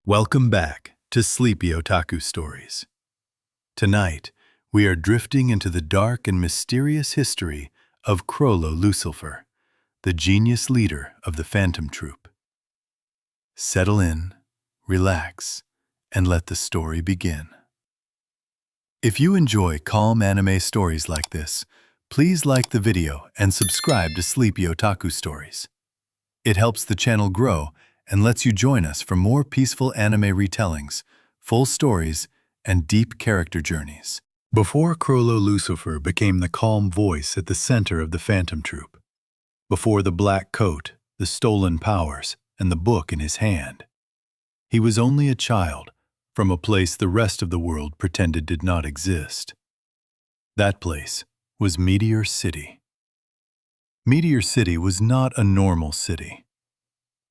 Welcome back to Sleepy Otaku Stories. Tonight, we are drifting into the dark and mysterious history of Chrollo Lucilfer, the genius leader of the Phantom Troupe. Settle in, relax, and let the story begin. If you enjoy calm anime stories like this, please like the video and subscribe to Sleepy Otaku Stories. It helps the channel grow and lets you join us for more peaceful anime retellings, full stories, and deep character journeys. Before Chrollo Lucilfer became the calm voice at the center of the Phantom Troupe, before the black coat, the stolen powers, and the book in his hand, he was only a child from a place the rest of the world pretended did not exist. That place was Meteor City. Meteor City was not a normal city.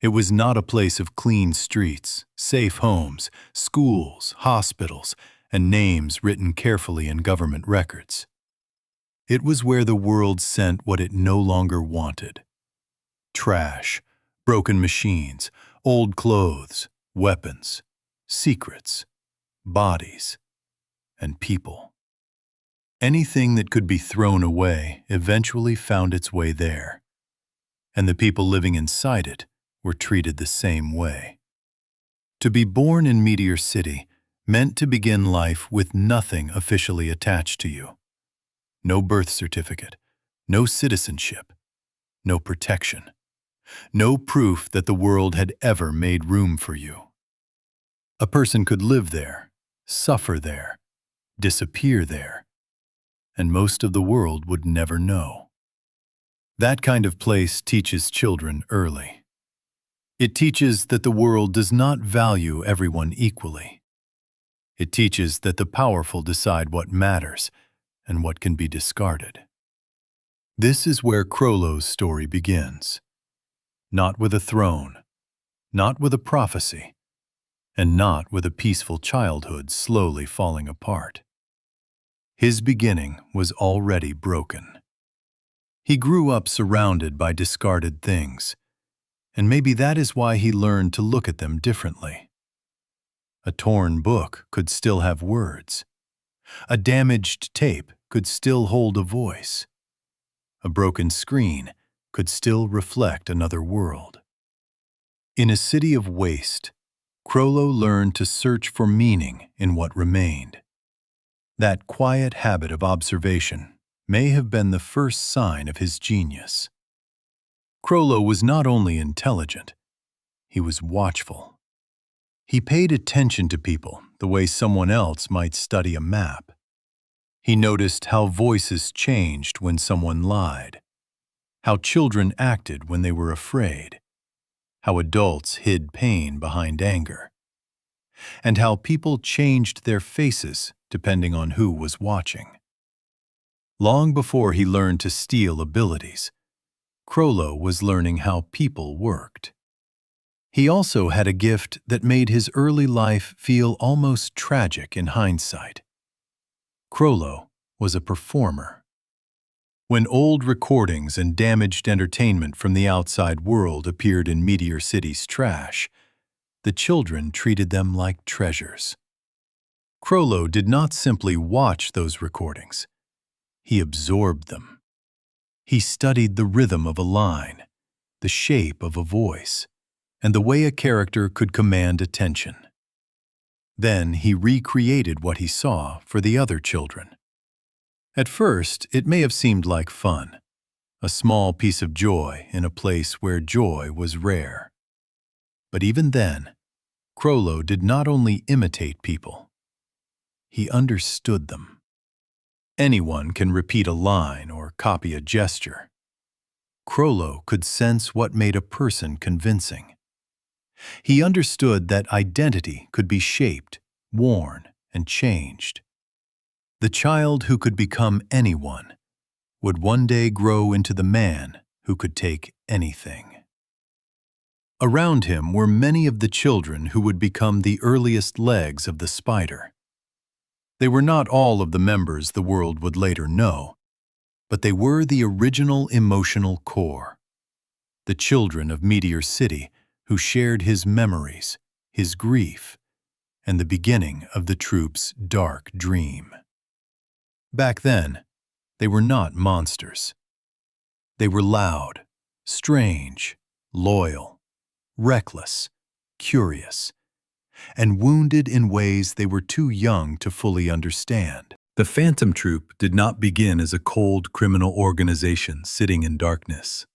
It was not a place of clean streets, safe homes, schools, hospitals, and names written carefully in government records. It was where the world sent what it no longer wanted: trash, broken machines, old clothes, weapons, secrets, bodies, and people. Anything that could be thrown away eventually found its way there, and the people living inside it were treated the same way. To be born in Meteor City meant to begin life with nothing officially attached to you. No birth certificate, no citizenship, no protection, no proof that the world had ever made room for you. A person could live there, suffer there, disappear there, and most of the world would never know. That kind of place teaches children early. It teaches that the world does not value everyone equally. It teaches that the powerful decide what matters and what can be discarded. This is where Chrollo's story begins. Not with a throne, not with a prophecy, and not with a peaceful childhood slowly falling apart. His beginning was already broken. He grew up surrounded by discarded things, and maybe that is why he learned to look at them differently. A torn book could still have words. A damaged tape could still hold a voice. A broken screen could still reflect another world. In a city of waste, Chrollo learned to search for meaning in what remained. That quiet habit of observation may have been the first sign of his genius. Chrollo was not only intelligent, he was watchful. He paid attention to people the way someone else might study a map. He noticed how voices changed when someone lied, how children acted when they were afraid, how adults hid pain behind anger, and how people changed their faces depending on who was watching. Long before he learned to steal abilities, Chrollo was learning how people worked. He also had a gift that made his early life feel almost tragic in hindsight. Chrollo was a performer. When old recordings and damaged entertainment from the outside world appeared in Meteor City's trash, the children treated them like treasures. Chrollo did not simply watch those recordings. He absorbed them. He studied the rhythm of a line, the shape of a voice, and the way a character could command attention. Then he recreated what he saw for the other children. At first, it may have seemed like fun, a small piece of joy in a place where joy was rare. But even then, Chrollo did not only imitate people, he understood them. Anyone can repeat a line or copy a gesture. Chrollo could sense what made a person convincing. He understood that identity could be shaped, worn, and changed. The child who could become anyone would one day grow into the man who could take anything. Around him were many of the children who would become the earliest legs of the spider. They were not all of the members the world would later know, but they were the original emotional core. The children of Meteor City who shared his memories, his grief, and the beginning of the troupe's dark dream. Back then, they were not monsters. They were loud, strange, loyal, reckless, curious, and wounded in ways they were too young to fully understand. The Phantom Troupe did not begin as a cold criminal organization sitting in darkness.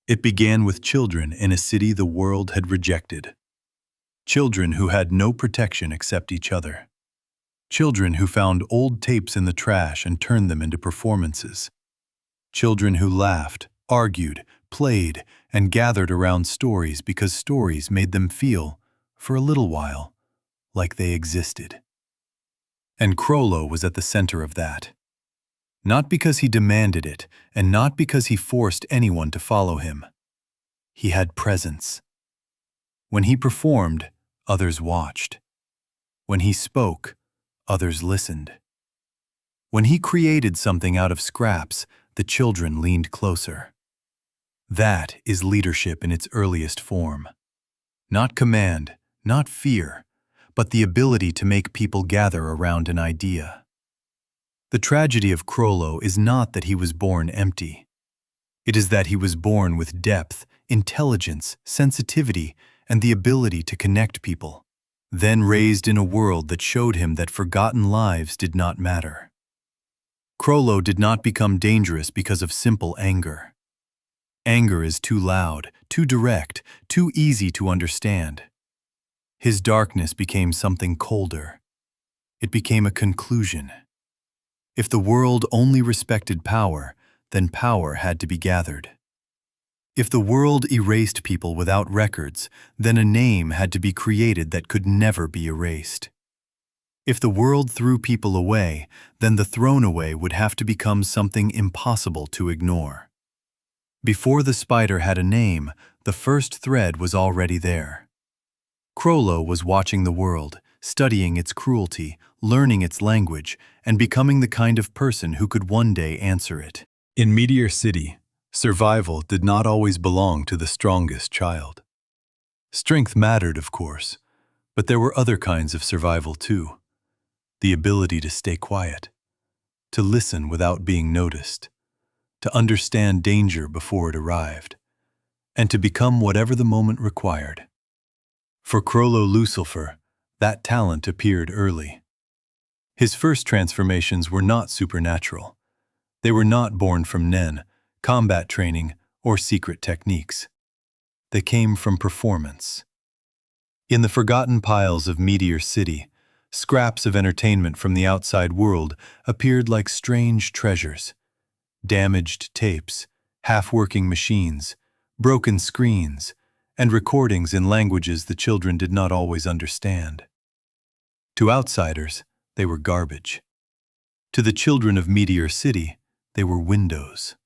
It began with children in a city the world had rejected. Children who had no protection except each other. Children who found old tapes in the trash and turned them into performances. Children who laughed, argued, played, and gathered around stories because stories made them feel, for a little while, like they existed. And Chrollo was at the center of that. Not because he demanded it, and not because he forced anyone to follow him. He had presence. When he performed, others watched. When he spoke, others listened. When he created something out of scraps, the children leaned closer. That is leadership in its earliest form. Not command, not fear, but the ability to make people gather around an idea. The tragedy of Chrollo is not that he was born empty. It is that he was born with depth, intelligence, sensitivity, and the ability to connect people, then raised in a world that showed him that forgotten lives did not matter. Chrollo did not become dangerous because of simple anger. Anger is too loud, too direct, too easy to understand. His darkness became something colder. It became a conclusion. If the world only respected power, then power had to be gathered. If the world erased people without records, then a name had to be created that could never be erased. If the world threw people away, then the thrown away would have to become something impossible to ignore. Before the spider had a name, the first thread was already there. Chrollo was watching the world, studying its cruelty, learning its language, and becoming the kind of person who could one day answer it. In Meteor City, survival did not always belong to the strongest child. Strength mattered, of course, but there were other kinds of survival too. The ability to stay quiet, to listen without being noticed, to understand danger before it arrived, and to become whatever the moment required. For Chrollo Lucilfer, that talent appeared early. His first transformations were not supernatural. They were not born from Nen, combat training, or secret techniques. They came from performance. In the forgotten piles of Meteor City, scraps of entertainment from the outside world appeared like strange treasures. Damaged tapes, half-working machines, broken screens, and recordings in languages the children did not always understand. To outsiders, they were garbage. To the children of Meteor City, they were windows.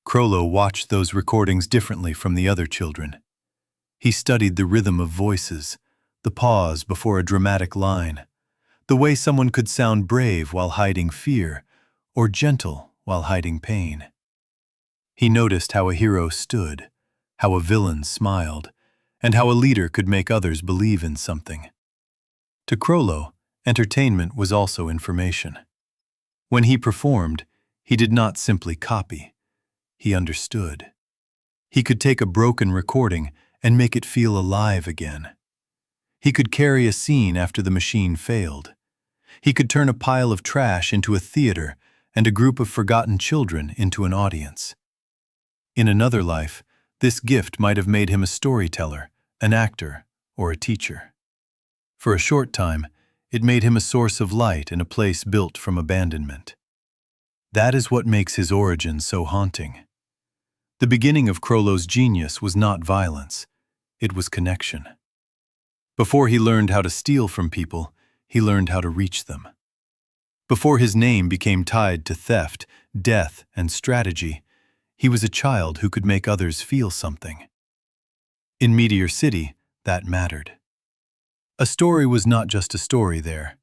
Chrollo watched those recordings differently from the other children. He studied the rhythm of voices, the pause before a dramatic line, the way someone could sound brave while hiding fear, or gentle while hiding pain. He noticed how a hero stood, how a villain smiled, and how a leader could make others believe in something. To Chrollo, entertainment was also information. When he performed, he did not simply copy. He understood. He could take a broken recording and make it feel alive again. He could carry a scene after the machine failed. He could turn a pile of trash into a theater and a group of forgotten children into an audience. In another life, this gift might have made him a storyteller, an actor, or a teacher. For a short time, it made him a source of light in a place built from abandonment. That is what makes his origin so haunting. The beginning of Chrollo's genius was not violence, it was connection. Before he learned how to steal from people, he learned how to reach them. Before his name became tied to theft, death, and strategy, he was a child who could make others feel something. In Meteor City, that mattered. A story was not just a story there.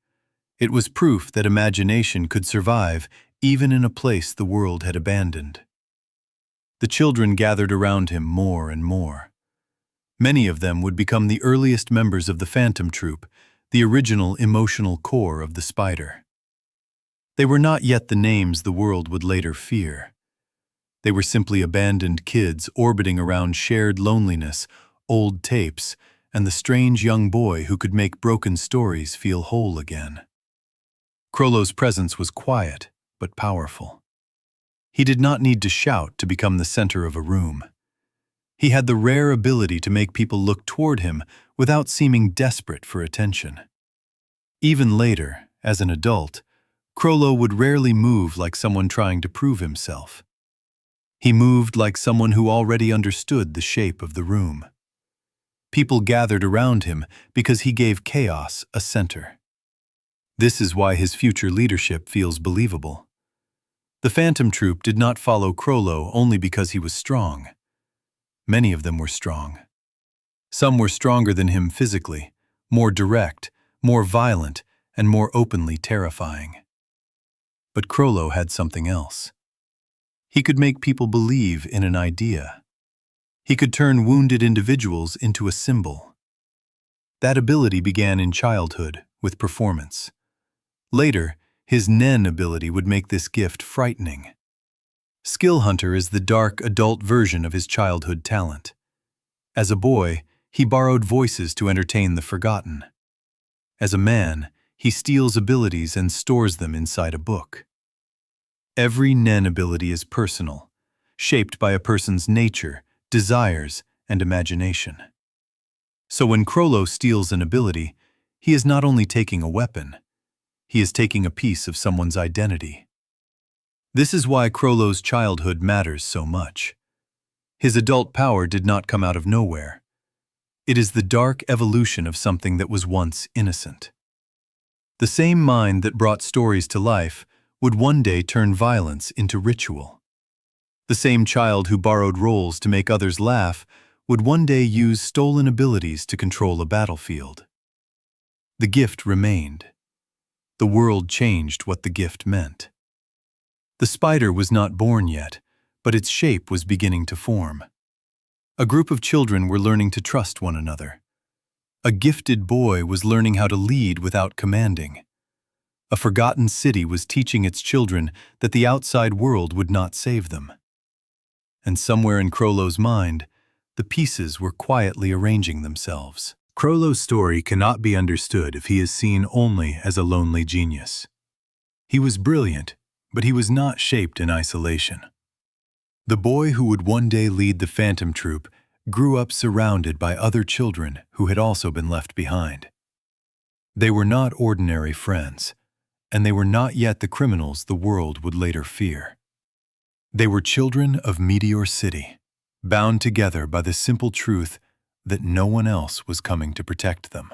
It was proof that imagination could survive even in a place the world had abandoned. The children gathered around him more and more. Many of them would become the earliest members of the Phantom Troupe, the original emotional core of the Spider. They were not yet the names the world would later fear. They were simply abandoned kids orbiting around shared loneliness, old tapes, and the strange young boy who could make broken stories feel whole again. Chrollo's presence was quiet, but powerful. He did not need to shout to become the center of a room. He had the rare ability to make people look toward him without seeming desperate for attention. Even later, as an adult, Chrollo would rarely move like someone trying to prove himself. He moved like someone who already understood the shape of the room. People gathered around him because he gave chaos a center. This is why his future leadership feels believable. The Phantom Troupe did not follow Chrollo only because he was strong. Many of them were strong. Some were stronger than him physically, more direct, more violent, and more openly terrifying. But Chrollo had something else. He could make people believe in an idea. He could turn wounded individuals into a symbol. That ability began in childhood, with performance. Later, his Nen ability would make this gift frightening. Skill Hunter is the dark, adult version of his childhood talent. As a boy, he borrowed voices to entertain the forgotten. As a man, he steals abilities and stores them inside a book. Every Nen ability is personal, shaped by a person's nature, desires, and imagination. So when Chrollo steals an ability, he is not only taking a weapon, he is taking a piece of someone's identity. This is why Chrollo's childhood matters so much. His adult power did not come out of nowhere. It is the dark evolution of something that was once innocent. The same mind that brought stories to life would one day turn violence into ritual. The same child who borrowed roles to make others laugh would one day use stolen abilities to control a battlefield. The gift remained. The world changed what the gift meant. The spider was not born yet, but its shape was beginning to form. A group of children were learning to trust one another. A gifted boy was learning how to lead without commanding. A forgotten city was teaching its children that the outside world would not save them. And somewhere in Chrollo's mind, the pieces were quietly arranging themselves. Chrollo's story cannot be understood if he is seen only as a lonely genius. He was brilliant, but he was not shaped in isolation. The boy who would one day lead the Phantom Troupe grew up surrounded by other children who had also been left behind. They were not ordinary friends, and they were not yet the criminals the world would later fear. They were children of Meteor City, bound together by the simple truth that no one else was coming to protect them.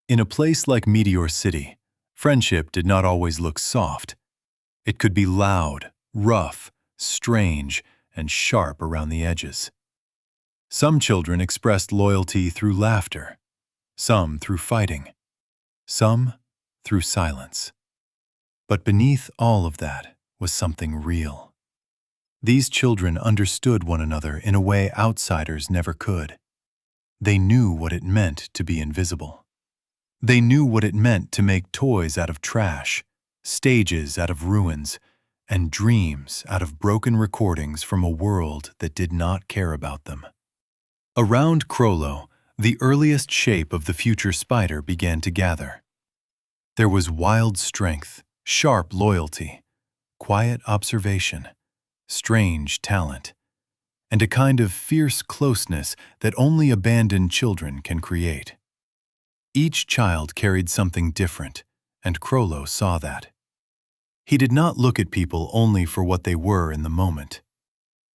In a place like Meteor City, friendship did not always look soft. It could be loud, rough, strange, and sharp around the edges. Some children expressed loyalty through laughter, some through fighting, some through silence. But beneath all of that was something real. These children understood one another in a way outsiders never could. They knew what it meant to be invisible. They knew what it meant to make toys out of trash, stages out of ruins, and dreams out of broken recordings from a world that did not care about them. Around Chrollo, the earliest shape of the future spider began to gather. There was wild strength, sharp loyalty, quiet observation, strange talent, and a kind of fierce closeness that only abandoned children can create. Each child carried something different, and Chrollo saw that. He did not look at people only for what they were in the moment.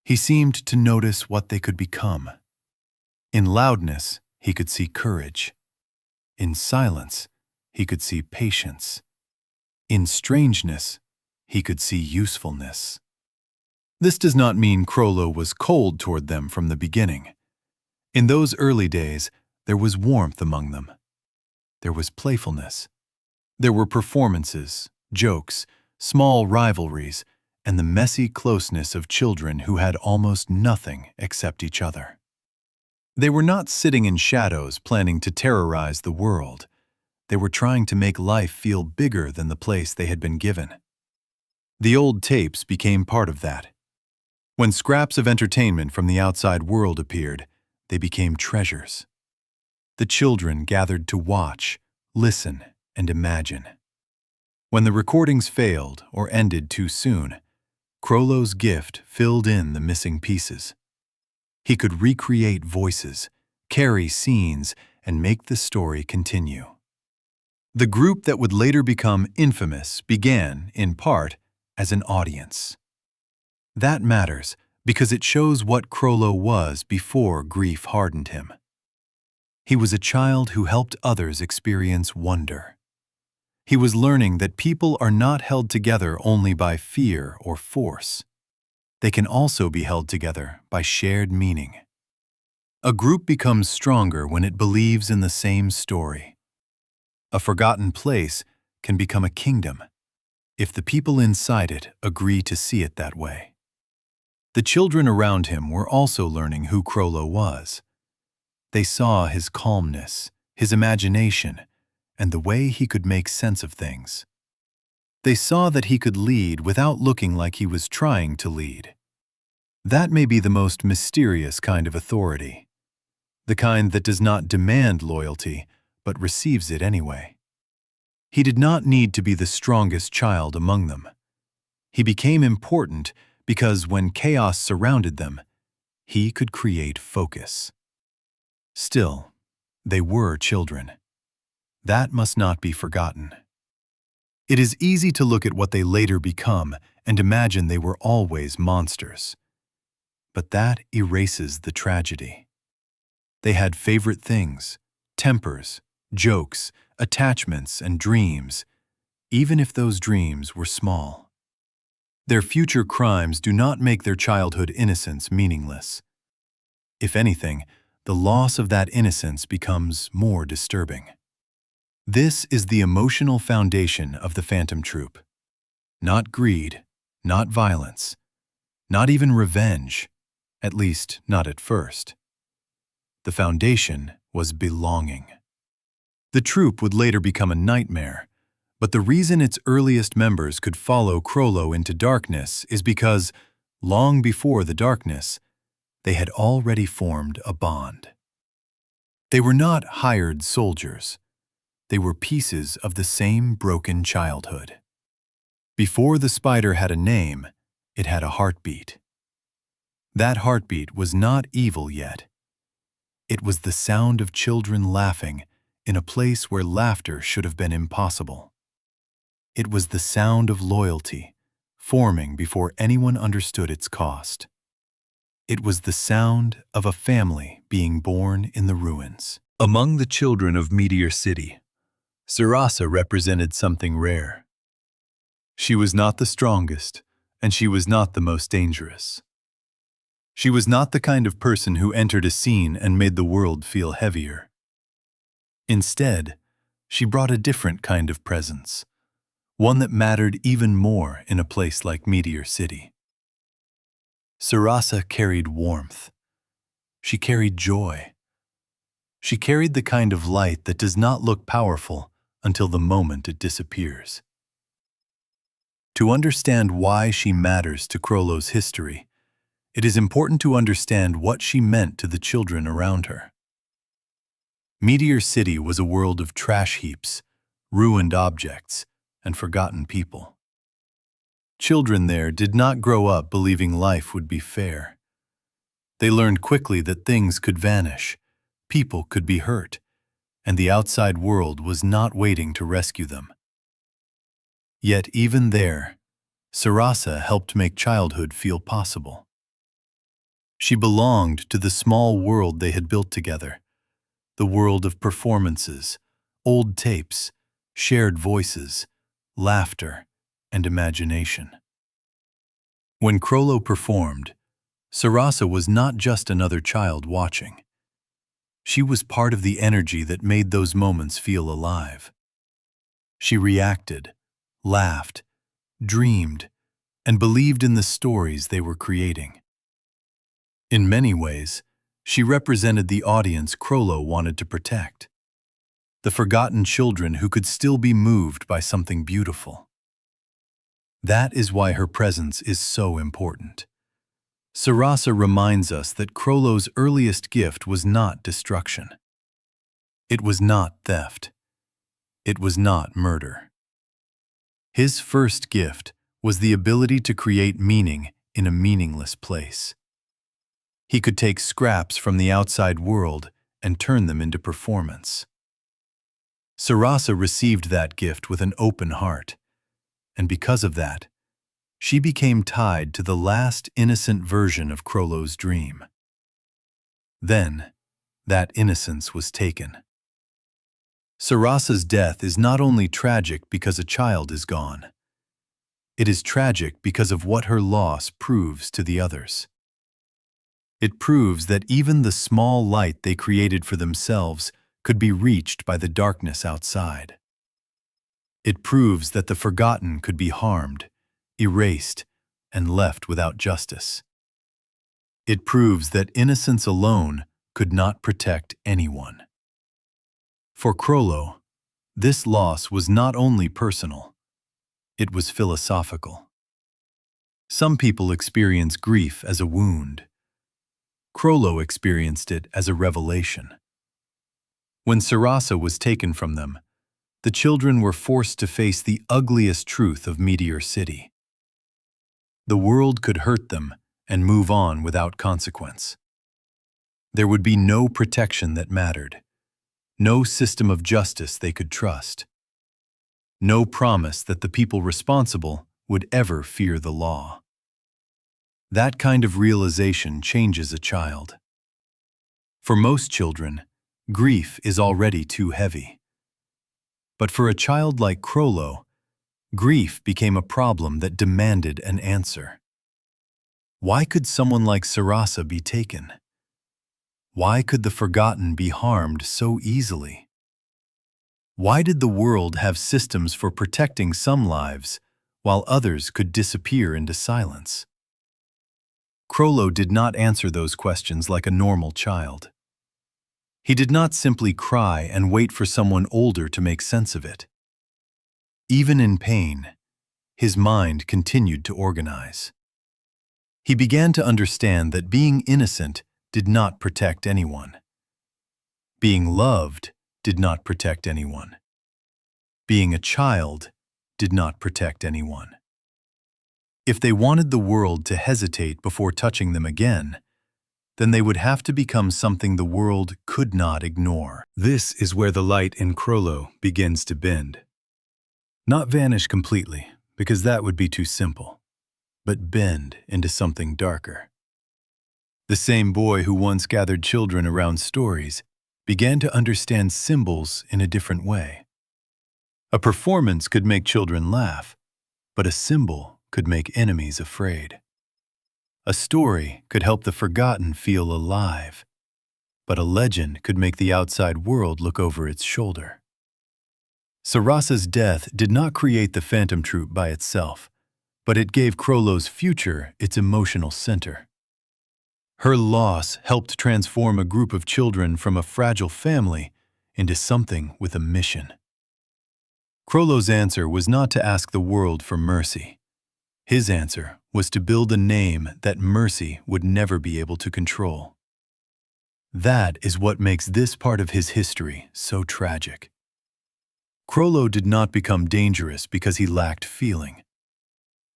He seemed to notice what they could become. In loudness, he could see courage. In silence, he could see patience. In strangeness, he could see usefulness. This does not mean Chrollo was cold toward them from the beginning. In those early days, there was warmth among them. There was playfulness. There were performances, jokes, small rivalries, and the messy closeness of children who had almost nothing except each other. They were not sitting in shadows planning to terrorize the world. They were trying to make life feel bigger than the place they had been given. The old tapes became part of that. When scraps of entertainment from the outside world appeared, they became treasures. The children gathered to watch, listen, and imagine. When the recordings failed or ended too soon, Chrollo's gift filled in the missing pieces. He could recreate voices, carry scenes, and make the story continue. The group that would later become infamous began, in part, as an audience. That matters because it shows what Chrollo was before grief hardened him. He was a child who helped others experience wonder. He was learning that people are not held together only by fear or force. They can also be held together by shared meaning. A group becomes stronger when it believes in the same story. A forgotten place can become a kingdom if the people inside it agree to see it that way. The children around him were also learning who Chrollo was. They saw his calmness, his imagination, and the way he could make sense of things. They saw that he could lead without looking like he was trying to lead. That may be the most mysterious kind of authority, the kind that does not demand loyalty, but receives it anyway. He did not need to be the strongest child among them. He became important because when chaos surrounded them, he could create focus. Still, they were children. That must not be forgotten. It is easy to look at what they later become and imagine they were always monsters. But that erases the tragedy. They had favorite things, tempers, jokes, attachments, and dreams, even if those dreams were small. Their future crimes do not make their childhood innocence meaningless. If anything, the loss of that innocence becomes more disturbing. This is the emotional foundation of the Phantom Troupe. Not greed, not violence, not even revenge, at least not at first. The foundation was belonging. The troupe would later become a nightmare, but the reason its earliest members could follow Chrollo into darkness is because, long before the darkness, they had already formed a bond. They were not hired soldiers. They were pieces of the same broken childhood. Before the spider had a name, it had a heartbeat. That heartbeat was not evil yet. It was the sound of children laughing in a place where laughter should have been impossible. It was the sound of loyalty, forming before anyone understood its cost. It was the sound of a family being born in the ruins. Among the children of Meteor City, Sarasa represented something rare. She was not the strongest, and she was not the most dangerous. She was not the kind of person who entered a scene and made the world feel heavier. Instead, she brought a different kind of presence, one that mattered even more in a place like Meteor City. Sarasa carried warmth. She carried joy. She carried the kind of light that does not look powerful until the moment it disappears. To understand why she matters to Chrollo's history, it is important to understand what she meant to the children around her. Meteor City was a world of trash heaps, ruined objects, and forgotten people. Children there did not grow up believing life would be fair. They learned quickly that things could vanish, people could be hurt, and the outside world was not waiting to rescue them. Yet even there, Sarasa helped make childhood feel possible. She belonged to the small world they had built together, the world of performances, old tapes, shared voices, laughter, and imagination. When Chrollo performed, Sarasa was not just another child watching. She was part of the energy that made those moments feel alive. She reacted, laughed, dreamed, and believed in the stories they were creating. In many ways, She represented the audience Chrollo wanted to protect. The forgotten children who could still be moved by something beautiful. That is why her presence is so important. Sarasa reminds us that Chrollo's earliest gift was not destruction. It was not theft. It was not murder. His first gift was the ability to create meaning in a meaningless place. He could take scraps from the outside world and turn them into performance. Sarasa received that gift with an open heart, and because of that, she became tied to the last innocent version of Chrollo's dream. Then, that innocence was taken. Sarasa's death is not only tragic because a child is gone. It is tragic because of what her loss proves to the others. It proves that even the small light they created for themselves could be reached by the darkness outside. It proves that the forgotten could be harmed, erased, and left without justice. It proves that innocence alone could not protect anyone. For Chrollo, this loss was not only personal, it was philosophical. Some people experience grief as a wound. Chrollo experienced it as a revelation. When Sarasa was taken from them, the children were forced to face the ugliest truth of Meteor City. The world could hurt them and move on without consequence. There would be no protection that mattered, no system of justice they could trust, no promise that the people responsible would ever fear the law. That kind of realization changes a child. For most children, grief is already too heavy. But for a child like Chrollo, grief became a problem that demanded an answer. Why could someone like Sarasa be taken? Why could the forgotten be harmed so easily? Why did the world have systems for protecting some lives while others could disappear into silence? Chrollo did not answer those questions like a normal child. He did not simply cry and wait for someone older to make sense of it. Even in pain, his mind continued to organize. He began to understand that being innocent did not protect anyone. Being loved did not protect anyone. Being a child did not protect anyone. If they wanted the world to hesitate before touching them again, then they would have to become something the world could not ignore. This is where the light in Chrollo begins to bend. Not vanish completely, because that would be too simple, but bend into something darker. The same boy who once gathered children around stories began to understand symbols in a different way. A performance could make children laugh, but a symbol could make enemies afraid. A story could help the forgotten feel alive, but a legend could make the outside world look over its shoulder. Sarasa's death did not create the Phantom Troupe by itself, but it gave Chrollo's future its emotional center. Her loss helped transform a group of children from a fragile family into something with a mission. Chrollo's answer was not to ask the world for mercy. His answer was to build a name that mercy would never be able to control. That is what makes this part of his history so tragic. Chrollo did not become dangerous because he lacked feeling.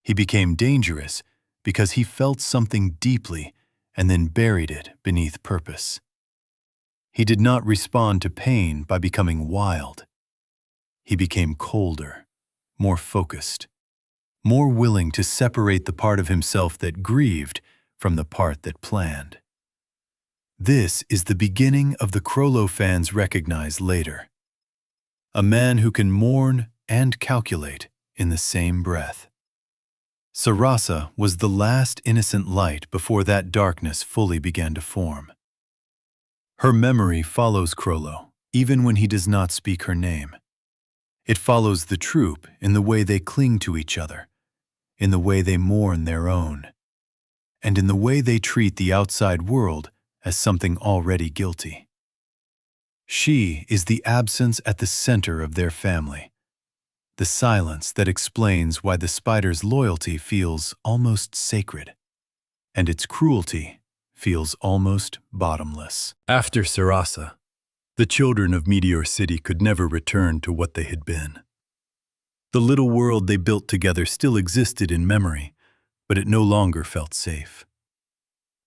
He became dangerous because he felt something deeply and then buried it beneath purpose. He did not respond to pain by becoming wild. He became colder, more focused, more willing to separate the part of himself that grieved from the part that planned. This is the beginning of the Chrollo fans recognize later. A man who can mourn and calculate in the same breath. Sarasa was the last innocent light before that darkness fully began to form. Her memory follows Chrollo, even when he does not speak her name. It follows the troupe in the way they cling to each other, in the way they mourn their own, and in the way they treat the outside world as something already guilty. She is the absence at the center of their family, the silence that explains why the spider's loyalty feels almost sacred, and its cruelty feels almost bottomless. After Sarasa, the children of Meteor City could never return to what they had been. The little world they built together still existed in memory, but it no longer felt safe.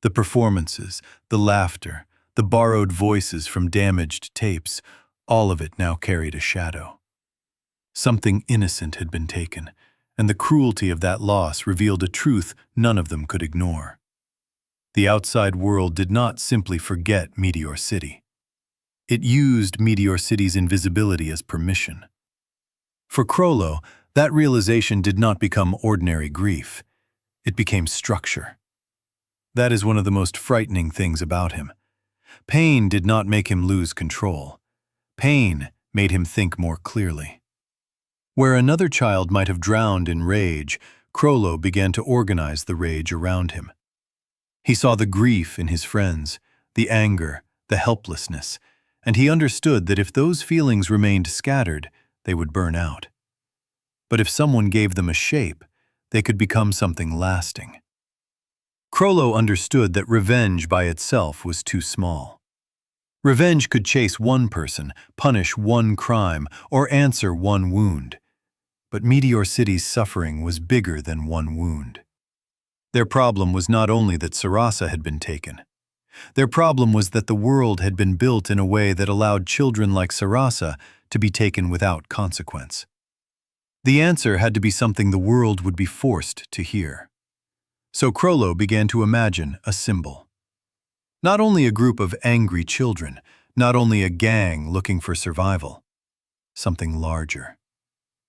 The performances, the laughter, the borrowed voices from damaged tapes, all of it now carried a shadow. Something innocent had been taken, and the cruelty of that loss revealed a truth none of them could ignore. The outside world did not simply forget Meteor City. It used Meteor City's invisibility as permission. For Chrollo, that realization did not become ordinary grief. It became structure. That is one of the most frightening things about him. Pain did not make him lose control. Pain made him think more clearly. Where another child might have drowned in rage, Chrollo began to organize the rage around him. He saw the grief in his friends, the anger, the helplessness, and he understood that if those feelings remained scattered, they would burn out. But if someone gave them a shape, they could become something lasting. Chrollo understood that revenge by itself was too small. Revenge could chase one person, punish one crime, or answer one wound. But Meteor City's suffering was bigger than one wound. Their problem was not only that Sarasa had been taken. Their problem was that the world had been built in a way that allowed children like Sarasa to be taken without consequence. The answer had to be something the world would be forced to hear. So Chrollo began to imagine a symbol. Not only a group of angry children, not only a gang looking for survival. Something larger.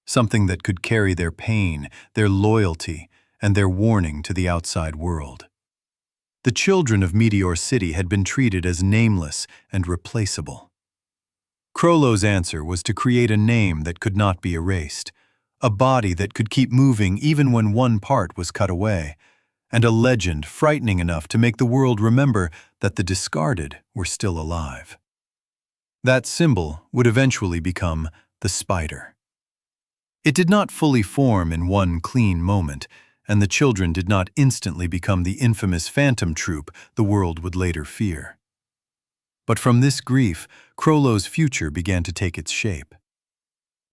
Something that could carry their pain, their loyalty, and their warning to the outside world. The children of Meteor City had been treated as nameless and replaceable. Chrollo's answer was to create a name that could not be erased, a body that could keep moving even when one part was cut away, and a legend frightening enough to make the world remember that the discarded were still alive. That symbol would eventually become the spider. It did not fully form in one clean moment, and the children did not instantly become the infamous Phantom Troupe the world would later fear. But from this grief, Chrollo's future began to take its shape.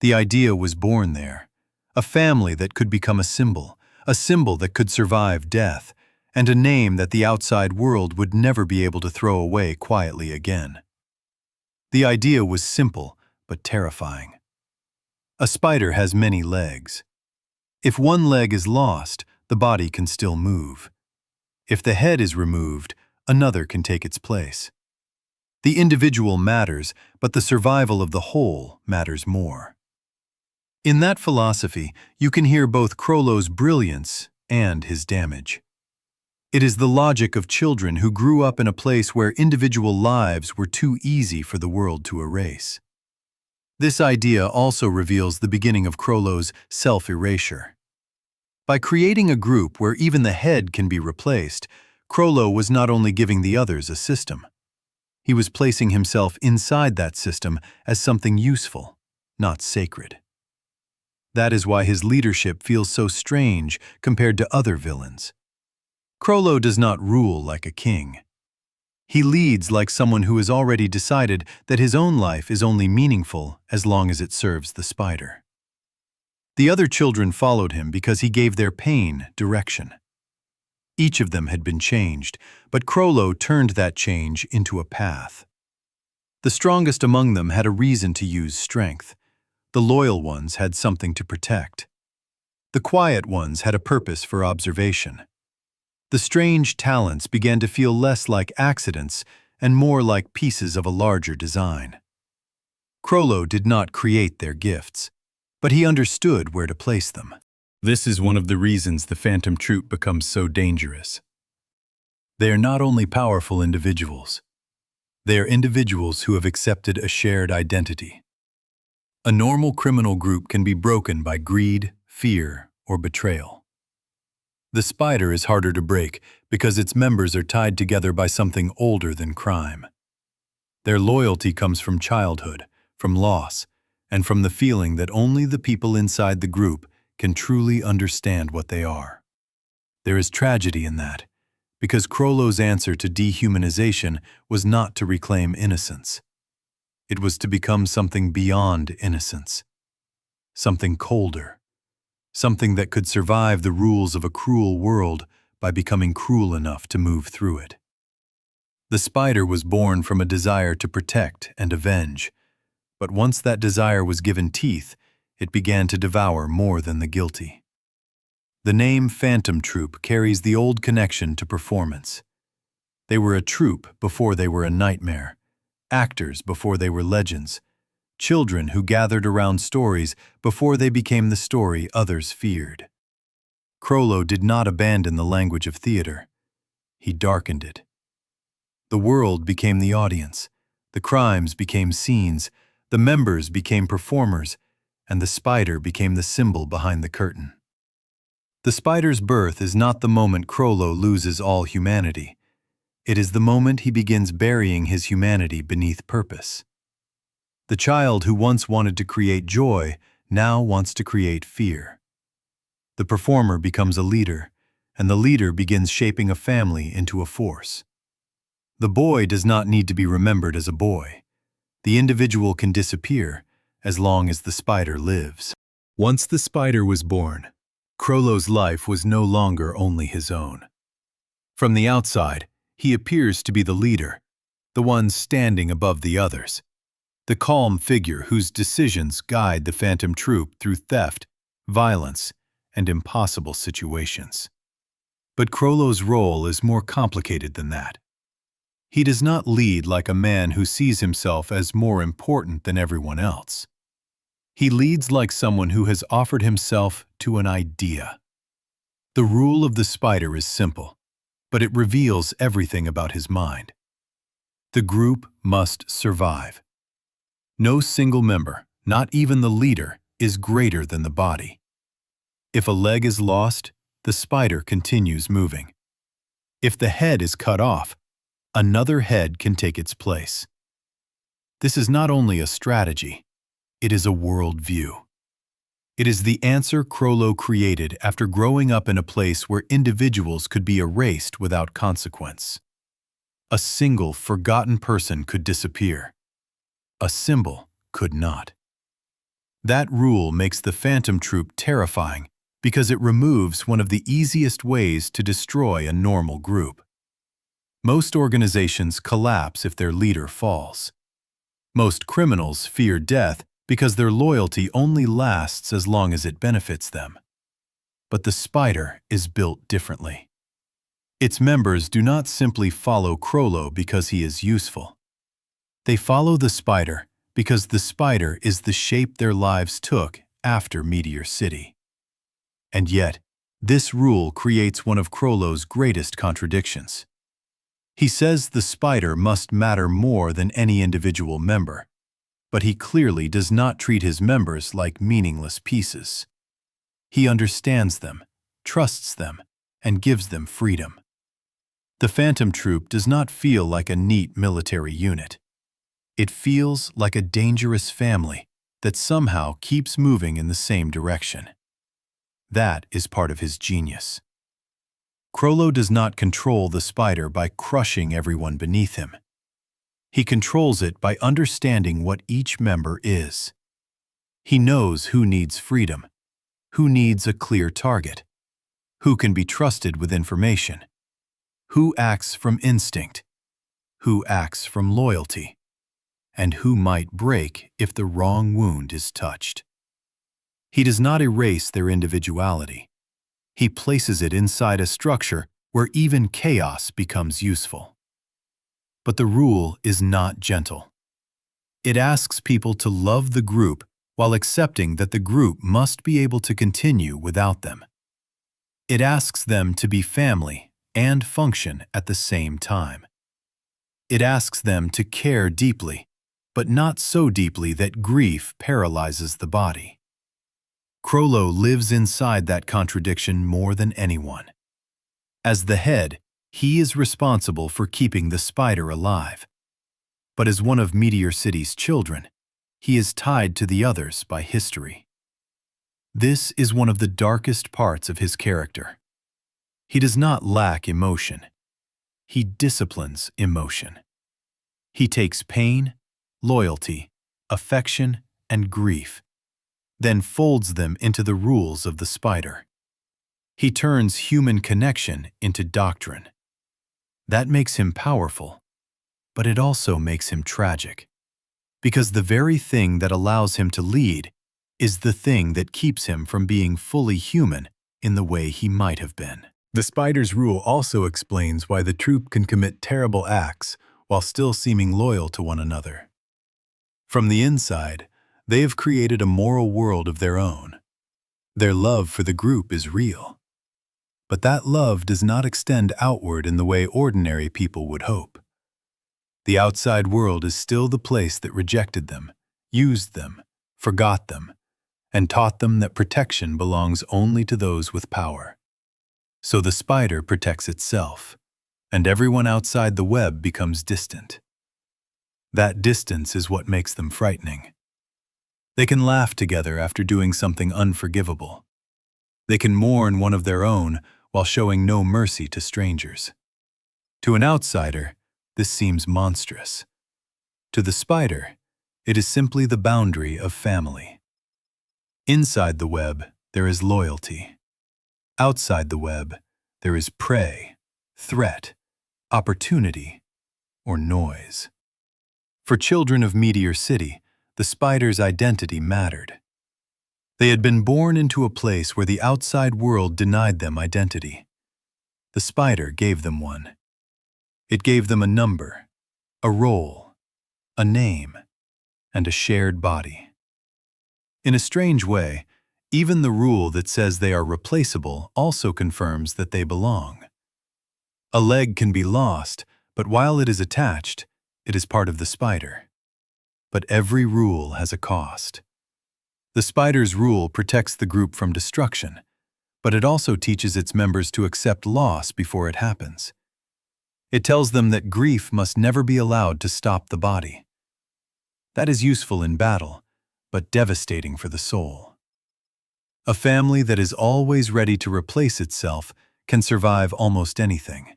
The idea was born there, a family that could become a symbol that could survive death, and a name that the outside world would never be able to throw away quietly again. The idea was simple, but terrifying. A spider has many legs. If one leg is lost, the body can still move. If the head is removed, another can take its place. The individual matters, but the survival of the whole matters more. In that philosophy, you can hear both Chrollo's brilliance and his damage. It is the logic of children who grew up in a place where individual lives were too easy for the world to erase. This idea also reveals the beginning of Chrollo's self-erasure. By creating a group where even the head can be replaced, Chrollo was not only giving the others a system. He was placing himself inside that system as something useful, not sacred. That is why his leadership feels so strange compared to other villains. Chrollo does not rule like a king. He leads like someone who has already decided that his own life is only meaningful as long as it serves the spider. The other children followed him because he gave their pain direction. Each of them had been changed, but Chrollo turned that change into a path. The strongest among them had a reason to use strength. The loyal ones had something to protect. The quiet ones had a purpose for observation. The strange talents began to feel less like accidents and more like pieces of a larger design. Chrollo did not create their gifts, but he understood where to place them. This is one of the reasons the Phantom Troupe becomes so dangerous. They are not only powerful individuals. They are individuals who have accepted a shared identity. A normal criminal group can be broken by greed, fear, or betrayal. The spider is harder to break because its members are tied together by something older than crime. Their loyalty comes from childhood, from loss, and from the feeling that only the people inside the group can truly understand what they are. There is tragedy in that, because Chrollo's answer to dehumanization was not to reclaim innocence. It was to become something beyond innocence, something colder, something that could survive the rules of a cruel world by becoming cruel enough to move through it. The spider was born from a desire to protect and avenge, but once that desire was given teeth, it began to devour more than the guilty. The name Phantom Troupe carries the old connection to performance. They were a troupe before they were a nightmare, actors before they were legends, children who gathered around stories before they became the story others feared. Chrollo did not abandon the language of theater. He darkened it. The world became the audience, the crimes became scenes, the members became performers, and the spider became the symbol behind the curtain. The spider's birth is not the moment Chrollo loses all humanity. It is the moment he begins burying his humanity beneath purpose. The child who once wanted to create joy now wants to create fear. The performer becomes a leader, and the leader begins shaping a family into a force. The boy does not need to be remembered as a boy. The individual can disappear as long as the spider lives. Once the spider was born, Chrollo's life was no longer only his own. From the outside, he appears to be the leader, the one standing above the others, the calm figure whose decisions guide the Phantom Troupe through theft, violence, and impossible situations. But Chrollo's role is more complicated than that. He does not lead like a man who sees himself as more important than everyone else. He leads like someone who has offered himself to an idea. The rule of the spider is simple, but it reveals everything about his mind. The group must survive. No single member, not even the leader, is greater than the body. If a leg is lost, the spider continues moving. If the head is cut off, another head can take its place. This is not only a strategy, it is a worldview. It is the answer Chrollo created after growing up in a place where individuals could be erased without consequence. A single forgotten person could disappear. A symbol could not. That rule makes the Phantom Troupe terrifying because it removes one of the easiest ways to destroy a normal group. Most organizations collapse if their leader falls. Most criminals fear death because their loyalty only lasts as long as it benefits them. But the spider is built differently. Its members do not simply follow Chrollo because he is useful. They follow the spider because the spider is the shape their lives took after Meteor City. And yet, this rule creates one of Chrollo's greatest contradictions. He says the spider must matter more than any individual member, but he clearly does not treat his members like meaningless pieces. He understands them, trusts them, and gives them freedom. The Phantom Troupe does not feel like a neat military unit. It feels like a dangerous family that somehow keeps moving in the same direction. That is part of his genius. Chrollo does not control the spider by crushing everyone beneath him. He controls it by understanding what each member is. He knows who needs freedom, who needs a clear target, who can be trusted with information, who acts from instinct, who acts from loyalty, and who might break if the wrong wound is touched. He does not erase their individuality. He places it inside a structure where even chaos becomes useful. But the rule is not gentle. It asks people to love the group while accepting that the group must be able to continue without them. It asks them to be family and function at the same time. It asks them to care deeply, but not so deeply that grief paralyzes the body. Chrollo lives inside that contradiction more than anyone. As the head, he is responsible for keeping the spider alive. But as one of Meteor City's children, he is tied to the others by history. This is one of the darkest parts of his character. He does not lack emotion. He disciplines emotion. He takes pain, loyalty, affection, and grief, then folds them into the rules of the spider. He turns human connection into doctrine. That makes him powerful, but it also makes him tragic, because the very thing that allows him to lead is the thing that keeps him from being fully human in the way he might have been. The spider's rule also explains why the troupe can commit terrible acts while still seeming loyal to one another. From the inside, they have created a moral world of their own. Their love for the group is real. But that love does not extend outward in the way ordinary people would hope. The outside world is still the place that rejected them, used them, forgot them, and taught them that protection belongs only to those with power. So the spider protects itself, and everyone outside the web becomes distant. That distance is what makes them frightening. They can laugh together after doing something unforgivable. They can mourn one of their own while showing no mercy to strangers. To an outsider, this seems monstrous. To the spider, it is simply the boundary of family. Inside the web, there is loyalty. Outside the web, there is prey, threat, opportunity, or noise. For children of Meteor City, the spider's identity mattered. They had been born into a place where the outside world denied them identity. The spider gave them one. It gave them a number, a role, a name, and a shared body. In a strange way, even the rule that says they are replaceable also confirms that they belong. A leg can be lost, but while it is attached, it is part of the spider. But every rule has a cost. The spider's rule protects the group from destruction, but it also teaches its members to accept loss before it happens. It tells them that grief must never be allowed to stop the body. That is useful in battle, but devastating for the soul. A family that is always ready to replace itself can survive almost anything,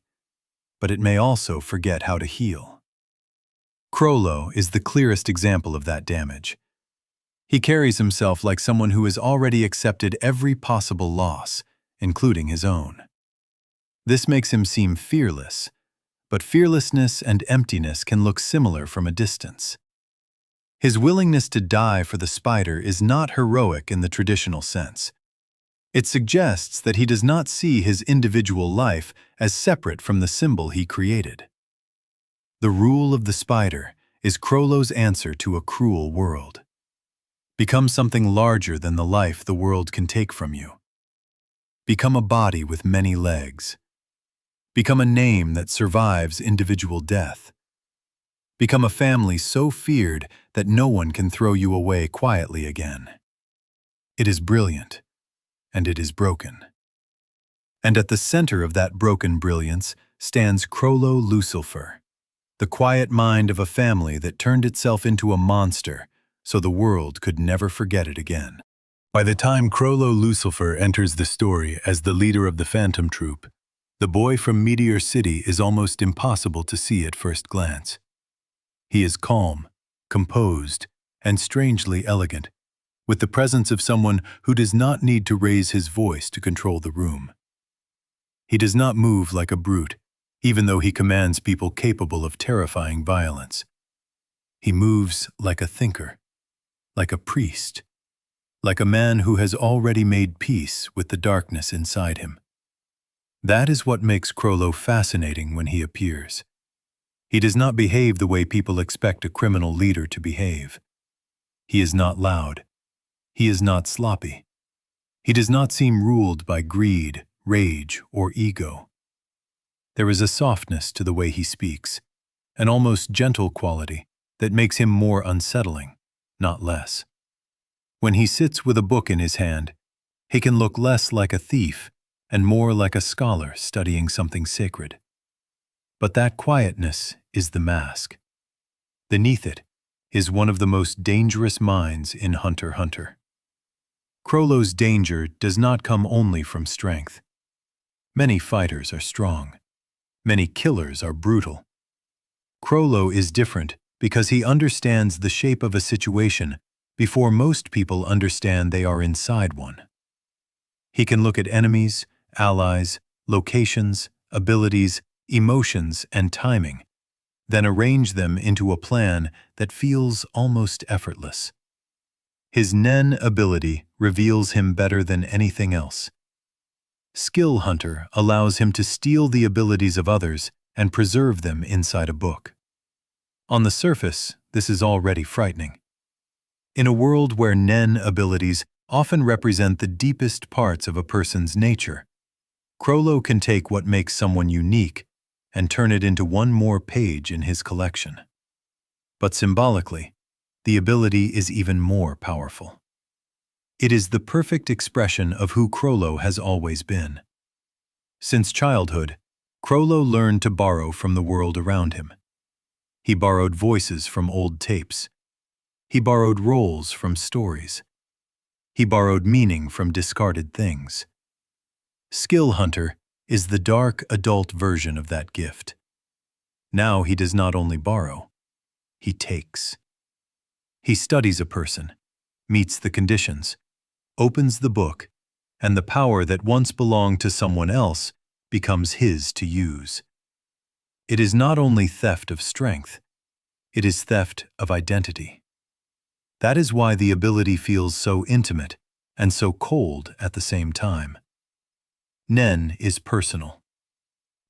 but it may also forget how to heal. Chrollo is the clearest example of that damage. He carries himself like someone who has already accepted every possible loss, including his own. This makes him seem fearless, but fearlessness and emptiness can look similar from a distance. His willingness to die for the spider is not heroic in the traditional sense. It suggests that he does not see his individual life as separate from the symbol he created. The rule of the spider is Chrollo's answer to a cruel world. Become something larger than the life the world can take from you. Become a body with many legs. Become a name that survives individual death. Become a family so feared that no one can throw you away quietly again. It is brilliant, and it is broken. And at the center of that broken brilliance stands Chrollo Lucilfer, the quiet mind of a family that turned itself into a monster so the world could never forget it again. By the time Chrollo Lucilfer enters the story as the leader of the Phantom Troupe, the boy from Meteor City is almost impossible to see at first glance. He is calm, composed, and strangely elegant, with the presence of someone who does not need to raise his voice to control the room. He does not move like a brute, even though he commands people capable of terrifying violence. He moves like a thinker, like a priest, like a man who has already made peace with the darkness inside him. That is what makes Chrollo fascinating when he appears. He does not behave the way people expect a criminal leader to behave. He is not loud. He is not sloppy. He does not seem ruled by greed, rage, or ego. There is a softness to the way he speaks, an almost gentle quality that makes him more unsettling, not less. When he sits with a book in his hand, he can look less like a thief and more like a scholar studying something sacred. But that quietness is the mask. Beneath it is one of the most dangerous minds in Hunter x Hunter. Chrollo's danger does not come only from strength. Many fighters are strong. Many killers are brutal. Chrollo is different because he understands the shape of a situation before most people understand they are inside one. He can look at enemies, allies, locations, abilities, emotions, and timing, then arrange them into a plan that feels almost effortless. His Nen ability reveals him better than anything else. Skill Hunter allows him to steal the abilities of others and preserve them inside a book. On the surface, this is already frightening. In a world where Nen abilities often represent the deepest parts of a person's nature, Chrollo can take what makes someone unique and turn it into one more page in his collection. But symbolically, the ability is even more powerful. It is the perfect expression of who Chrollo has always been. Since childhood, Chrollo learned to borrow from the world around him. He borrowed voices from old tapes. He borrowed roles from stories. He borrowed meaning from discarded things. Skill Hunter is the dark adult version of that gift. Now he does not only borrow, he takes. He studies a person, meets the conditions, opens the book, and the power that once belonged to someone else becomes his to use. It is not only theft of strength, it is theft of identity. That is why the ability feels so intimate and so cold at the same time. Nen is personal.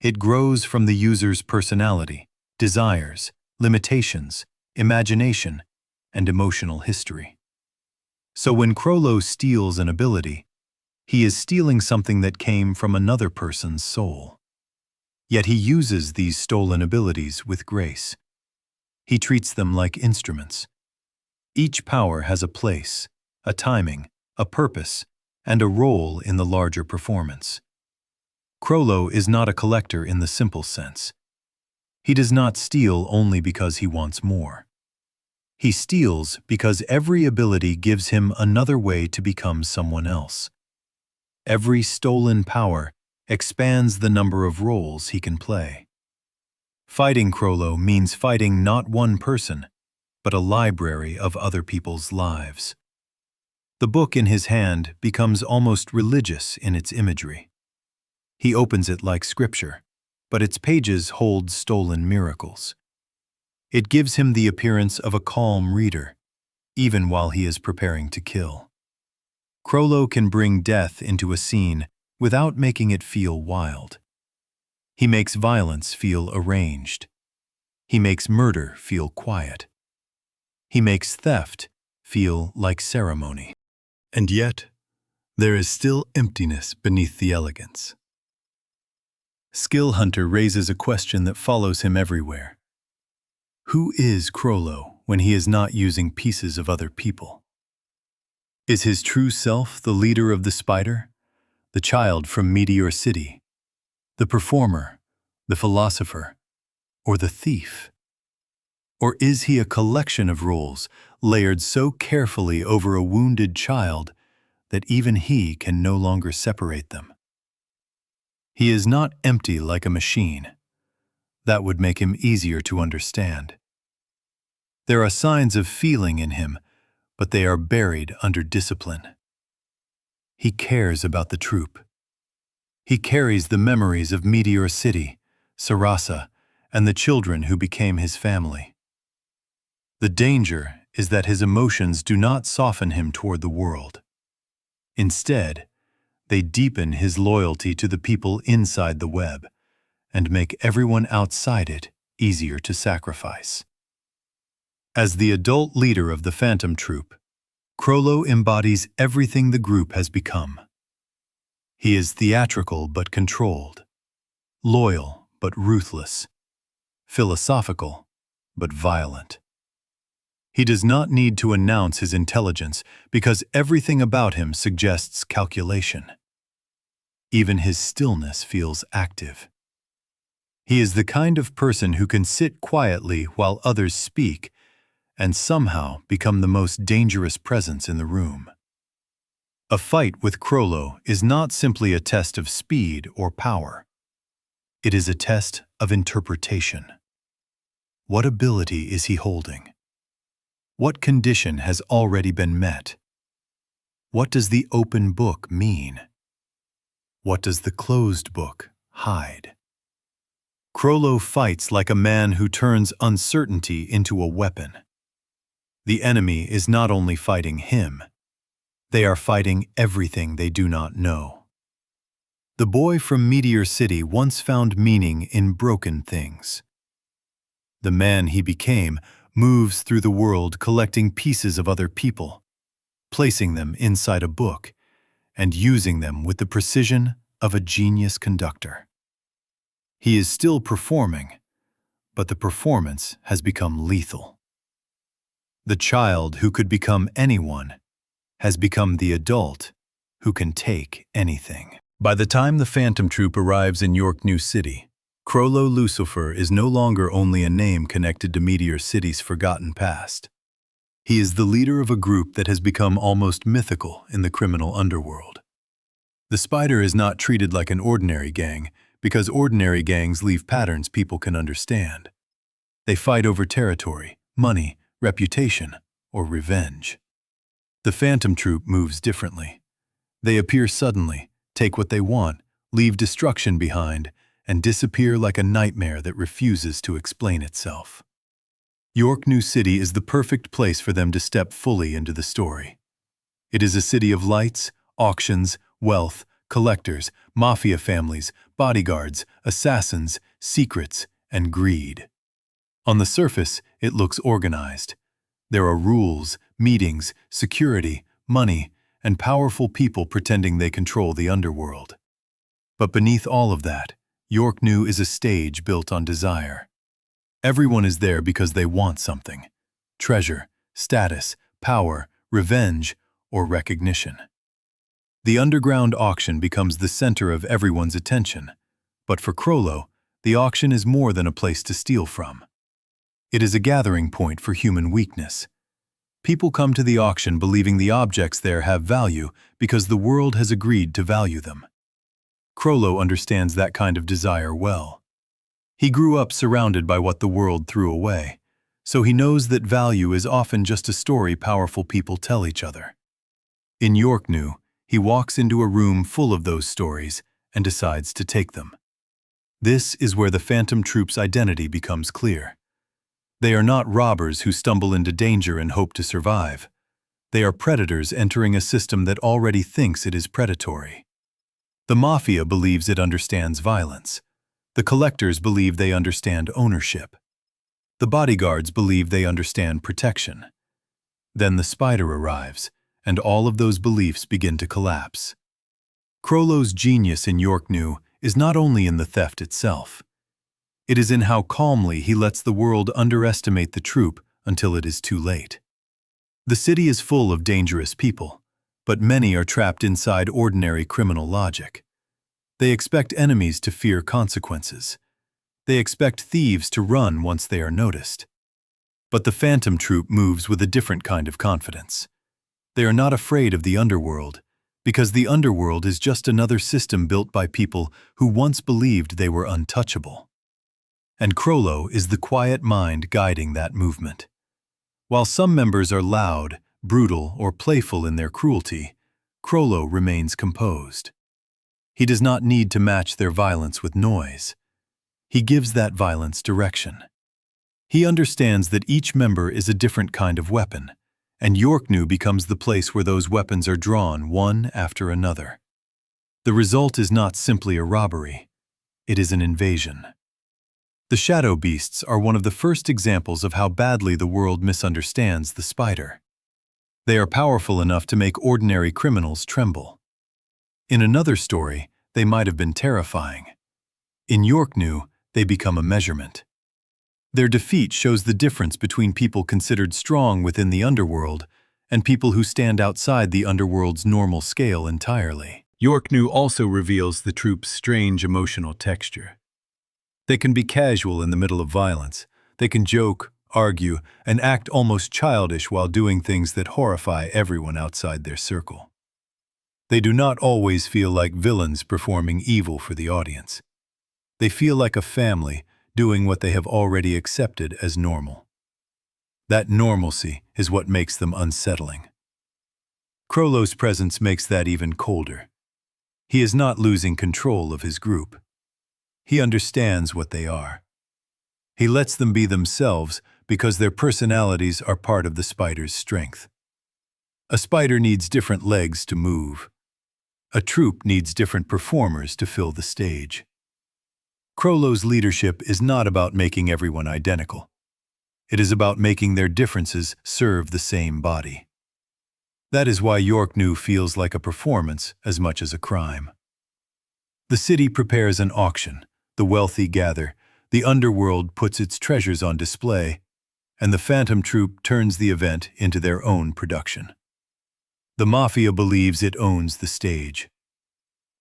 It grows from the user's personality, desires, limitations, imagination, and emotional history. So when Chrollo steals an ability, he is stealing something that came from another person's soul. Yet he uses these stolen abilities with grace. He treats them like instruments. Each power has a place, a timing, a purpose, and a role in the larger performance. Chrollo is not a collector in the simple sense. He does not steal only because he wants more. He steals because every ability gives him another way to become someone else. Every stolen power expands the number of roles he can play. Fighting Chrollo means fighting not one person, but a library of other people's lives. The book in his hand becomes almost religious in its imagery. He opens it like scripture, but its pages hold stolen miracles. It gives him the appearance of a calm reader, even while he is preparing to kill. Chrollo can bring death into a scene without making it feel wild. He makes violence feel arranged. He makes murder feel quiet. He makes theft feel like ceremony. And yet, there is still emptiness beneath the elegance. Skill Hunter raises a question that follows him everywhere. Who is Chrollo when he is not using pieces of other people? Is his true self the leader of the spider, the child from Meteor City, the performer, the philosopher, or the thief? Or is he a collection of roles layered so carefully over a wounded child that even he can no longer separate them? He is not empty like a machine. That would make him easier to understand. There are signs of feeling in him, but they are buried under discipline. He cares about the troupe. He carries the memories of Meteor City, Sarasa, and the children who became his family. The danger is that his emotions do not soften him toward the world. Instead, they deepen his loyalty to the people inside the web and make everyone outside it easier to sacrifice. As the adult leader of the Phantom Troupe, Chrollo embodies everything the group has become. He is theatrical but controlled, loyal but ruthless, philosophical but violent. He does not need to announce his intelligence because everything about him suggests calculation. Even his stillness feels active. He is the kind of person who can sit quietly while others speak and somehow become the most dangerous presence in the room. A fight with Chrollo is not simply a test of speed or power. It is a test of interpretation. What ability is he holding? What condition has already been met? What does the open book mean? What does the closed book hide? Chrollo fights like a man who turns uncertainty into a weapon. The enemy is not only fighting him, they are fighting everything they do not know. The boy from Meteor City once found meaning in broken things. The man he became moves through the world collecting pieces of other people, placing them inside a book, and using them with the precision of a genius conductor. He is still performing, but the performance has become lethal. The child who could become anyone has become the adult who can take anything. By the time the Phantom Troupe arrives in Yorknew City, Chrollo Lucilfer is no longer only a name connected to Meteor City's forgotten past. He is the leader of a group that has become almost mythical in the criminal underworld. The Spider is not treated like an ordinary gang because ordinary gangs leave patterns people can understand. They fight over territory, money, reputation, or revenge. The Phantom Troupe moves differently. They appear suddenly, take what they want, leave destruction behind, and disappear like a nightmare that refuses to explain itself. Yorknew City is the perfect place for them to step fully into the story. It is a city of lights, auctions, wealth, collectors, mafia families, bodyguards, assassins, secrets, and greed. On the surface, it looks organized. There are rules, meetings, security, money, and powerful people pretending they control the underworld. But beneath all of that, Yorknew is a stage built on desire. Everyone is there because they want something: treasure, status, power, revenge, or recognition. The underground auction becomes the center of everyone's attention, but for Chrollo, the auction is more than a place to steal from. It is a gathering point for human weakness. People come to the auction believing the objects there have value because the world has agreed to value them. Chrollo understands that kind of desire well. He grew up surrounded by what the world threw away, so he knows that value is often just a story powerful people tell each other. In Yorknew, he walks into a room full of those stories and decides to take them. This is where the Phantom Troupe's identity becomes clear. They are not robbers who stumble into danger and hope to survive. They are predators entering a system that already thinks it is predatory. The mafia believes it understands violence. The collectors believe they understand ownership. The bodyguards believe they understand protection. Then the Spider arrives, and all of those beliefs begin to collapse. Chrollo's genius in Yorknew is not only in the theft itself. It is in how calmly he lets the world underestimate the troupe until it is too late. The city is full of dangerous people, but many are trapped inside ordinary criminal logic. They expect enemies to fear consequences. They expect thieves to run once they are noticed. But the Phantom Troupe moves with a different kind of confidence. They are not afraid of the underworld, because the underworld is just another system built by people who once believed they were untouchable. And Chrollo is the quiet mind guiding that movement. While some members are loud, brutal, or playful in their cruelty, Chrollo remains composed. He does not need to match their violence with noise. He gives that violence direction. He understands that each member is a different kind of weapon, and Yorknew becomes the place where those weapons are drawn one after another. The result is not simply a robbery, it is an invasion. The Shadow Beasts are one of the first examples of how badly the world misunderstands the Spider. They are powerful enough to make ordinary criminals tremble. In another story, they might have been terrifying. In Yorknew, they become a measurement. Their defeat shows the difference between people considered strong within the underworld and people who stand outside the underworld's normal scale entirely. Yorknew also reveals the troupe's strange emotional texture. They can be casual in the middle of violence. They can joke, argue, and act almost childish while doing things that horrify everyone outside their circle. They do not always feel like villains performing evil for the audience. They feel like a family doing what they have already accepted as normal. That normalcy is what makes them unsettling. Chrollo's presence makes that even colder. He is not losing control of his group. He understands what they are. He lets them be themselves because their personalities are part of the spider's strength. A spider needs different legs to move. A troupe needs different performers to fill the stage. Chrollo's leadership is not about making everyone identical. It is about making their differences serve the same body. That is why Yorknew feels like a performance as much as a crime. The city prepares an auction, the wealthy gather, the underworld puts its treasures on display, and the Phantom Troupe turns the event into their own production. The Mafia believes it owns the stage.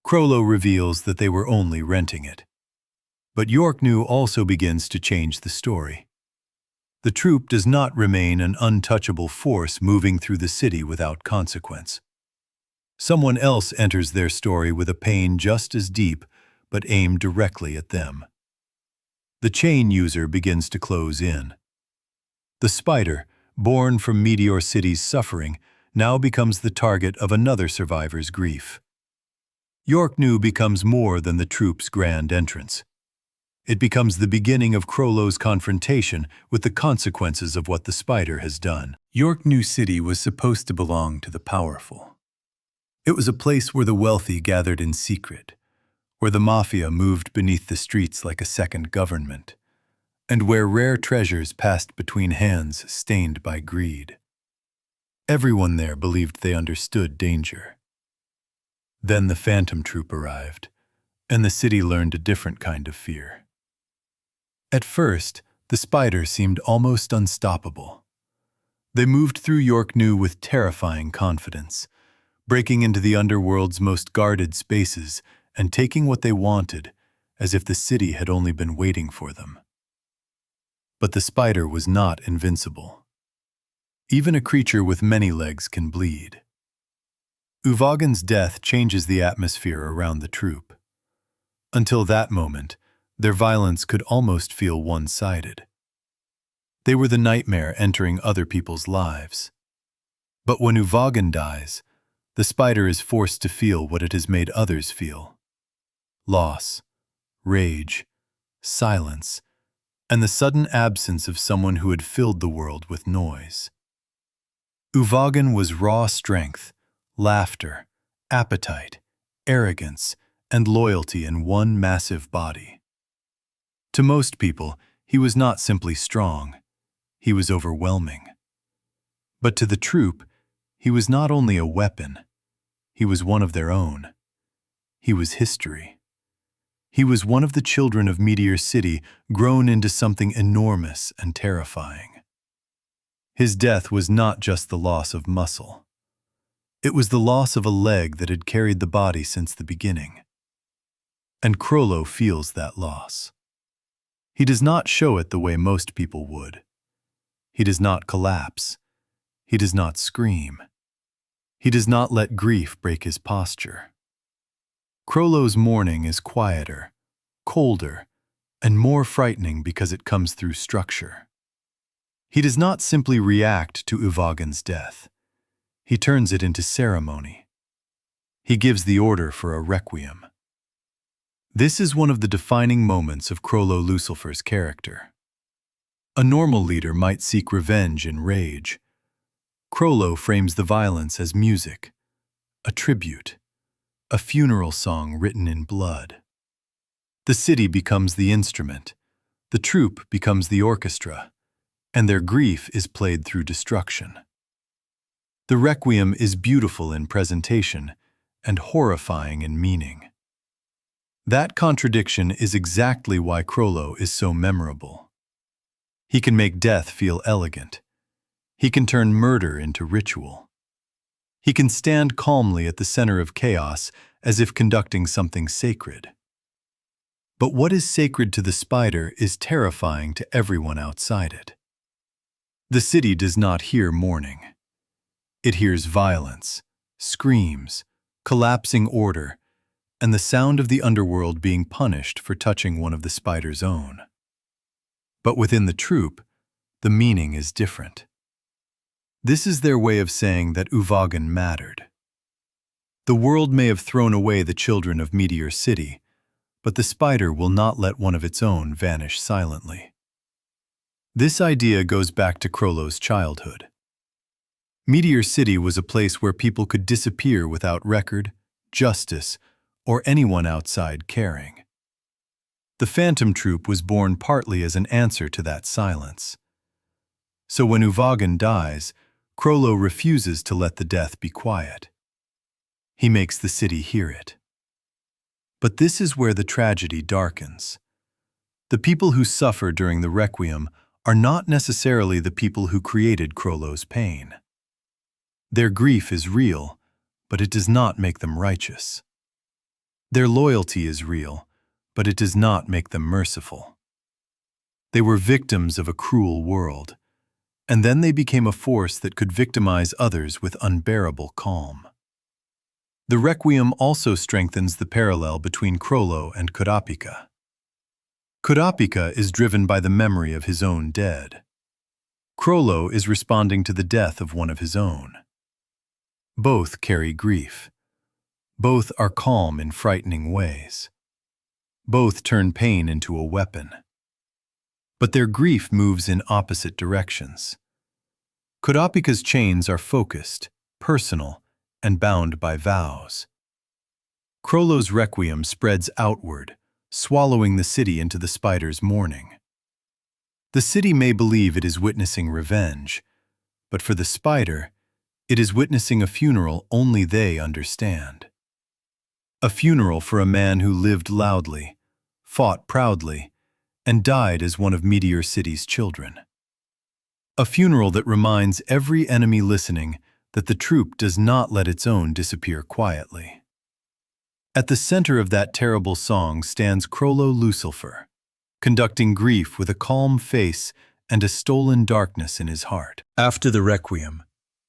Chrollo reveals that they were only renting it. But Yorknew also begins to change the story. The troupe does not remain an untouchable force moving through the city without consequence. Someone else enters their story with a pain just as deep, but aimed directly at them. The chain user begins to close in. The spider, born from Meteor City's suffering, now becomes the target of another survivor's grief. Yorknew becomes more than the troupe's grand entrance. It becomes the beginning of Chrollo's confrontation with the consequences of what the spider has done. Yorknew City was supposed to belong to the powerful. It was a place where the wealthy gathered in secret, where the mafia moved beneath the streets like a second government, and where rare treasures passed between hands stained by greed. Everyone there believed they understood danger. Then the Phantom Troupe arrived, and the city learned a different kind of fear. At first, the spider seemed almost unstoppable. They moved through Yorknew with terrifying confidence, breaking into the underworld's most guarded spaces and taking what they wanted, as if the city had only been waiting for them. But the spider was not invincible. Even a creature with many legs can bleed. Uvoggen's death changes the atmosphere around the troupe. Until that moment, their violence could almost feel one-sided. They were the nightmare entering other people's lives. But when Uvoggen dies, the spider is forced to feel what it has made others feel: loss, rage, silence, and the sudden absence of someone who had filled the world with noise. Uvoggen was raw strength, laughter, appetite, arrogance, and loyalty in one massive body. To most people, he was not simply strong, he was overwhelming. But to the troupe, he was not only a weapon, he was one of their own. He was history. He was one of the children of Meteor City, grown into something enormous and terrifying. His death was not just the loss of muscle. It was the loss of a leg that had carried the body since the beginning. And Chrollo feels that loss. He does not show it the way most people would. He does not collapse. He does not scream. He does not let grief break his posture. Chrollo's mourning is quieter, colder, and more frightening because it comes through structure. He does not simply react to Uvoggen's death. He turns it into ceremony. He gives the order for a requiem. This is one of the defining moments of Chrollo Lucilfer's character. A normal leader might seek revenge in rage. Chrollo frames the violence as music, a tribute, a funeral song written in blood. The city becomes the instrument, the troupe becomes the orchestra, and their grief is played through destruction. The requiem is beautiful in presentation and horrifying in meaning. That contradiction is exactly why Chrollo is so memorable. He can make death feel elegant. He can turn murder into ritual. He can stand calmly at the center of chaos as if conducting something sacred. But what is sacred to the spider is terrifying to everyone outside it. The city does not hear mourning. It hears violence, screams, collapsing order, and the sound of the underworld being punished for touching one of the spider's own. But within the troupe, the meaning is different. This is their way of saying that Uvogin mattered. The world may have thrown away the children of Meteor City, but the spider will not let one of its own vanish silently. This idea goes back to Chrollo's childhood. Meteor City was a place where people could disappear without record, justice, or anyone outside caring. The Phantom Troupe was born partly as an answer to that silence. So when Uvogin dies, Chrollo refuses to let the death be quiet. He makes the city hear it. But this is where the tragedy darkens. The people who suffer during the Requiem are not necessarily the people who created Chrollo's pain. Their grief is real, but it does not make them righteous. Their loyalty is real, but it does not make them merciful. They were victims of a cruel world, and then they became a force that could victimize others with unbearable calm. The Requiem also strengthens the parallel between Chrollo and Kurapika. Kurapika is driven by the memory of his own dead. Chrollo is responding to the death of one of his own. Both carry grief. Both are calm in frightening ways. Both turn pain into a weapon. But their grief moves in opposite directions. Kurapika's chains are focused, personal, and bound by vows. Chrollo's Requiem spreads outward, swallowing the city into the spider's mourning. The city may believe it is witnessing revenge, but for the spider, it is witnessing a funeral only they understand. A funeral for a man who lived loudly, fought proudly, and died as one of Meteor City's children. A funeral that reminds every enemy listening that the troupe does not let its own disappear quietly. At the center of that terrible song stands Chrollo Lucilfer, conducting grief with a calm face and a stolen darkness in his heart. After the Requiem,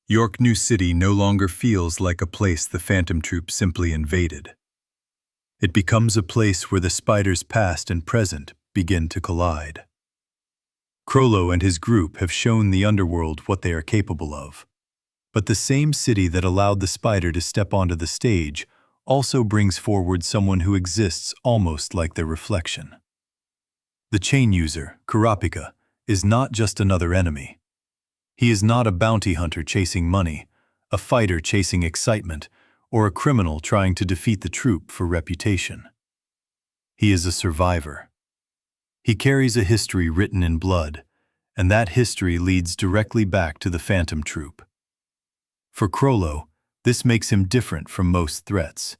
Yorknew City no longer feels like a place the Phantom Troupe simply invaded. It becomes a place where the spider's past and present begin to collide. Chrollo and his group have shown the underworld what they are capable of. But the same city that allowed the spider to step onto the stage also brings forward someone who exists almost like their reflection. The chain user, Kurapika, is not just another enemy. He is not a bounty hunter chasing money, a fighter chasing excitement, or a criminal trying to defeat the troupe for reputation. He is a survivor. He carries a history written in blood, and that history leads directly back to the Phantom Troupe. For Chrollo, this makes him different from most threats.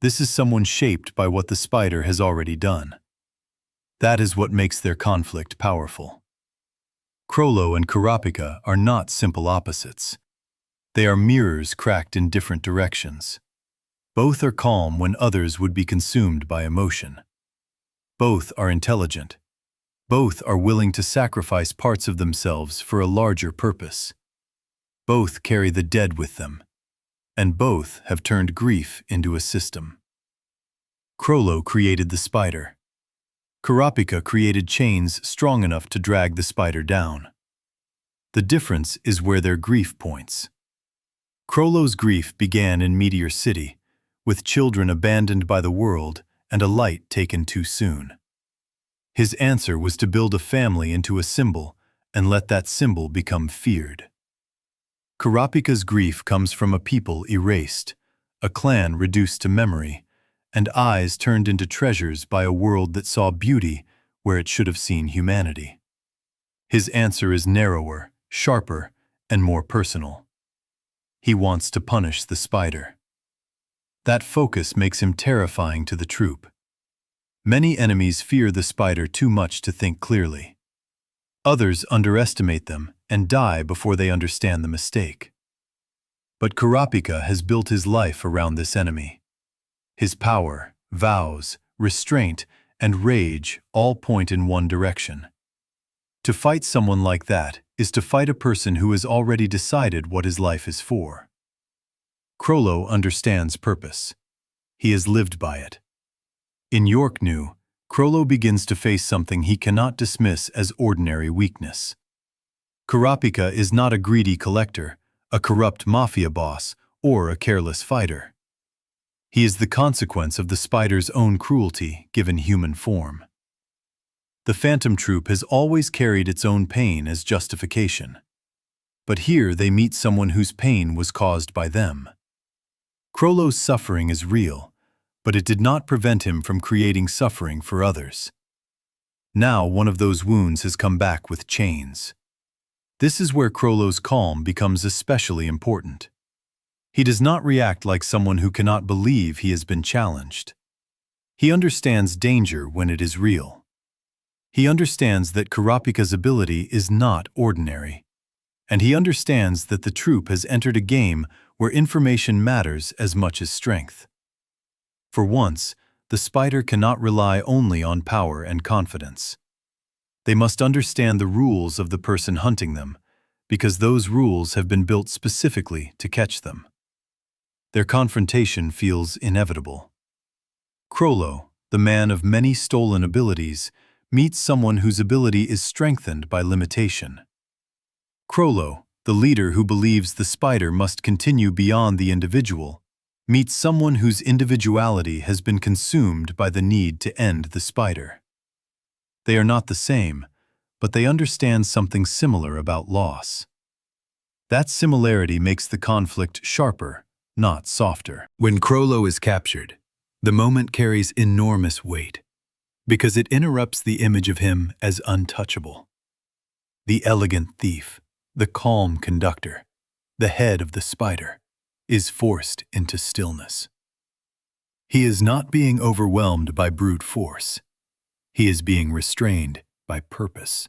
This is someone shaped by what the spider has already done. That is what makes their conflict powerful. Chrollo and Kurapika are not simple opposites. They are mirrors cracked in different directions. Both are calm when others would be consumed by emotion. Both are intelligent. Both are willing to sacrifice parts of themselves for a larger purpose. Both carry the dead with them, and both have turned grief into a system. Chrollo created the spider. Kurapika created chains strong enough to drag the spider down. The difference is where their grief points. Chrollo's grief began in Meteor City, with children abandoned by the world and a light taken too soon. His answer was to build a family into a symbol and let that symbol become feared. Kurapika's grief comes from a people erased, a clan reduced to memory, and eyes turned into treasures by a world that saw beauty where it should have seen humanity. His answer is narrower, sharper, and more personal. He wants to punish the spider. That focus makes him terrifying to the troupe. Many enemies fear the spider too much to think clearly. Others underestimate them and die before they understand the mistake. But Kurapika has built his life around this enemy. His power, vows, restraint, and rage all point in one direction. To fight someone like that is to fight a person who has already decided what his life is for. Chrollo understands purpose. He has lived by it. In Yorknew, Chrollo begins to face something he cannot dismiss as ordinary weakness. Kurapika is not a greedy collector, a corrupt mafia boss, or a careless fighter. He is the consequence of the spider's own cruelty given human form. The Phantom Troupe has always carried its own pain as justification. But here they meet someone whose pain was caused by them. Chrollo's suffering is real, but it did not prevent him from creating suffering for others. Now one of those wounds has come back with chains. This is where Chrollo's calm becomes especially important. He does not react like someone who cannot believe he has been challenged. He understands danger when it is real. He understands that Kurapika's ability is not ordinary. And he understands that the troupe has entered a game where information matters as much as strength. For once, the spider cannot rely only on power and confidence. They must understand the rules of the person hunting them, because those rules have been built specifically to catch them. Their confrontation feels inevitable. Chrollo, the man of many stolen abilities, meets someone whose ability is strengthened by limitation. Chrollo, the leader who believes the spider must continue beyond the individual, meets someone whose individuality has been consumed by the need to end the spider. They are not the same, but they understand something similar about loss. That similarity makes the conflict sharper, not softer. When Chrollo is captured, the moment carries enormous weight, because it interrupts the image of him as untouchable. The elegant thief, the calm conductor, the head of the spider, is forced into stillness. He is not being overwhelmed by brute force. He is being restrained by purpose.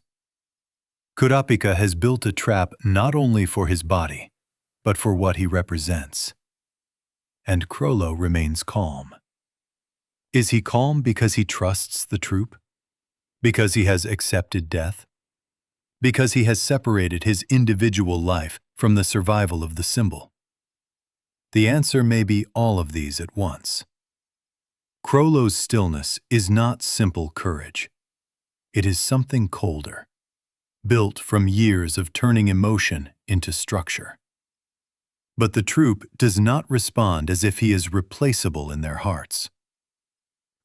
Kurapika has built a trap not only for his body, but for what he represents. And Chrollo remains calm. Is he calm because he trusts the troupe? Because he has accepted death? Because he has separated his individual life from the survival of the symbol? The answer may be all of these at once. Chrollo's stillness is not simple courage. It is something colder, built from years of turning emotion into structure. But the troupe does not respond as if he is replaceable in their hearts.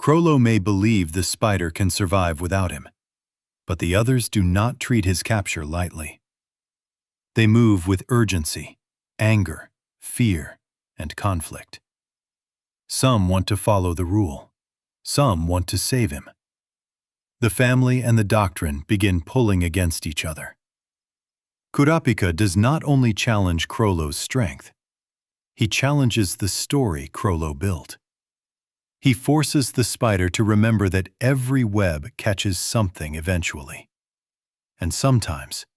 Chrollo may believe the spider can survive without him, but the others do not treat his capture lightly. They move with urgency, anger, fear, and conflict. Some want to follow the rule. Some want to save him. The family and the doctrine begin pulling against each other. Kurapika does not only challenge Chrollo's strength, he challenges the story Chrollo built. He forces the spider to remember that every web catches something eventually. And sometimes,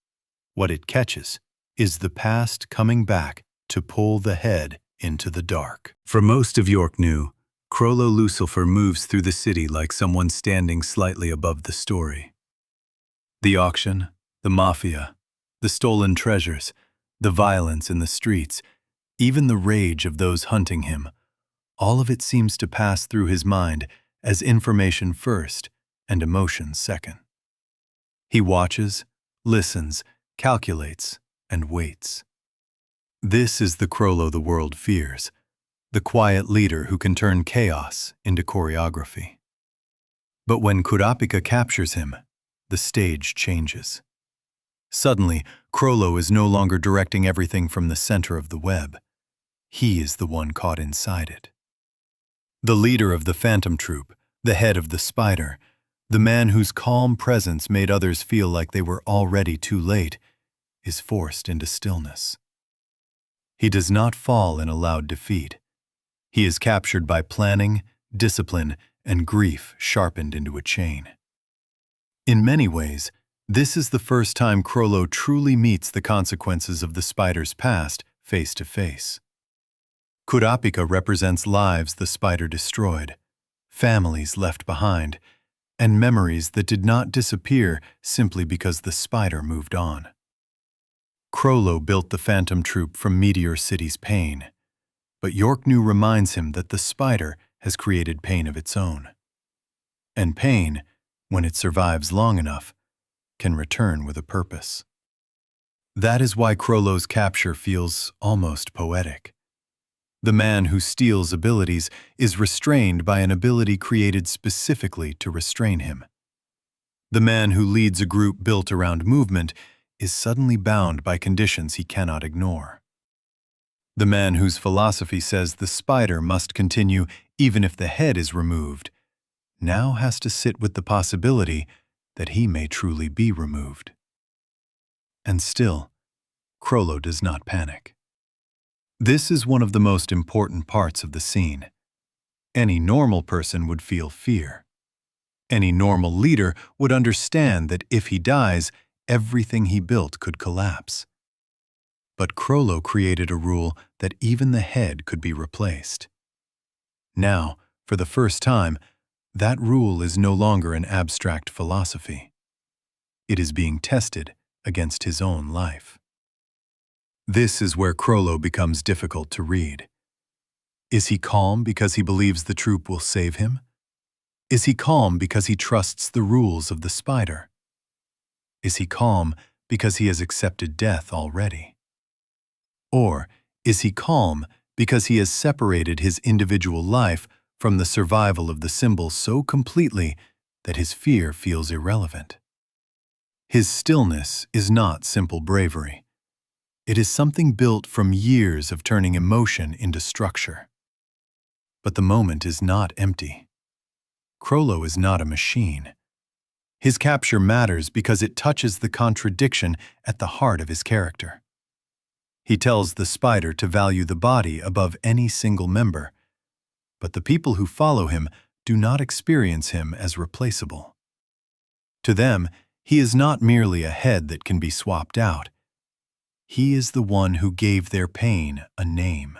what it catches is the past coming back to pull the head into the dark. For most of Yorknew, Chrollo Lucilfer moves through the city like someone standing slightly above the story. The auction, the mafia, the stolen treasures, the violence in the streets, even the rage of those hunting him, all of it seems to pass through his mind as information first and emotion second. He watches, listens, calculates, and waits. This is the Chrollo the world fears, the quiet leader who can turn chaos into choreography. But when Kurapika captures him, the stage changes. Suddenly, Chrollo is no longer directing everything from the center of the web. He is the one caught inside it. The leader of the Phantom Troupe, the head of the spider, the man whose calm presence made others feel like they were already too late, is forced into stillness. He does not fall in a loud defeat. He is captured by planning, discipline, and grief sharpened into a chain. In many ways, this is the first time Chrollo truly meets the consequences of the spider's past face to face. Kurapika represents lives the spider destroyed, families left behind, and memories that did not disappear simply because the spider moved on. Chrollo built the Phantom Troupe from Meteor City's pain, but Yorknew reminds him that the spider has created pain of its own. And pain, when it survives long enough, can return with a purpose. That is why Chrollo's capture feels almost poetic. The man who steals abilities is restrained by an ability created specifically to restrain him. The man who leads a group built around movement is suddenly bound by conditions he cannot ignore. The man whose philosophy says the spider must continue even if the head is removed now has to sit with the possibility that he may truly be removed. And still, Chrollo does not panic. This is one of the most important parts of the scene. Any normal person would feel fear. Any normal leader would understand that if he dies, everything he built could collapse. But Chrollo created a rule that even the head could be replaced. Now, for the first time, that rule is no longer an abstract philosophy. It is being tested against his own life. This is where Chrollo becomes difficult to read. Is he calm because he believes the troupe will save him? Is he calm because he trusts the rules of the spider? Is he calm because he has accepted death already? Or is he calm because he has separated his individual life from the survival of the symbol so completely that his fear feels irrelevant? His stillness is not simple bravery. It is something built from years of turning emotion into structure. But the moment is not empty. Chrollo is not a machine. His capture matters because it touches the contradiction at the heart of his character. He tells the spider to value the body above any single member, but the people who follow him do not experience him as replaceable. To them, he is not merely a head that can be swapped out. He is the one who gave their pain a name.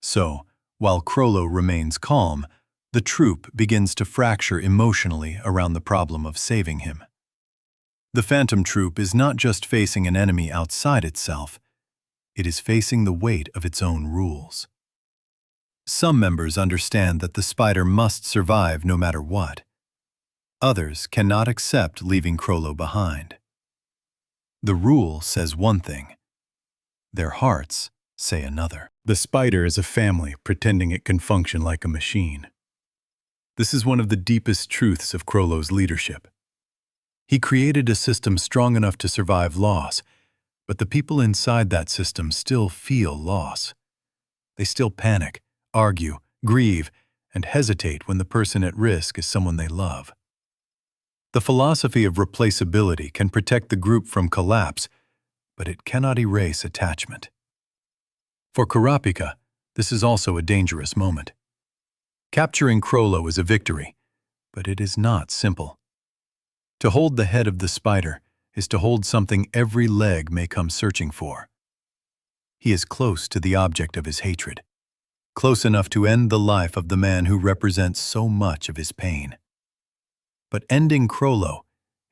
So, while Chrollo remains calm, the troupe begins to fracture emotionally around the problem of saving him. The Phantom Troupe is not just facing an enemy outside itself, it is facing the weight of its own rules. Some members understand that the spider must survive no matter what. Others cannot accept leaving Chrollo behind. The rule says one thing. Their hearts say another. The spider is a family pretending it can function like a machine. This is one of the deepest truths of Chrollo's leadership. He created a system strong enough to survive loss, but the people inside that system still feel loss. They still panic, argue, grieve, and hesitate when the person at risk is someone they love. The philosophy of replaceability can protect the group from collapse, but it cannot erase attachment. For Kurapika, this is also a dangerous moment. Capturing Chrollo is a victory, but it is not simple. To hold the head of the spider is to hold something every leg may come searching for. He is close to the object of his hatred, close enough to end the life of the man who represents so much of his pain. But ending Chrollo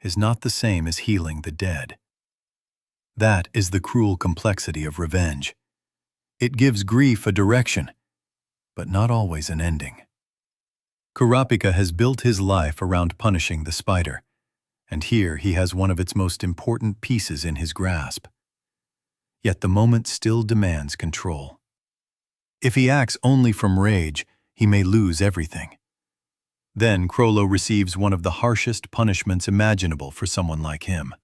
is not the same as healing the dead. That is the cruel complexity of revenge. It gives grief a direction, but not always an ending. Kurapika has built his life around punishing the spider, and here he has one of its most important pieces in his grasp. Yet the moment still demands control. If he acts only from rage, he may lose everything. Then Chrollo receives one of the harshest punishments imaginable for someone like him: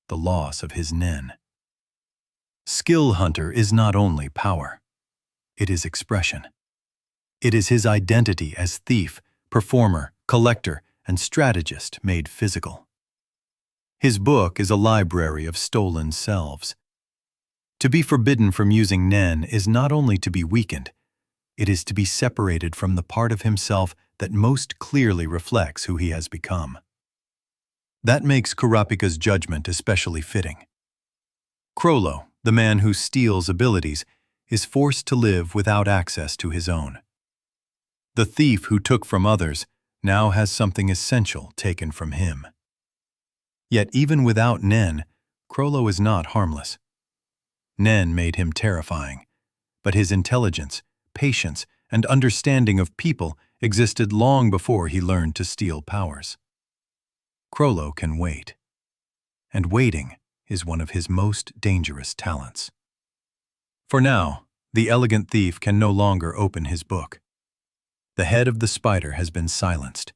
the loss of his nen. Skill Hunter is not only power. It is expression. It is his identity as thief, performer, collector, and strategist made physical. His book is a library of stolen selves. To be forbidden from using nen is not only to be weakened, it is to be separated from the part of himself that most clearly reflects who he has become. That makes Kurapika's judgment especially fitting. Chrollo, The man who steals abilities is forced to live without access to his own. The thief who took from others now has something essential taken from him. Yet even without Nen, Chrollo is not harmless. Nen made him terrifying, but his intelligence, patience, and understanding of people existed long before he learned to steal powers. Chrollo can wait, and waiting is one of his most dangerous talents. For now, the elegant thief can no longer open his book. The head of the spider has been silenced,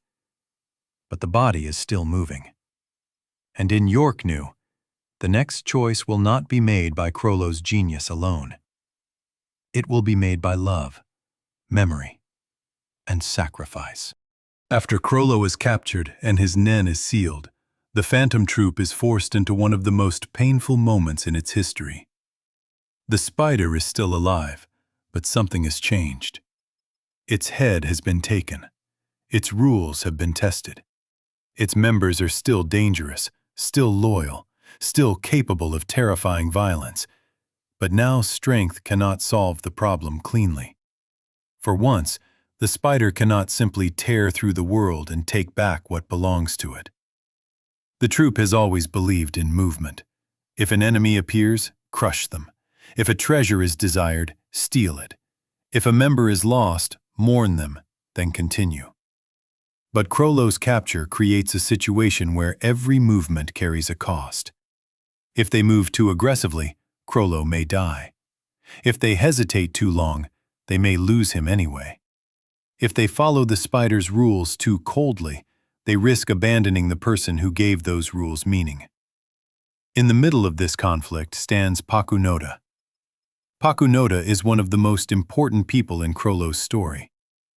but the body is still moving. And in Yorknew, the next choice will not be made by Chrollo's genius alone. It will be made by love, memory, and sacrifice. After Chrollo is captured and his Nen is sealed, the Phantom Troupe is forced into one of the most painful moments in its history. The spider is still alive, but something has changed. Its head has been taken. Its rules have been tested. Its members are still dangerous, still loyal, still capable of terrifying violence. But now strength cannot solve the problem cleanly. For once, the spider cannot simply tear through the world and take back what belongs to it. The troupe has always believed in movement. If an enemy appears, crush them. If a treasure is desired, steal it. If a member is lost, mourn them, then continue. But Chrollo's capture creates a situation where every movement carries a cost. If they move too aggressively, Chrollo may die. If they hesitate too long, they may lose him anyway. If they follow the spider's rules too coldly, they risk abandoning the person who gave those rules meaning. In the middle of this conflict stands Pakunoda. Pakunoda is one of the most important people in Chrollo's story,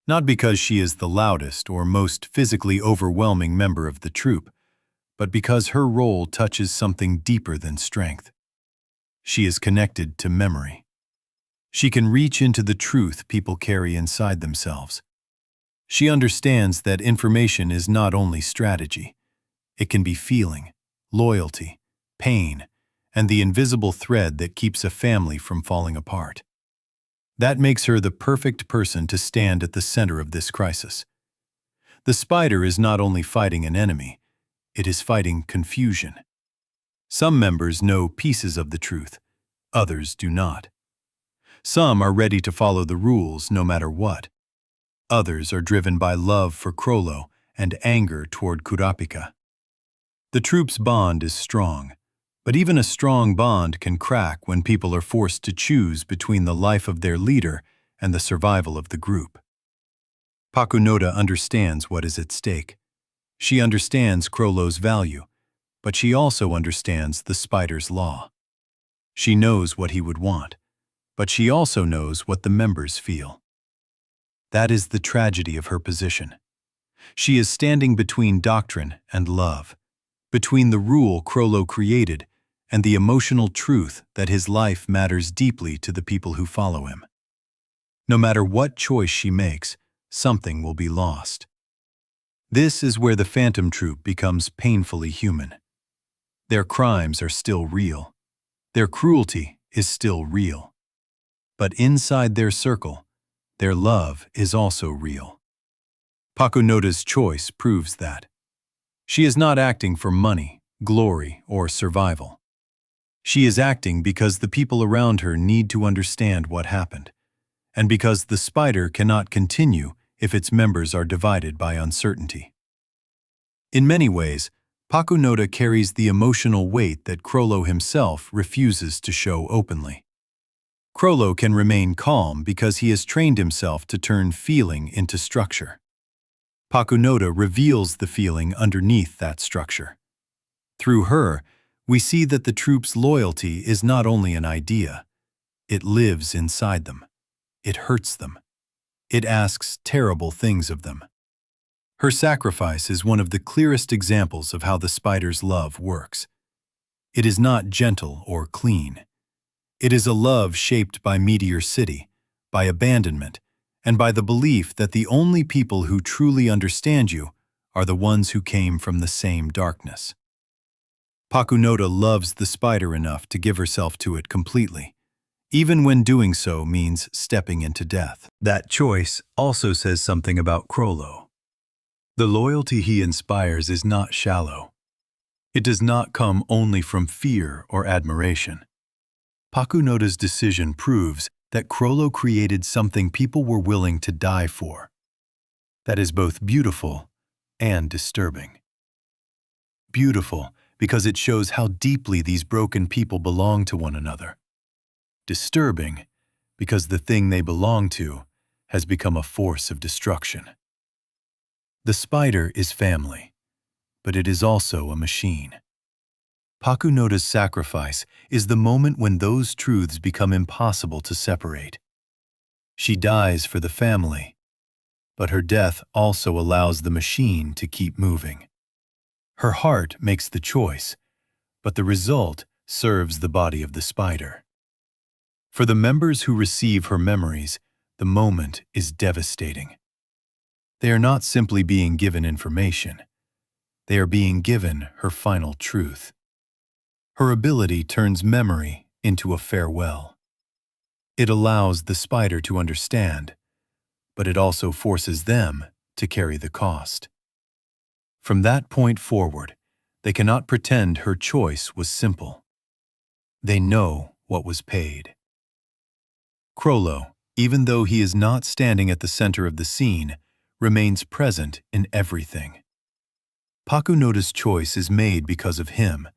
not because she is the loudest or most physically overwhelming member of the troupe, but because her role touches something deeper than strength. She is connected to memory. She can reach into the truth people carry inside themselves. She understands that information is not only strategy. It can be feeling, loyalty, pain, and the invisible thread that keeps a family from falling apart. That makes her the perfect person to stand at the center of this crisis. The spider is not only fighting an enemy, it is fighting confusion. Some members know pieces of the truth, others do not. Some are ready to follow the rules no matter what. Others are driven by love for Chrollo and anger toward Kurapika. The troupe's bond is strong, but even a strong bond can crack when people are forced to choose between the life of their leader and the survival of the group. Pakunoda understands what is at stake. She understands Chrollo's value, but she also understands the spider's law. She knows what he would want, but she also knows what the members feel. That is the tragedy of her position. She is standing between doctrine and love, between the rule Chrollo created and the emotional truth that his life matters deeply to the people who follow him. No matter what choice she makes, something will be lost. This is where the Phantom Troupe becomes painfully human. Their crimes are still real. Their cruelty is still real. But inside their circle, their love is also real. Pakunoda's choice proves that. She is not acting for money, glory, or survival. She is acting because the people around her need to understand what happened, and because the spider cannot continue if its members are divided by uncertainty. In many ways, Pakunoda carries the emotional weight that Chrollo himself refuses to show openly. Chrollo can remain calm because he has trained himself to turn feeling into structure. Pakunoda reveals the feeling underneath that structure. Through her, we see that the troupe's loyalty is not only an idea. It lives inside them. It hurts them. It asks terrible things of them. Her sacrifice is one of the clearest examples of how the spider's love works. It is not gentle or clean. It is a love shaped by Meteor City, by abandonment, and by the belief that the only people who truly understand you are the ones who came from the same darkness. Pakunoda loves the spider enough to give herself to it completely, even when doing so means stepping into death. That choice also says something about Chrollo. The loyalty he inspires is not shallow. It does not come only from fear or admiration. Pakunoda's decision proves that Chrollo created something people were willing to die for. That is both beautiful and disturbing. Beautiful because it shows how deeply these broken people belong to one another. Disturbing because the thing they belong to has become a force of destruction. The spider is family, but it is also a machine. Pakunoda's sacrifice is the moment when those truths become impossible to separate. She dies for the family, but her death also allows the machine to keep moving. Her heart makes the choice, but the result serves the body of the spider. For the members who receive her memories, the moment is devastating. They are not simply being given information. They are being given her final truth. Her ability turns memory into a farewell. It allows the spider to understand, but it also forces them to carry the cost. From that point forward, they cannot pretend her choice was simple. They know what was paid. Chrollo, even though he is not standing at the center of the scene, remains present in everything. Pakunoda's choice is made because of him,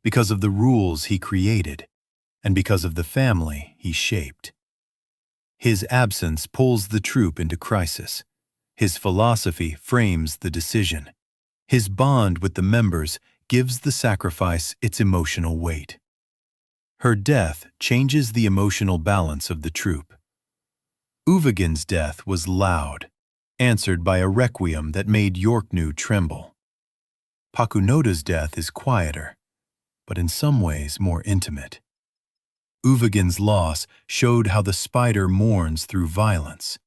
because of the rules he created, and because of the family he shaped. His absence pulls the troupe into crisis. His philosophy frames the decision. His bond with the members gives the sacrifice its emotional weight. Her death changes the emotional balance of the troupe. Uvagin's death was loud, answered by a requiem that made Yorknew tremble. Pakunoda's death is quieter, but in some ways more intimate. Uvagin's loss showed how the spider mourns through violence.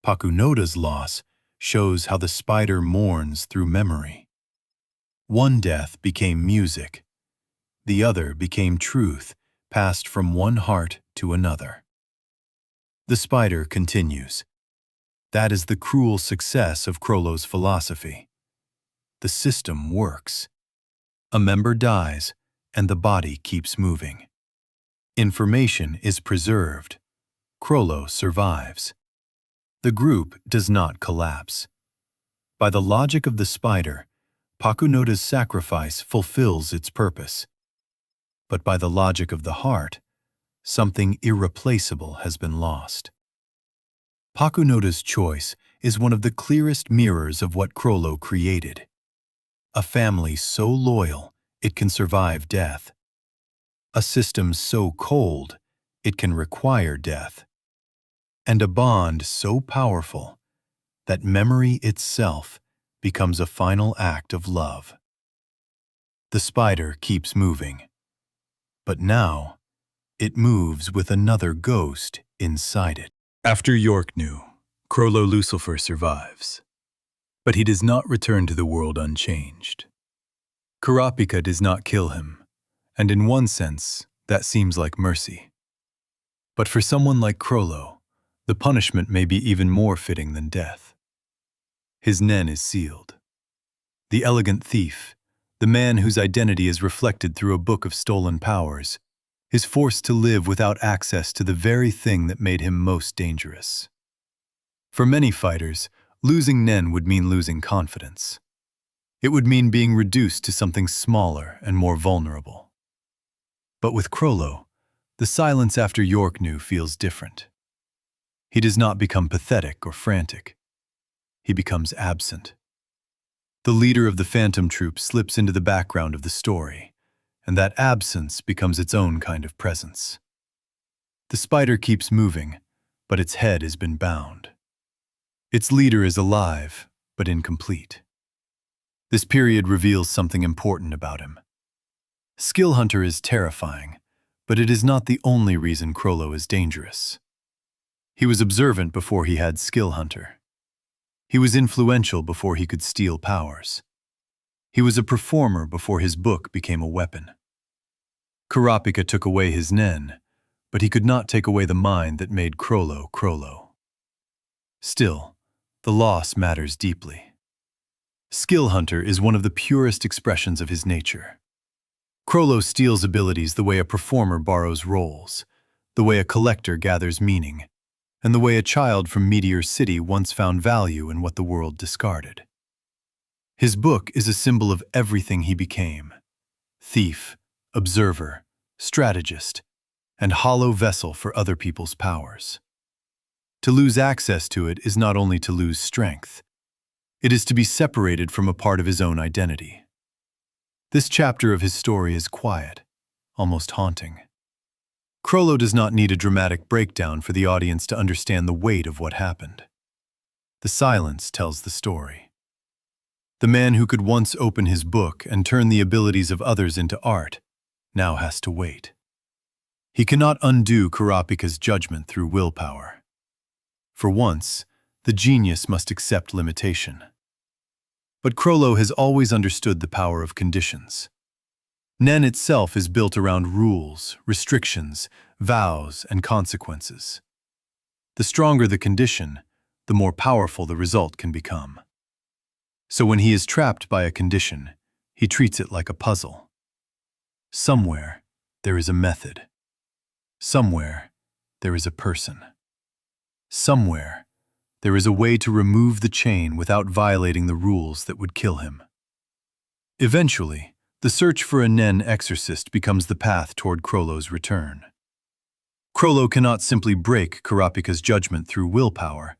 Pakunoda's loss shows how the spider mourns through memory. One death became music. The other became truth, passed from one heart to another. The spider continues. That is the cruel success of Chrollo's philosophy. The system works. A member dies, and the body keeps moving. Information is preserved. Chrollo survives. The group does not collapse. By the logic of the spider, Pakunoda's sacrifice fulfills its purpose. But by the logic of the heart, something irreplaceable has been lost. Pakunoda's choice is one of the clearest mirrors of what Chrollo created. A family so loyal it can survive death. A system so cold it can require death. And a bond so powerful that memory itself becomes a final act of love. The spider keeps moving, but now it moves with another ghost inside it. After Yorknew, Chrollo Lucilfer survives, but he does not return to the world unchanged. Kurapika does not kill him, and in one sense, that seems like mercy. But for someone like Chrollo, the punishment may be even more fitting than death. His nen is sealed. The elegant thief, the man whose identity is reflected through a book of stolen powers, is forced to live without access to the very thing that made him most dangerous. For many fighters, losing nen would mean losing confidence. It would mean being reduced to something smaller and more vulnerable. But with Chrollo, the silence after Yorknew feels different. He does not become pathetic or frantic. He becomes absent. The leader of the Phantom Troupe slips into the background of the story, and that absence becomes its own kind of presence. The spider keeps moving, but its head has been bound. Its leader is alive, but incomplete. This period reveals something important about him. Skill Hunter is terrifying, but it is not the only reason Chrollo is dangerous. He was observant before he had Skill Hunter. He was influential before he could steal powers. He was a performer before his book became a weapon. Kurapika took away his nen, but he could not take away the mind that made Chrollo Chrollo. Still, the loss matters deeply. Skill Hunter is one of the purest expressions of his nature. Chrollo steals abilities the way a performer borrows roles, the way a collector gathers meaning, and the way a child from Meteor City once found value in what the world discarded. His book is a symbol of everything he became: thief, observer, strategist, and hollow vessel for other people's powers. To lose access to it is not only to lose strength, it is to be separated from a part of his own identity. This chapter of his story is quiet, almost haunting. Chrollo does not need a dramatic breakdown for the audience to understand the weight of what happened. The silence tells the story. The man who could once open his book and turn the abilities of others into art now has to wait. He cannot undo Kurapika's judgment through willpower. For once, the genius must accept limitation. But Chrollo has always understood the power of conditions. Nen itself is built around rules, restrictions, vows, and consequences. The stronger the condition, the more powerful the result can become. So when he is trapped by a condition, he treats it like a puzzle. Somewhere, there is a method. Somewhere, there is a person. Somewhere, there is a way to remove the chain without violating the rules that would kill him. Eventually, the search for a Nen exorcist becomes the path toward Chrollo's return. Chrollo cannot simply break Kurapika's judgment through willpower,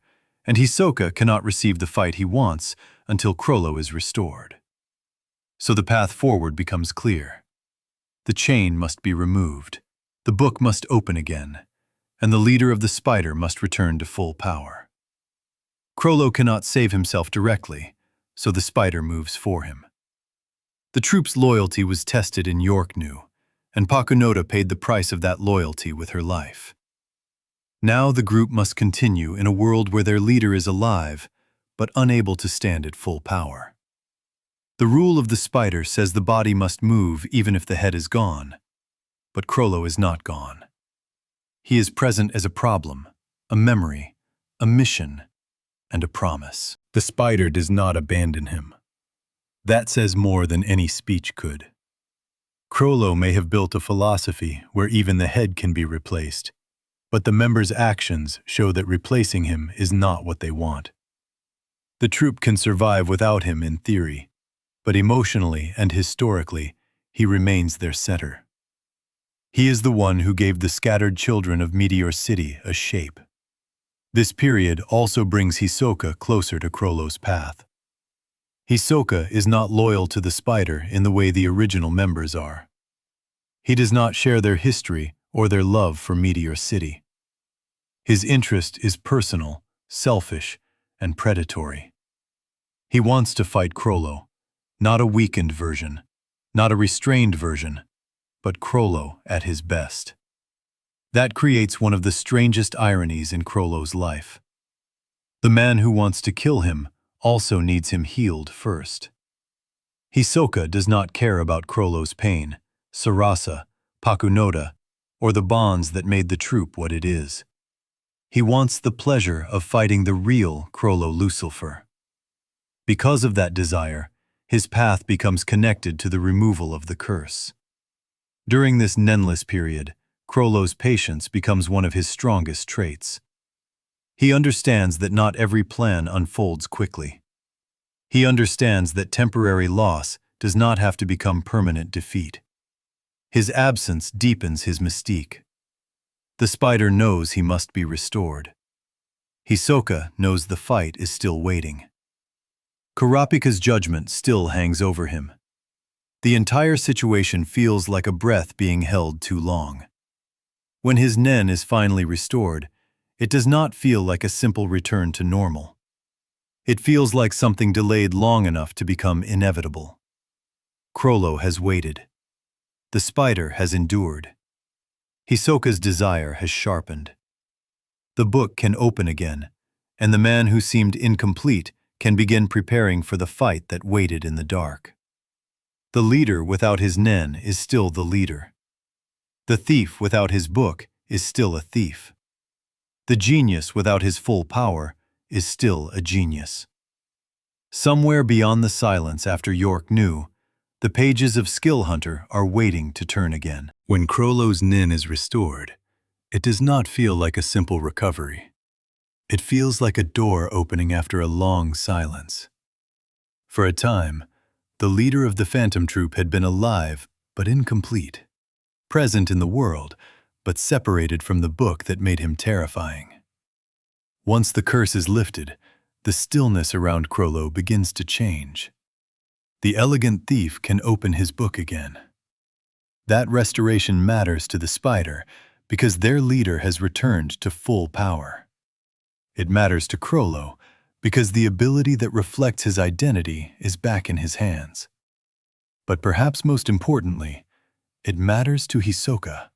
and Hisoka cannot receive the fight he wants until Chrollo is restored. So the path forward becomes clear. The chain must be removed, the book must open again, and the leader of the spider must return to full power. Chrollo cannot save himself directly, so the spider moves for him. The troupe's loyalty was tested in Yorknew, and Pakunoda paid the price of that loyalty with her life. Now the group must continue in a world where their leader is alive, but unable to stand at full power. The rule of the spider says the body must move even if the head is gone, but Chrollo is not gone. He is present as a problem, a memory, a mission, and a promise. The spider does not abandon him. That says more than any speech could. Chrollo may have built a philosophy where even the head can be replaced, but the members' actions show that replacing him is not what they want. The troupe can survive without him in theory, but emotionally and historically, he remains their center. He is the one who gave the scattered children of Meteor City a shape. This period also brings Hisoka closer to Chrollo's path. Hisoka is not loyal to the spider in the way the original members are. He does not share their history or their love for Meteor City. His interest is personal, selfish, and predatory. He wants to fight Chrollo, not a weakened version, not a restrained version, but Chrollo at his best. That creates one of the strangest ironies in Chrollo's life. The man who wants to kill him also needs him healed first. Hisoka does not care about Chrollo's pain, Sarasa, Pakunoda, or the bonds that made the troupe what it is. He wants the pleasure of fighting the real Chrollo Lucilfer. Because of that desire, his path becomes connected to the removal of the curse. During this nenless period, Chrollo's patience becomes one of his strongest traits. He understands that not every plan unfolds quickly. He understands that temporary loss does not have to become permanent defeat. His absence deepens his mystique. The spider knows he must be restored. Hisoka knows the fight is still waiting. Kurapika's judgment still hangs over him. The entire situation feels like a breath being held too long. When his nen is finally restored, it does not feel like a simple return to normal. It feels like something delayed long enough to become inevitable. Chrollo has waited. The spider has endured. Hisoka's desire has sharpened. The book can open again, and the man who seemed incomplete can begin preparing for the fight that waited in the dark. The leader without his nen is still the leader. The thief without his book is still a thief. The genius without his full power is still a genius. Somewhere beyond the silence after Yorknew, the pages of Skill Hunter are waiting to turn again. When Chrollo's nen is restored, it does not feel like a simple recovery. It feels like a door opening after a long silence. For a time, the leader of the Phantom Troupe had been alive but incomplete, present in the world but separated from the book that made him terrifying. Once the curse is lifted, the stillness around Chrollo begins to change. The elegant thief can open his book again. That restoration matters to the spider because their leader has returned to full power. It matters to Chrollo because the ability that reflects his identity is back in his hands. But perhaps most importantly, it matters to Hisoka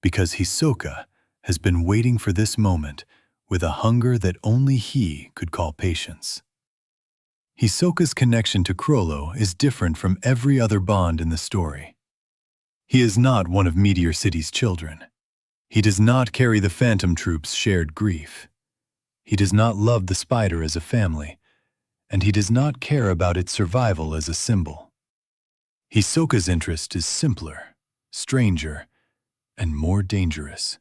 because Hisoka has been waiting for this moment with a hunger that only he could call patience. Hisoka's connection to Chrollo is different from every other bond in the story. He is not one of Meteor City's children. He does not carry the Phantom Troupe's shared grief. He does not love the spider as a family, and he does not care about its survival as a symbol. Hisoka's interest is simpler, stranger, and more dangerous.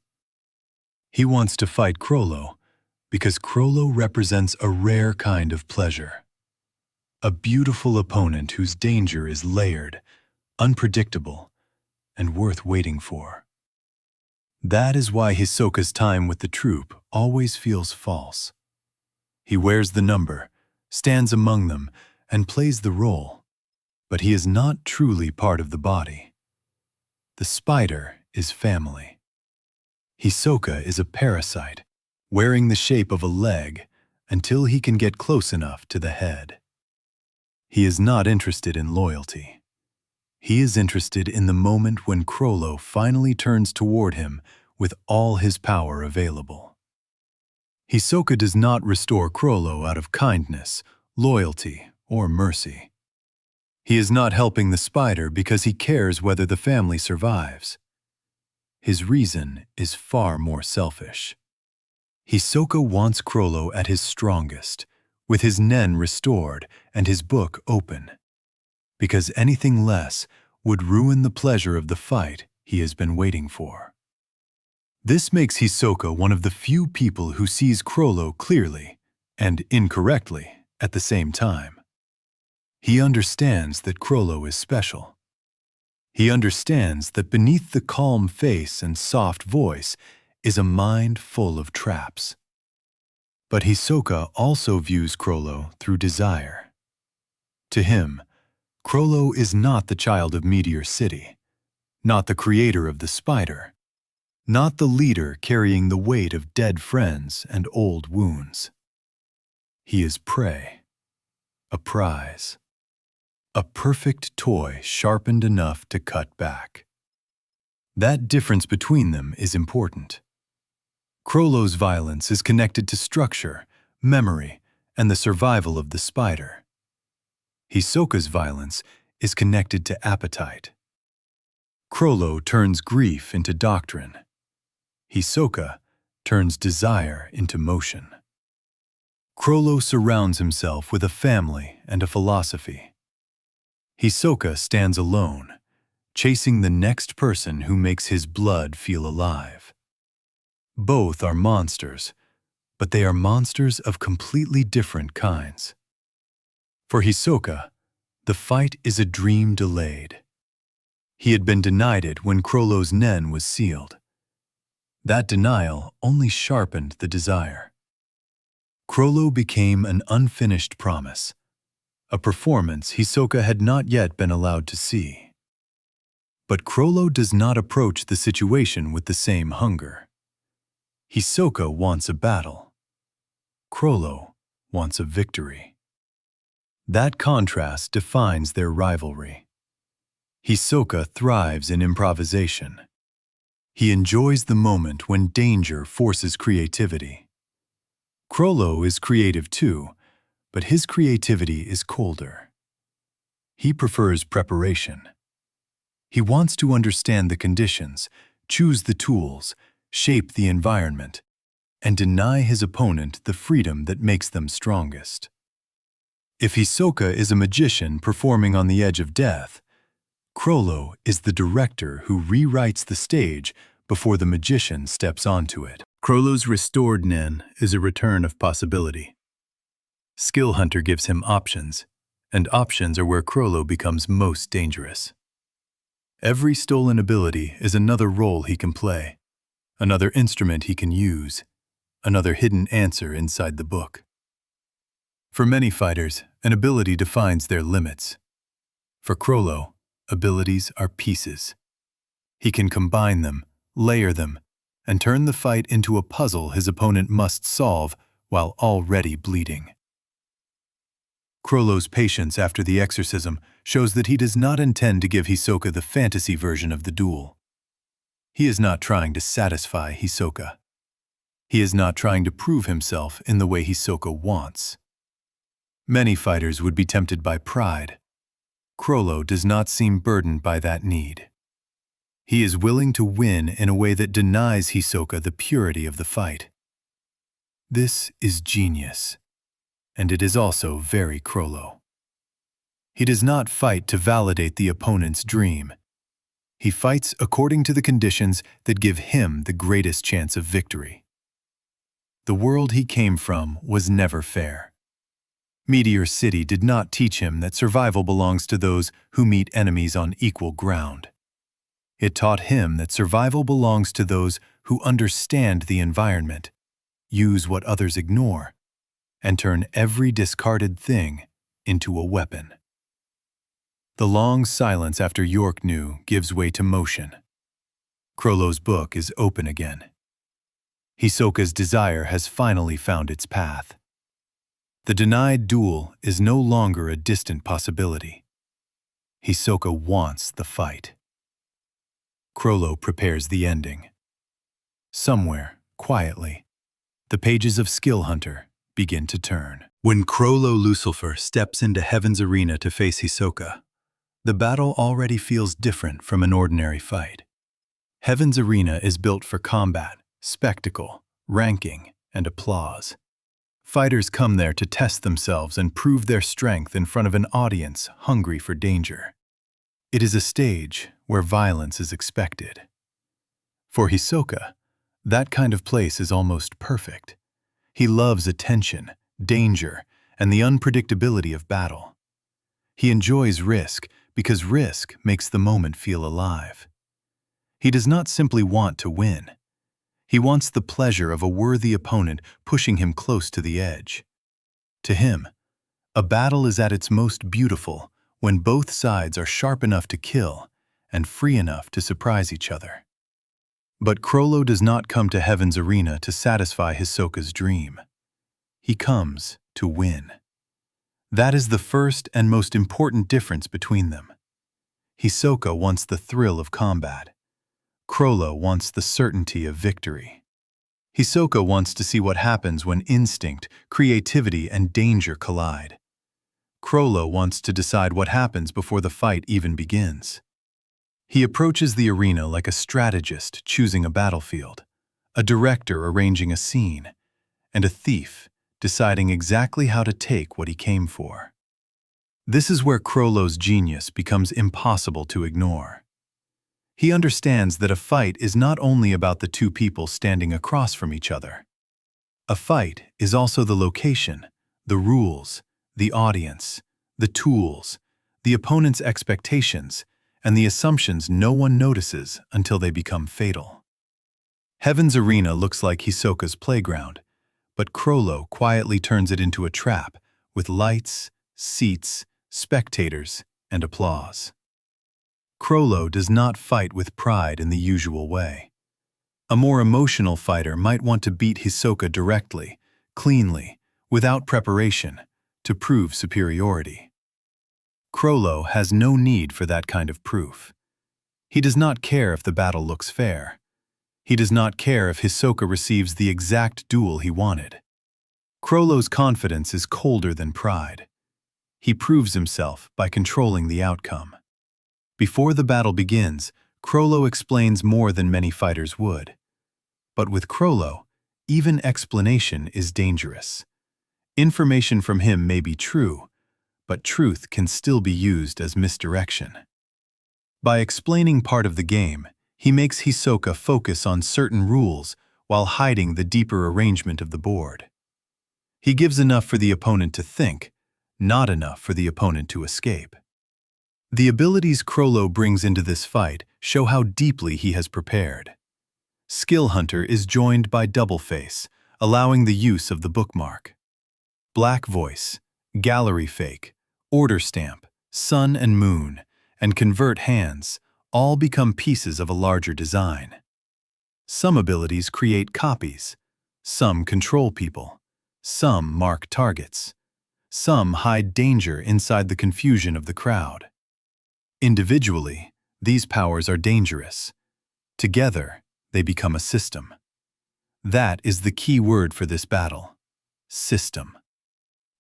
He wants to fight Chrollo because Chrollo represents a rare kind of pleasure. A beautiful opponent whose danger is layered, unpredictable, and worth waiting for. That is why Hisoka's time with the troupe always feels false. He wears the number, stands among them, and plays the role, but he is not truly part of the body. The spider is family. Hisoka is a parasite, wearing the shape of a leg until he can get close enough to the head. He is not interested in loyalty. He is interested in the moment when Chrollo finally turns toward him with all his power available. Hisoka does not restore Chrollo out of kindness, loyalty, or mercy. He is not helping the spider because he cares whether the family survives. His reason is far more selfish. Hisoka wants Chrollo at his strongest, with his nen restored and his book open, because anything less would ruin the pleasure of the fight he has been waiting for. This makes Hisoka one of the few people who sees Chrollo clearly and incorrectly at the same time. He understands that Chrollo is special. He understands that beneath the calm face and soft voice is a mind full of traps. But Hisoka also views Chrollo through desire. To him, Chrollo is not the child of Meteor City, not the creator of the spider, not the leader carrying the weight of dead friends and old wounds. He is prey, a prize, a perfect toy sharpened enough to cut back. That difference between them is important. Chrollo's violence is connected to structure, memory, and the survival of the spider. Hisoka's violence is connected to appetite. Chrollo turns grief into doctrine. Hisoka turns desire into motion. Chrollo surrounds himself with a family and a philosophy. Hisoka stands alone, chasing the next person who makes his blood feel alive. Both are monsters, but they are monsters of completely different kinds. For Hisoka, the fight is a dream delayed. He had been denied it when Chrollo's nen was sealed. That denial only sharpened the desire. Chrollo became an unfinished promise, a performance Hisoka had not yet been allowed to see. But Chrollo does not approach the situation with the same hunger. Hisoka wants a battle. Chrollo wants a victory. That contrast defines their rivalry. Hisoka thrives in improvisation. He enjoys the moment when danger forces creativity. Chrollo is creative too, but his creativity is colder. He prefers preparation. He wants to understand the conditions, choose the tools, shape the environment, and deny his opponent the freedom that makes them strongest. If Hisoka is a magician performing on the edge of death, Chrollo is the director who rewrites the stage before the magician steps onto it. Chrollo's restored Nen is a return of possibility. Skill Hunter gives him options, and options are where Chrollo becomes most dangerous. Every stolen ability is another role he can play, another instrument he can use, another hidden answer inside the book. For many fighters, an ability defines their limits. For Chrollo, abilities are pieces. He can combine them, layer them, and turn the fight into a puzzle his opponent must solve while already bleeding. Chrollo's patience after the exorcism shows that he does not intend to give Hisoka the fantasy version of the duel. He is not trying to satisfy Hisoka. He is not trying to prove himself in the way Hisoka wants. Many fighters would be tempted by pride. Chrollo does not seem burdened by that need. He is willing to win in a way that denies Hisoka the purity of the fight. This is genius, and it is also very Chrollo. He does not fight to validate the opponent's dream. He fights according to the conditions that give him the greatest chance of victory. The world he came from was never fair. Meteor City did not teach him that survival belongs to those who meet enemies on equal ground. It taught him that survival belongs to those who understand the environment, use what others ignore, and turn every discarded thing into a weapon. The long silence after Yorknew gives way to motion. Chrollo's book is open again. Hisoka's desire has finally found its path. The denied duel is no longer a distant possibility. Hisoka wants the fight. Chrollo prepares the ending. Somewhere, quietly, the pages of Skill Hunter begin to turn. When Chrollo Lucilfer steps into Heaven's arena to face Hisoka, the battle already feels different from an ordinary fight. Heaven's arena is built for combat, spectacle, ranking, and applause. Fighters come there to test themselves and prove their strength in front of an audience hungry for danger. It is a stage where violence is expected. For Hisoka, that kind of place is almost perfect. He loves attention, danger, and the unpredictability of battle. He enjoys risk because risk makes the moment feel alive. He does not simply want to win. He wants the pleasure of a worthy opponent pushing him close to the edge. To him, a battle is at its most beautiful when both sides are sharp enough to kill and free enough to surprise each other. But Chrollo does not come to Heaven's arena to satisfy Hisoka's dream. He comes to win. That is the first and most important difference between them. Hisoka wants the thrill of combat. Chrollo wants the certainty of victory. Hisoka wants to see what happens when instinct, creativity, and danger collide. Chrollo wants to decide what happens before the fight even begins. He approaches the arena like a strategist choosing a battlefield, a director arranging a scene, and a thief deciding exactly how to take what he came for. This is where Chrollo's genius becomes impossible to ignore. He understands that a fight is not only about the two people standing across from each other. A fight is also the location, the rules, the audience, the tools, the opponent's expectations, and the assumptions no one notices until they become fatal. Heaven's arena looks like Hisoka's playground, but Chrollo quietly turns it into a trap with lights, seats, spectators, and applause. Chrollo does not fight with pride in the usual way. A more emotional fighter might want to beat Hisoka directly, cleanly, without preparation, to prove superiority. Chrollo has no need for that kind of proof. He does not care if the battle looks fair. He does not care if Hisoka receives the exact duel he wanted. Chrollo's confidence is colder than pride. he proves himself by controlling the outcome. Before the battle begins, Chrollo explains more than many fighters would. But with Chrollo, even explanation is dangerous. Information from him may be true, but truth can still be used as misdirection. By explaining part of the game, he makes Hisoka focus on certain rules while hiding the deeper arrangement of the board. He gives enough for the opponent to think, not enough for the opponent to escape. The abilities Chrollo brings into this fight show how deeply he has prepared. Skill Hunter is joined by Double Face, allowing the use of the bookmark. Black Voice, Gallery Fake, Order Stamp, Sun and Moon, and Convert Hands all become pieces of a larger design. Some abilities create copies, some control people, some mark targets, some hide danger inside the confusion of the crowd. Individually, these powers are dangerous. Together, they become a system. That is the key word for this battle: system.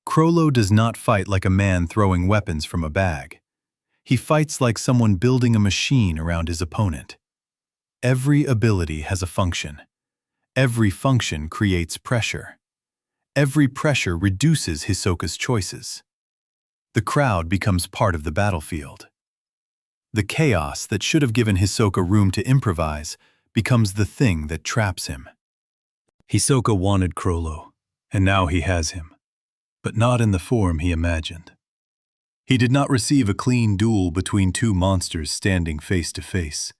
Chrollo does not fight like a man throwing weapons from a bag. He fights like someone building a machine around his opponent. Every ability has a function. Every function creates pressure. Every pressure reduces Hisoka's choices. The crowd becomes part of the battlefield. The chaos that should have given Hisoka room to improvise becomes the thing that traps him. Hisoka wanted Chrollo, and now he has him, but not in the form he imagined. He did not receive a clean duel between two monsters standing face to face.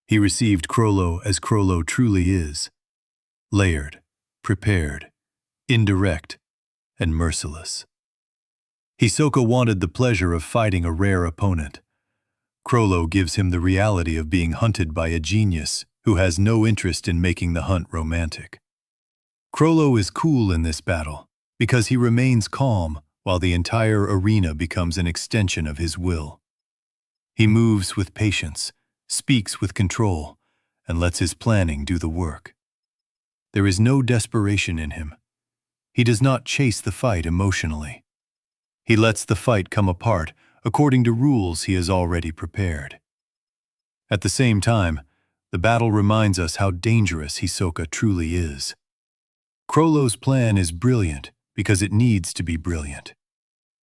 He received Chrollo as Chrollo truly is: layered, prepared, indirect, and merciless. Hisoka wanted the pleasure of fighting a rare opponent. Chrollo gives him the reality of being hunted by a genius who has no interest in making the hunt romantic. Chrollo is cool in this battle because he remains calm while the entire arena becomes an extension of his will. He moves with patience, speaks with control, and lets his planning do the work. There is no desperation in him. He does not chase the fight emotionally. He lets the fight come apart according to rules he has already prepared. At the same time, the battle reminds us how dangerous Hisoka truly is. Chrollo's plan is brilliant because it needs to be brilliant.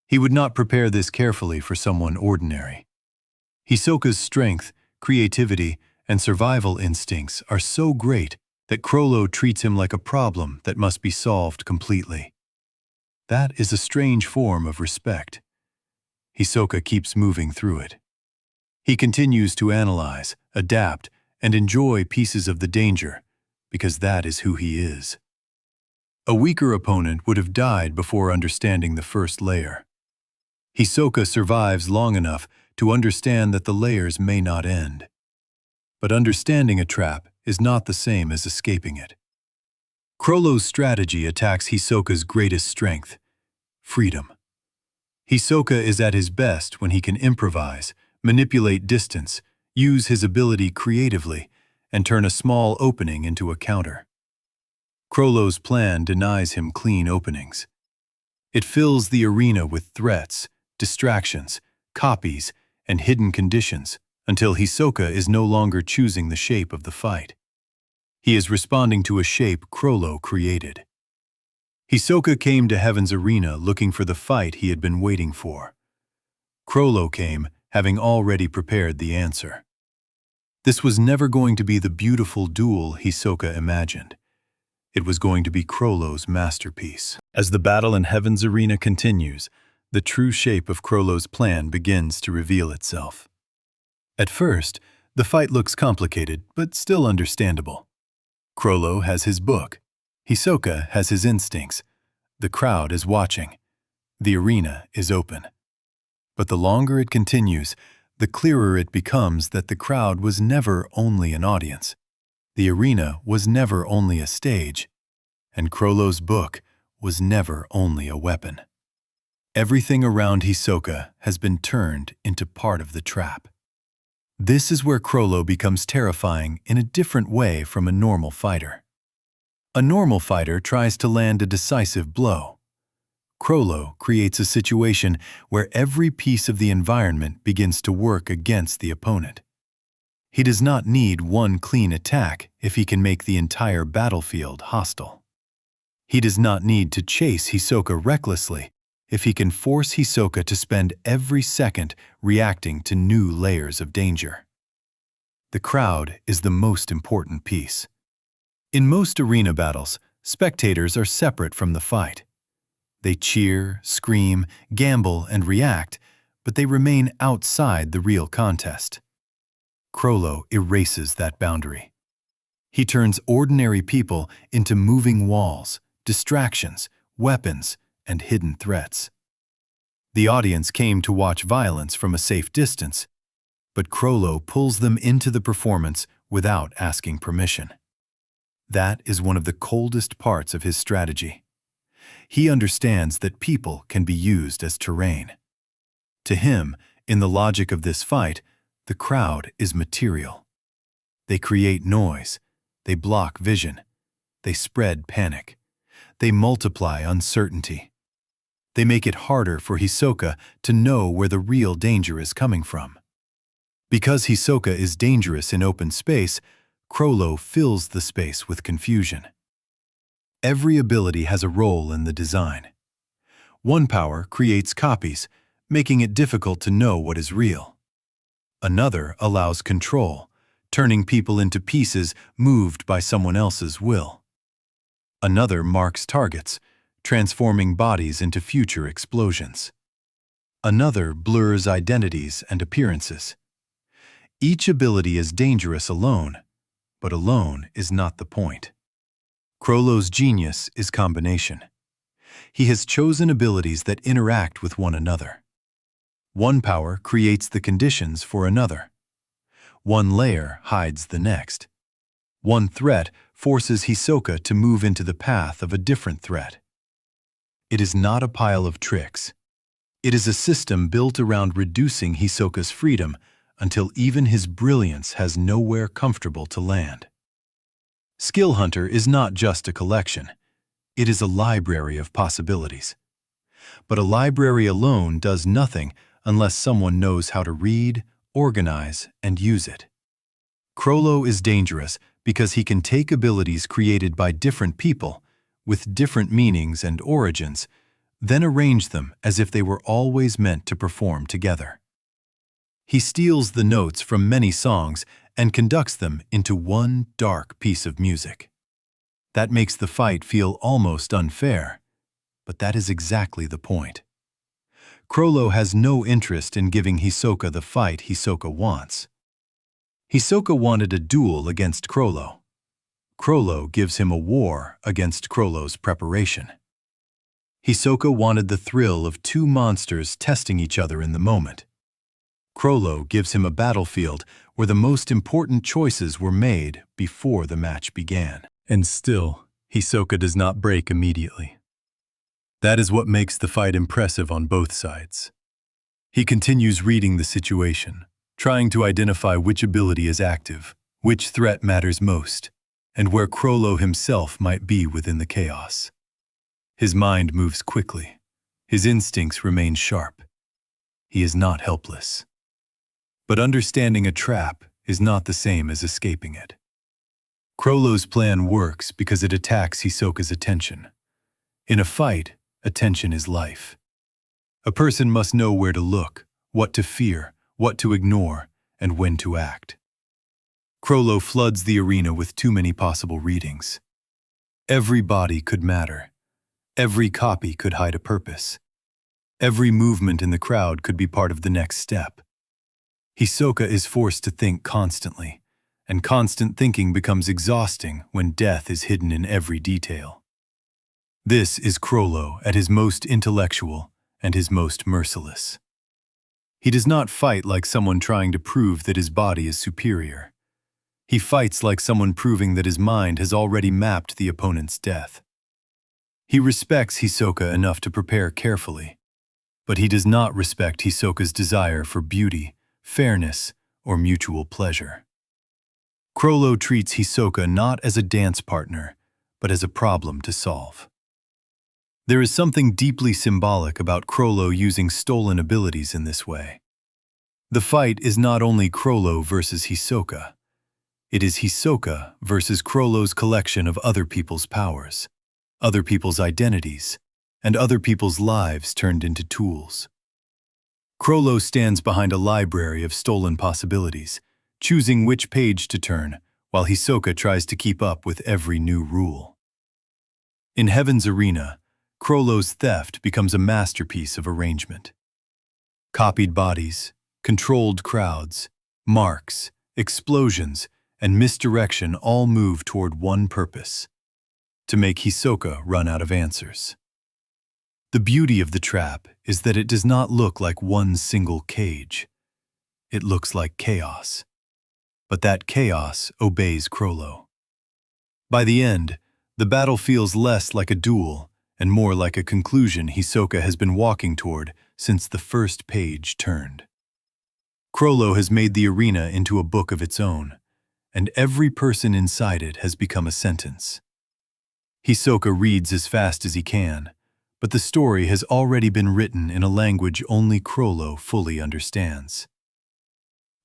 He would not prepare this carefully for someone ordinary. Hisoka's strength, creativity, and survival instincts are so great that Chrollo treats him like a problem that must be solved completely. That is a strange form of respect. Hisoka keeps moving through it. He continues to analyze, adapt, and enjoy pieces of the danger, because that is who he is. A weaker opponent would have died before understanding the first layer. Hisoka survives long enough to understand that the layers may not end. But understanding a trap is not the same as escaping it. Chrollo's strategy attacks Hisoka's greatest strength: freedom. Hisoka is at his best when he can improvise, manipulate distance, use his ability creatively, and turn a small opening into a counter. Chrollo's plan denies him clean openings. It fills the arena with threats, distractions, copies, and hidden conditions until Hisoka is no longer choosing the shape of the fight. He is responding to a shape Chrollo created. Hisoka came to Heaven's arena looking for the fight he had been waiting for. Chrollo came having already prepared the answer. This was never going to be the beautiful duel Hisoka imagined. It was going to be Chrollo's masterpiece. As the battle in Heaven's arena continues, the true shape of Chrollo's plan begins to reveal itself. At first, the fight looks complicated, but still understandable. Chrollo has his book. Hisoka has his instincts. The crowd is watching. The arena is open. But the longer it continues, the clearer it becomes that the crowd was never only an audience. The arena was never only a stage, and Chrollo's book was never only a weapon. Everything around Hisoka has been turned into part of the trap. This is where Chrollo becomes terrifying in a different way from a normal fighter. A normal fighter tries to land a decisive blow. Chrollo creates a situation where every piece of the environment begins to work against the opponent. He does not need one clean attack if he can make the entire battlefield hostile. He does not need to chase Hisoka recklessly if he can force Hisoka to spend every second reacting to new layers of danger. The crowd is the most important piece. In most arena battles, spectators are separate from the fight. They cheer, scream, gamble, and react, but they remain outside the real contest. Chrollo erases that boundary. He turns ordinary people into moving walls, distractions, weapons, and hidden threats. The audience came to watch violence from a safe distance, but Chrollo pulls them into the performance without asking permission. That is one of the coldest parts of his strategy. He understands that people can be used as terrain. To him, in the logic of this fight, the crowd is material. They create noise, they block vision, they spread panic, they multiply uncertainty. They make it harder for Hisoka to know where the real danger is coming from. Because Hisoka is dangerous in open space, Chrollo fills the space with confusion. Every ability has a role in the design. One power creates copies, making it difficult to know what is real. Another allows control, turning people into pieces moved by someone else's will. Another marks targets, transforming bodies into future explosions. Another blurs identities and appearances. Each ability is dangerous alone, but alone is not the point. Chrollo's genius is combination. He has chosen abilities that interact with one another. One power creates the conditions for another. One layer hides the next. One threat forces Hisoka to move into the path of a different threat. It is not a pile of tricks. It is a system built around reducing Hisoka's freedom until even his brilliance has nowhere comfortable to land. Skill Hunter is not just a collection. It is a library of possibilities. But a library alone does nothing unless someone knows how to read, organize, and use it. Chrollo is dangerous because he can take abilities created by different people, with different meanings and origins, then arrange them as if they were always meant to perform together. He steals the notes from many songs and conducts them into one dark piece of music. That makes the fight feel almost unfair, but that is exactly the point. Chrollo has no interest in giving Hisoka the fight Hisoka wants. Hisoka wanted a duel against Chrollo. Chrollo gives him a war against Chrollo's preparation. Hisoka wanted the thrill of two monsters testing each other in the moment. Chrollo gives him a battlefield where the most important choices were made before the match began. And still, Hisoka does not break immediately. That is what makes the fight impressive on both sides. He continues reading the situation, trying to identify which ability is active, which threat matters most, and where Chrollo himself might be within the chaos. His mind moves quickly. His instincts remain sharp. He is not helpless. But understanding a trap is not the same as escaping it. Chrollo's plan works because it attacks Hisoka's attention. In a fight, attention is life. A person must know where to look, what to fear, what to ignore, and when to act. Chrollo floods the arena with too many possible readings. Every body could matter. Every copy could hide a purpose. Every movement in the crowd could be part of the next step. Hisoka is forced to think constantly, and constant thinking becomes exhausting when death is hidden in every detail. This is Chrollo at his most intellectual and his most merciless. He does not fight like someone trying to prove that his body is superior. He fights like someone proving that his mind has already mapped the opponent's death. He respects Hisoka enough to prepare carefully, but he does not respect Hisoka's desire for beauty, fairness, or mutual pleasure. Chrollo treats Hisoka not as a dance partner, but as a problem to solve. There is something deeply symbolic about Chrollo using stolen abilities in this way. The fight is not only Chrollo versus Hisoka. It is Hisoka versus Chrollo's collection of other people's powers, other people's identities, and other people's lives turned into tools. Chrollo stands behind a library of stolen possibilities, choosing which page to turn, while Hisoka tries to keep up with every new rule. In Heaven's Arena, Chrollo's theft becomes a masterpiece of arrangement. Copied bodies, controlled crowds, marks, explosions, and misdirection all move toward one purpose: to make Hisoka run out of answers. The beauty of the trap is that it does not look like one single cage. It looks like chaos. But that chaos obeys Chrollo. By the end, the battle feels less like a duel and more like a conclusion Hisoka has been walking toward since the first page turned. Chrollo has made the arena into a book of its own, and every person inside it has become a sentence. Hisoka reads as fast as he can, but the story has already been written in a language only Chrollo fully understands.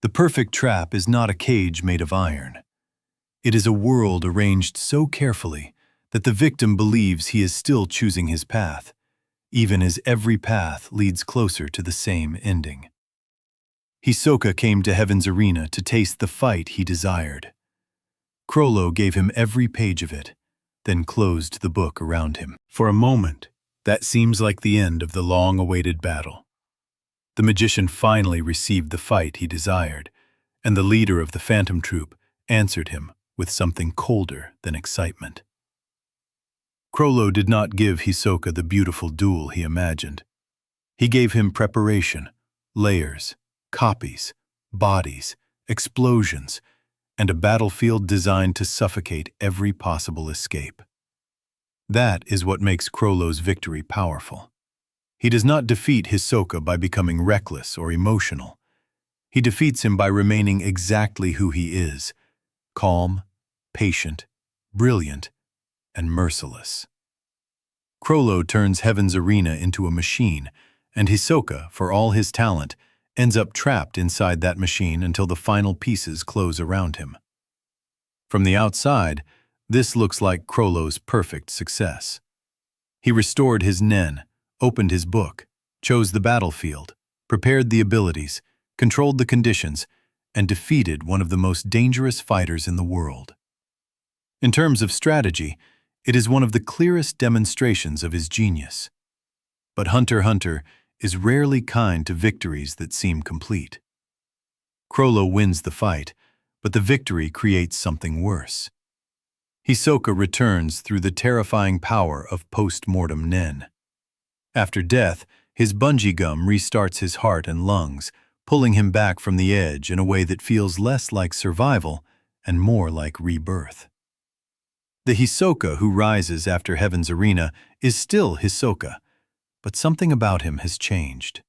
The perfect trap is not a cage made of iron. It is a world arranged so carefully that the victim believes he is still choosing his path, even as every path leads closer to the same ending. Hisoka came to Heaven's Arena to taste the fight he desired. Chrollo gave him every page of it, then closed the book around him. For a moment, that seems like the end of the long-awaited battle. The magician finally received the fight he desired, and the leader of the Phantom Troupe answered him with something colder than excitement. Chrollo did not give Hisoka the beautiful duel he imagined. He gave him preparation, layers, copies, bodies, explosions, and a battlefield designed to suffocate every possible escape. That is what makes Chrollo's victory powerful. He does not defeat Hisoka by becoming reckless or emotional. He defeats him by remaining exactly who he is: calm, patient, brilliant, and merciless. Chrollo turns Heaven's Arena into a machine, and Hisoka, for all his talent, ends up trapped inside that machine until the final pieces close around him. From the outside, this looks like Chrollo's perfect success. He restored his nen, opened his book, chose the battlefield, prepared the abilities, controlled the conditions, and defeated one of the most dangerous fighters in the world. In terms of strategy, it is one of the clearest demonstrations of his genius. But Hunter x Hunter is rarely kind to victories that seem complete. Chrollo wins the fight, but the victory creates something worse. Hisoka returns through the terrifying power of post-mortem nen. After death, his bungee gum restarts his heart and lungs, pulling him back from the edge in a way that feels less like survival and more like rebirth. The Hisoka who rises after Heaven's Arena is still Hisoka, but something about him has changed.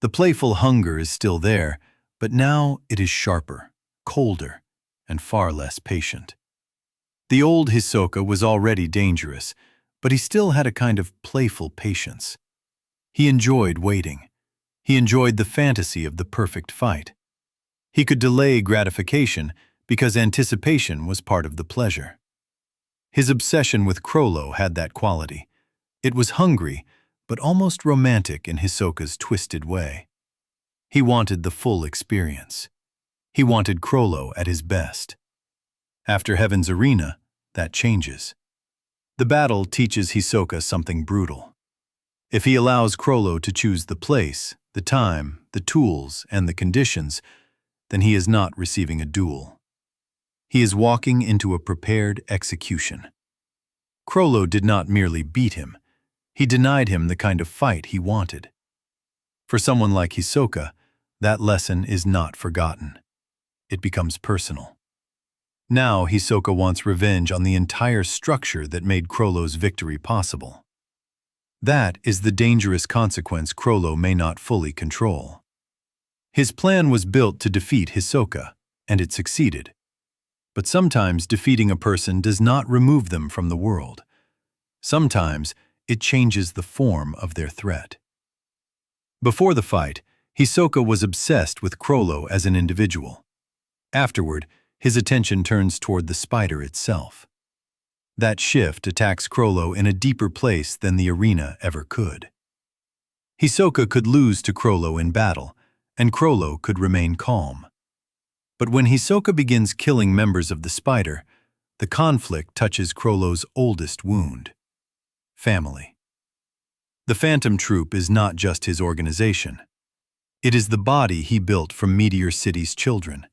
The playful hunger is still there, but now it is sharper, colder, and far less patient. The old Hisoka was already dangerous, but he still had a kind of playful patience. He enjoyed waiting. He enjoyed the fantasy of the perfect fight. He could delay gratification because anticipation was part of the pleasure. His obsession with Chrollo had that quality. It was hungry, but almost romantic in Hisoka's twisted way. He wanted the full experience. He wanted Chrollo at his best. After Heaven's Arena, that changes. The battle teaches Hisoka something brutal. If he allows Chrollo to choose the place, the time, the tools, and the conditions, then he is not receiving a duel. He is walking into a prepared execution. Chrollo did not merely beat him. He denied him the kind of fight he wanted. For someone like Hisoka, that lesson is not forgotten. It becomes personal. Now Hisoka wants revenge on the entire structure that made Chrollo's victory possible. That is the dangerous consequence Chrollo may not fully control. His plan was built to defeat Hisoka, and it succeeded. But sometimes defeating a person does not remove them from the world. Sometimes it changes the form of their threat. Before the fight, Hisoka was obsessed with Chrollo as an individual. Afterward, his attention turns toward the spider itself. That shift attacks Chrollo in a deeper place than the arena ever could. Hisoka could lose to Chrollo in battle, and Chrollo could remain calm. But when Hisoka begins killing members of the spider, the conflict touches Chrollo's oldest wound: family. The Phantom Troupe is not just his organization. It is the body he built from Meteor City's children,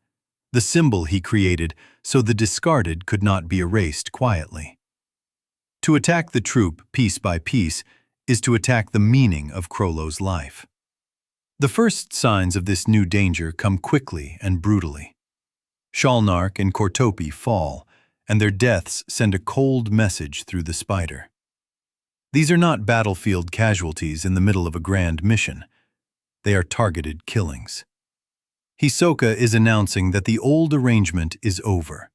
the symbol he created so the discarded could not be erased quietly. To attack the troupe piece by piece is to attack the meaning of Chrollo's life. The first signs of this new danger come quickly and brutally. Shalnark and Kurapika fall, and their deaths send a cold message through the spider. These are not battlefield casualties in the middle of a grand mission. They are targeted killings. Hisoka is announcing that the old arrangement is over.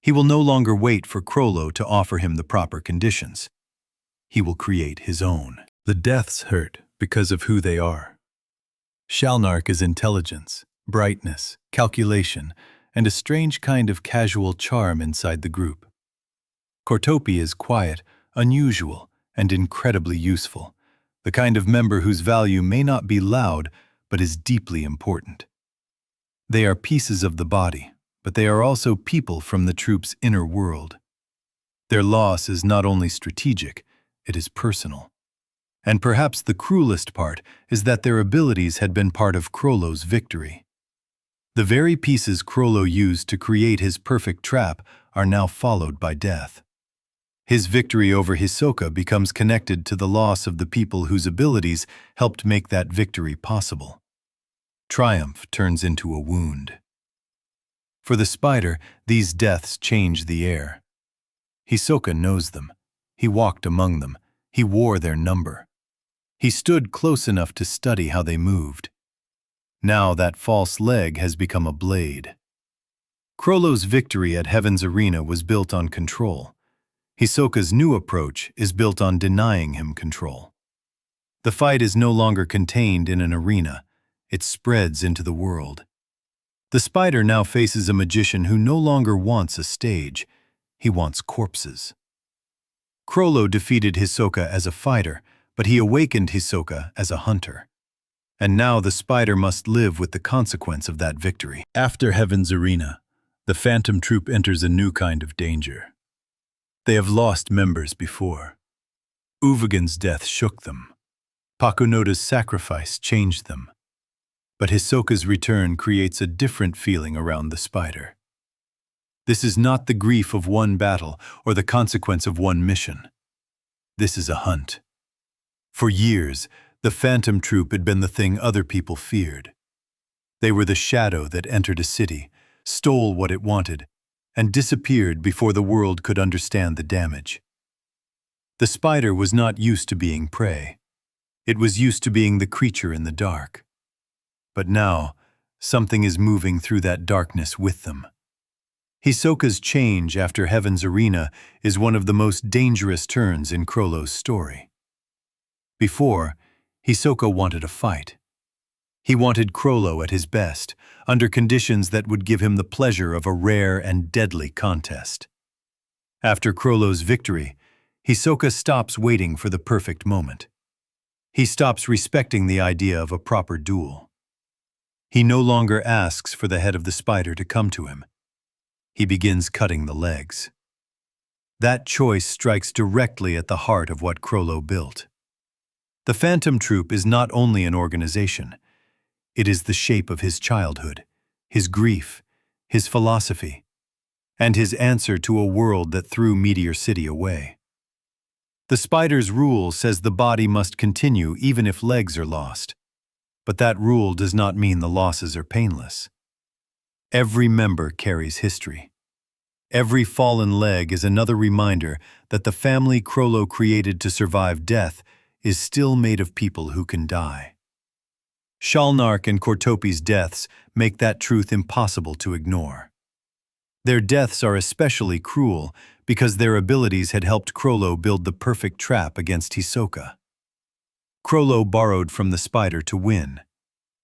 He will no longer wait for Chrollo to offer him the proper conditions. He will create his own. The deaths hurt because of who they are. Shalnark is intelligence, brightness, calculation, and a strange kind of casual charm inside the group. Kurapika is quiet, unusual, and incredibly useful, the kind of member whose value may not be loud but is deeply important. They are pieces of the body, but they are also people from the troupe's inner world. Their loss is not only strategic, it is personal. And perhaps the cruelest part is that their abilities had been part of Chrollo's victory. The very pieces Chrollo used to create his perfect trap are now followed by death. His victory over Hisoka becomes connected to the loss of the people whose abilities helped make that victory possible. Triumph turns into a wound. For the spider, these deaths change the air. Hisoka knows them. He walked among them. He wore their number. He stood close enough to study how they moved. Now that false leg has become a blade. Chrollo's victory at Heaven's Arena was built on control. Hisoka's new approach is built on denying him control. The fight is no longer contained in an arena. It spreads into the world. The spider now faces a magician who no longer wants a stage. He wants corpses. Chrollo defeated Hisoka as a fighter, but he awakened Hisoka as a hunter. And now the spider must live with the consequence of that victory. After Heaven's Arena, the Phantom Troupe enters a new kind of danger. They have lost members before. Uvagen's death shook them. Pakunoda's sacrifice changed them. But Hisoka's return creates a different feeling around the spider. This is not the grief of one battle or the consequence of one mission. This is a hunt. For years, the Phantom Troupe had been the thing other people feared. They were the shadow that entered a city, stole what it wanted, and disappeared before the world could understand the damage. The spider was not used to being prey. It was used to being the creature in the dark. But now, something is moving through that darkness with them. Hisoka's change after Heaven's Arena is one of the most dangerous turns in Chrollo's story. Before, Hisoka wanted a fight. He wanted Chrollo at his best, under conditions that would give him the pleasure of a rare and deadly contest. After Chrollo's victory, Hisoka stops waiting for the perfect moment. He stops respecting the idea of a proper duel. He no longer asks for the head of the spider to come to him. He begins cutting the legs. That choice strikes directly at the heart of what Chrollo built. The Phantom Troupe is not only an organization. It is the shape of his childhood, his grief, his philosophy, and his answer to a world that threw Meteor City away. The spider's rule says the body must continue even if legs are lost. But that rule does not mean the losses are painless. Every member carries history. Every fallen leg is another reminder that the family Chrollo created to survive death is still made of people who can die. Shalnark and Kurapika's deaths make that truth impossible to ignore. Their deaths are especially cruel because their abilities had helped Chrollo build the perfect trap against Hisoka. Chrollo borrowed from the spider to win,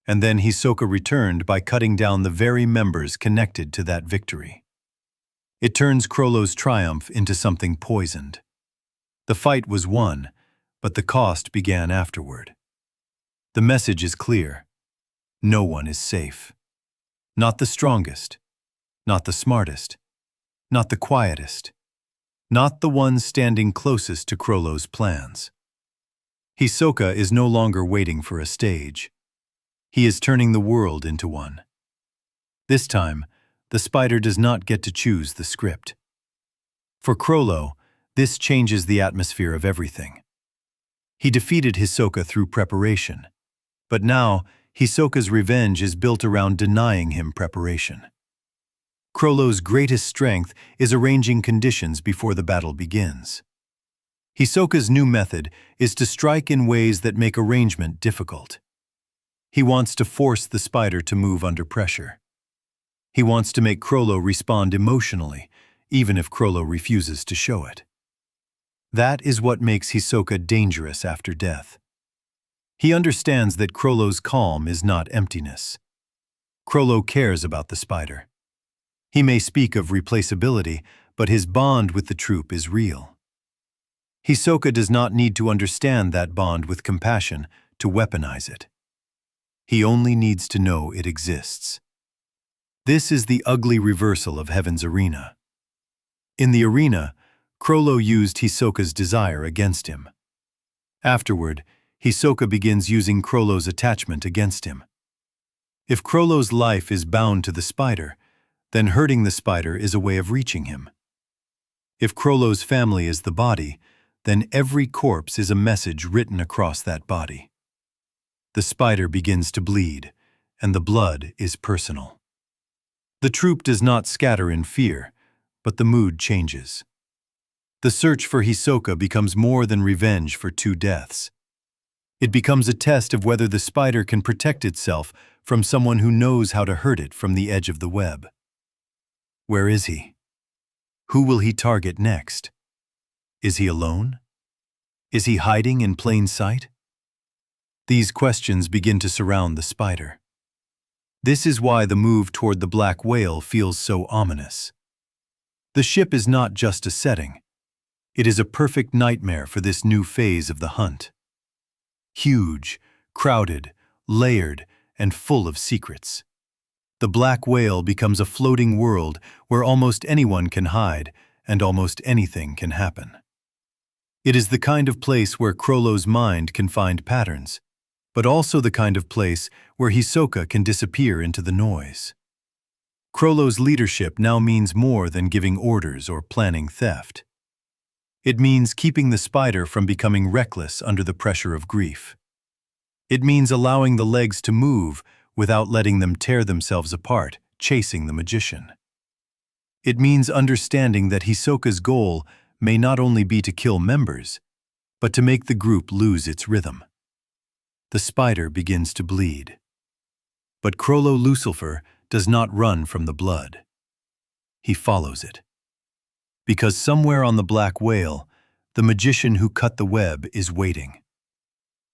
and then Hisoka returned by cutting down the very members connected to that victory. It turns Chrollo's triumph into something poisoned. The fight was won, but the cost began afterward. The message is clear. No one is safe. Not the strongest, not the smartest, not the quietest, not the ones standing closest to Chrollo's plans. Hisoka is no longer waiting for a stage. He is turning the world into one. This time, the spider does not get to choose the script. For Chrollo, this changes the atmosphere of everything. He defeated Hisoka through preparation, but now Hisoka's revenge is built around denying him preparation. Chrollo's greatest strength is arranging conditions before the battle begins. Hisoka's new method is to strike in ways that make arrangement difficult. He wants to force the spider to move under pressure. He wants to make Chrollo respond emotionally, even if Chrollo refuses to show it. That is what makes Hisoka dangerous after death. He understands that Chrollo's calm is not emptiness. Chrollo cares about the spider. He may speak of replaceability, but his bond with the troupe is real. Hisoka does not need to understand that bond with compassion to weaponize it. He only needs to know it exists. This is the ugly reversal of Heaven's arena. In the arena, Chrollo used Hisoka's desire against him. Afterward, Hisoka begins using Chrollo's attachment against him. If Chrollo's life is bound to the spider, then hurting the spider is a way of reaching him. If Chrollo's family is the body, then every corpse is a message written across that body. The spider begins to bleed, and the blood is personal. The troupe does not scatter in fear, but the mood changes. The search for Hisoka becomes more than revenge for 2 deaths. It becomes a test of whether the spider can protect itself from someone who knows how to hurt it from the edge of the web. Where is he? Who will he target next? Is he alone? Is he hiding in plain sight? These questions begin to surround the spider. This is why the move toward the black whale feels so ominous. The ship is not just a setting. It is a perfect nightmare for this new phase of the hunt. Huge, crowded, layered, and full of secrets. The black whale becomes a floating world where almost anyone can hide and almost anything can happen. It is the kind of place where Chrollo's mind can find patterns, but also the kind of place where Hisoka can disappear into the noise. Chrollo's leadership now means more than giving orders or planning theft. It means keeping the spider from becoming reckless under the pressure of grief. It means allowing the legs to move without letting them tear themselves apart, chasing the magician. It means understanding that Hisoka's goal may not only be to kill members, but to make the group lose its rhythm. The spider begins to bleed. But Chrollo Lucilfer does not run from the blood. He follows it. Because somewhere on the black whale, the magician who cut the web is waiting.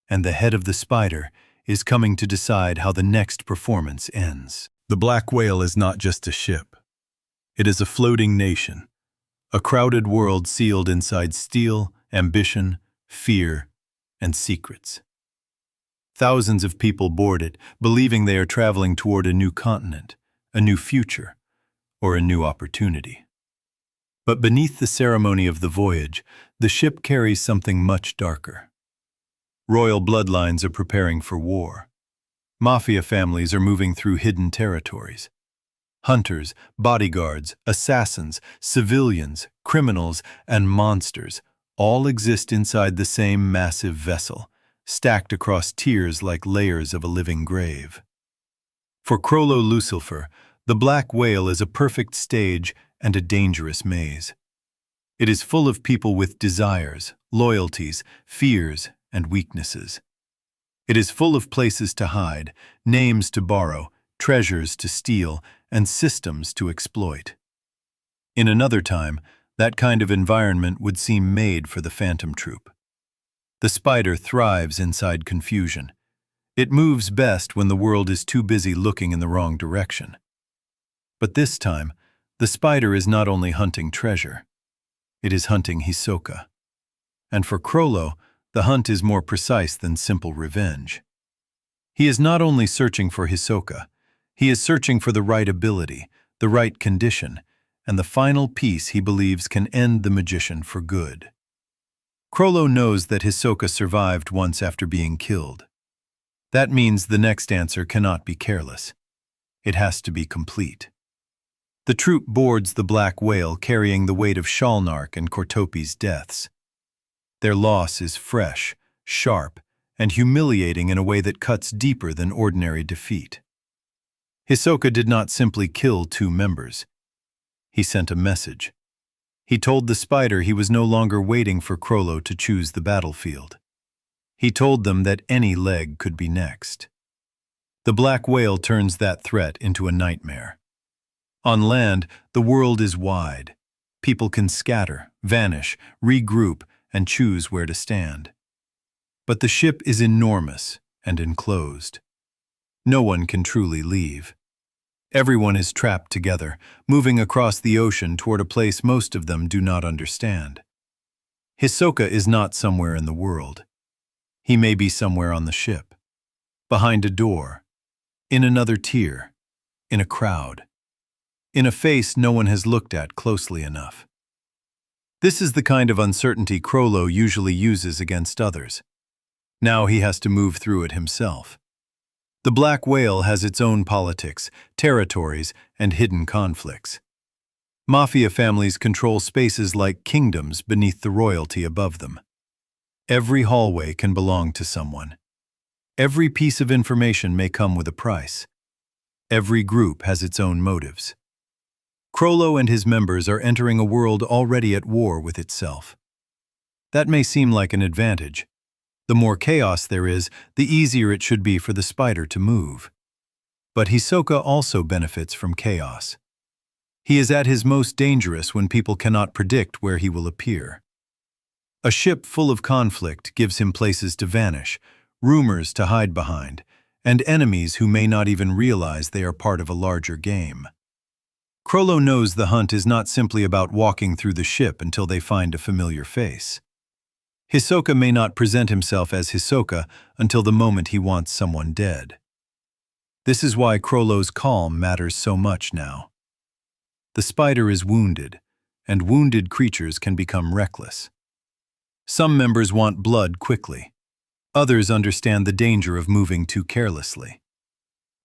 And the head of the spider is coming to decide how the next performance ends. The black whale is not just a ship. It is a floating nation, a crowded world sealed inside steel, ambition, fear, and secrets. Thousands of people board it, believing they are traveling toward a new continent, a new future, or a new opportunity. But beneath the ceremony of the voyage, the ship carries something much darker. Royal bloodlines are preparing for war. Mafia families are moving through hidden territories. Hunters, bodyguards, assassins, civilians, criminals, and monsters all exist inside the same massive vessel, stacked across tiers like layers of a living grave. For Chrollo Lucilfer, the black whale is a perfect stage and a dangerous maze. It is full of people with desires, loyalties, fears, and weaknesses. It is full of places to hide, names to borrow, treasures to steal, and systems to exploit. In another time, That kind of environment would seem made for the Phantom Troupe. The spider thrives inside confusion. It moves best when the world is too busy looking in the wrong direction. But this time, the spider is not only hunting treasure, it is hunting Hisoka. And for Chrollo, the hunt is more precise than simple revenge. He is not only searching for Hisoka, he is searching for the right ability, the right condition, and the final piece he believes can end the magician for good. Chrollo knows that Hisoka survived once after being killed. That means the next answer cannot be careless. It has to be complete. The troupe boards the black whale carrying the weight of Shalnark and Kortopi's deaths. Their loss is fresh, sharp, and humiliating in a way that cuts deeper than ordinary defeat. Hisoka did not simply kill 2 members. He sent a message. He told the spider he was no longer waiting for Chrollo to choose the battlefield. He told them that any leg could be next. The black whale turns that threat into a nightmare. On land, the world is wide. People can scatter, vanish, regroup, and choose where to stand. But the ship is enormous and enclosed. No one can truly leave. Everyone is trapped together, moving across the ocean toward a place most of them do not understand. Hisoka is not somewhere in the world. He may be somewhere on the ship, behind a door, in another tier, in a crowd, in a face no one has looked at closely enough. This is the kind of uncertainty Chrollo usually uses against others. Now he has to move through it himself. The black whale has its own politics, territories, and hidden conflicts. Mafia families control spaces like kingdoms beneath the royalty above them. Every hallway can belong to someone. Every piece of information may come with a price. Every group has its own motives. Chrollo and his members are entering a world already at war with itself. That may seem like an advantage. The more chaos there is, the easier it should be for the spider to move. But Hisoka also benefits from chaos. He is at his most dangerous when people cannot predict where he will appear. A ship full of conflict gives him places to vanish, rumors to hide behind, and enemies who may not even realize they are part of a larger game. Chrollo knows the hunt is not simply about walking through the ship until they find a familiar face. Hisoka may not present himself as Hisoka until the moment he wants someone dead. This is why Chrollo's calm matters so much now. The spider is wounded, and wounded creatures can become reckless. Some members want blood quickly. Others understand the danger of moving too carelessly.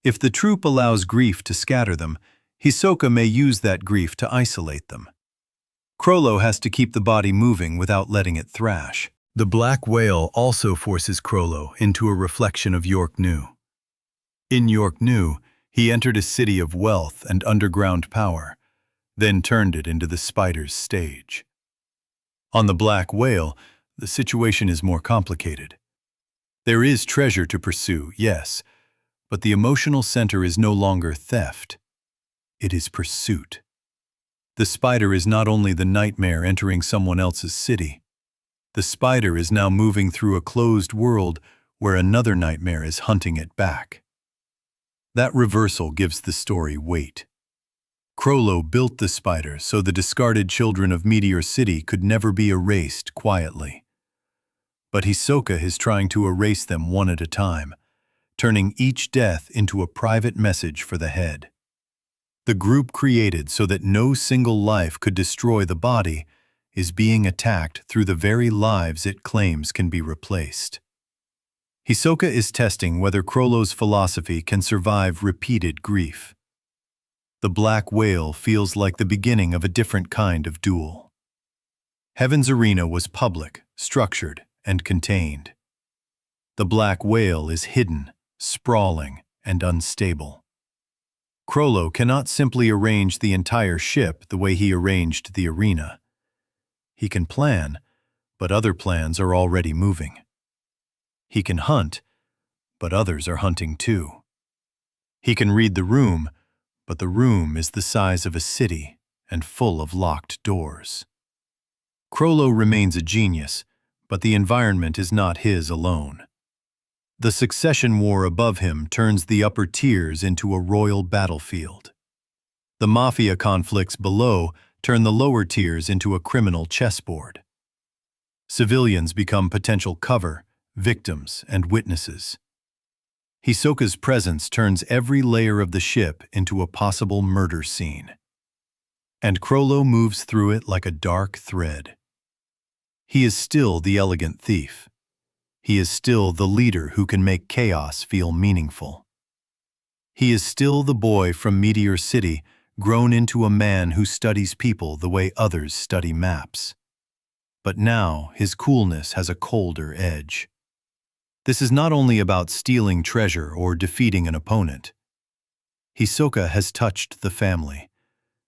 If the troupe allows grief to scatter them, Hisoka may use that grief to isolate them. Chrollo has to keep the body moving without letting it thrash. The black whale also forces Chrollo into a reflection of Yorknew. In Yorknew, he entered a city of wealth and underground power, then turned it into the spider's stage. On the black whale, the situation is more complicated. There is treasure to pursue, yes, but the emotional center is no longer theft. It is pursuit. The spider is not only the nightmare entering someone else's city. The spider is now moving through a closed world where another nightmare is hunting it back. That reversal gives the story weight. Chrollo built the spider so the discarded children of Meteor City could never be erased quietly. But Hisoka is trying to erase them one at a time, turning each death into a private message for the head. The group created so that no single life could destroy the body is being attacked through the very lives it claims can be replaced. Hisoka is testing whether Chrollo's philosophy can survive repeated grief. The black whale feels like the beginning of a different kind of duel. Heaven's arena was public, structured, and contained. The black whale is hidden, sprawling, and unstable. Chrollo cannot simply arrange the entire ship the way he arranged the arena. He can plan, but other plans are already moving. He can hunt, but others are hunting too. He can read the room, but the room is the size of a city and full of locked doors. Chrollo remains a genius, but the environment is not his alone. The succession war above him turns the upper tiers into a royal battlefield. The mafia conflicts below turn the lower tiers into a criminal chessboard. Civilians become potential cover, victims, and witnesses. Hisoka's presence turns every layer of the ship into a possible murder scene. And Chrollo moves through it like a dark thread. He is still the elegant thief. He is still the leader who can make chaos feel meaningful. He is still the boy from Meteor City, grown into a man who studies people the way others study maps. But now his coolness has a colder edge. This is not only about stealing treasure or defeating an opponent. Hisoka has touched the family,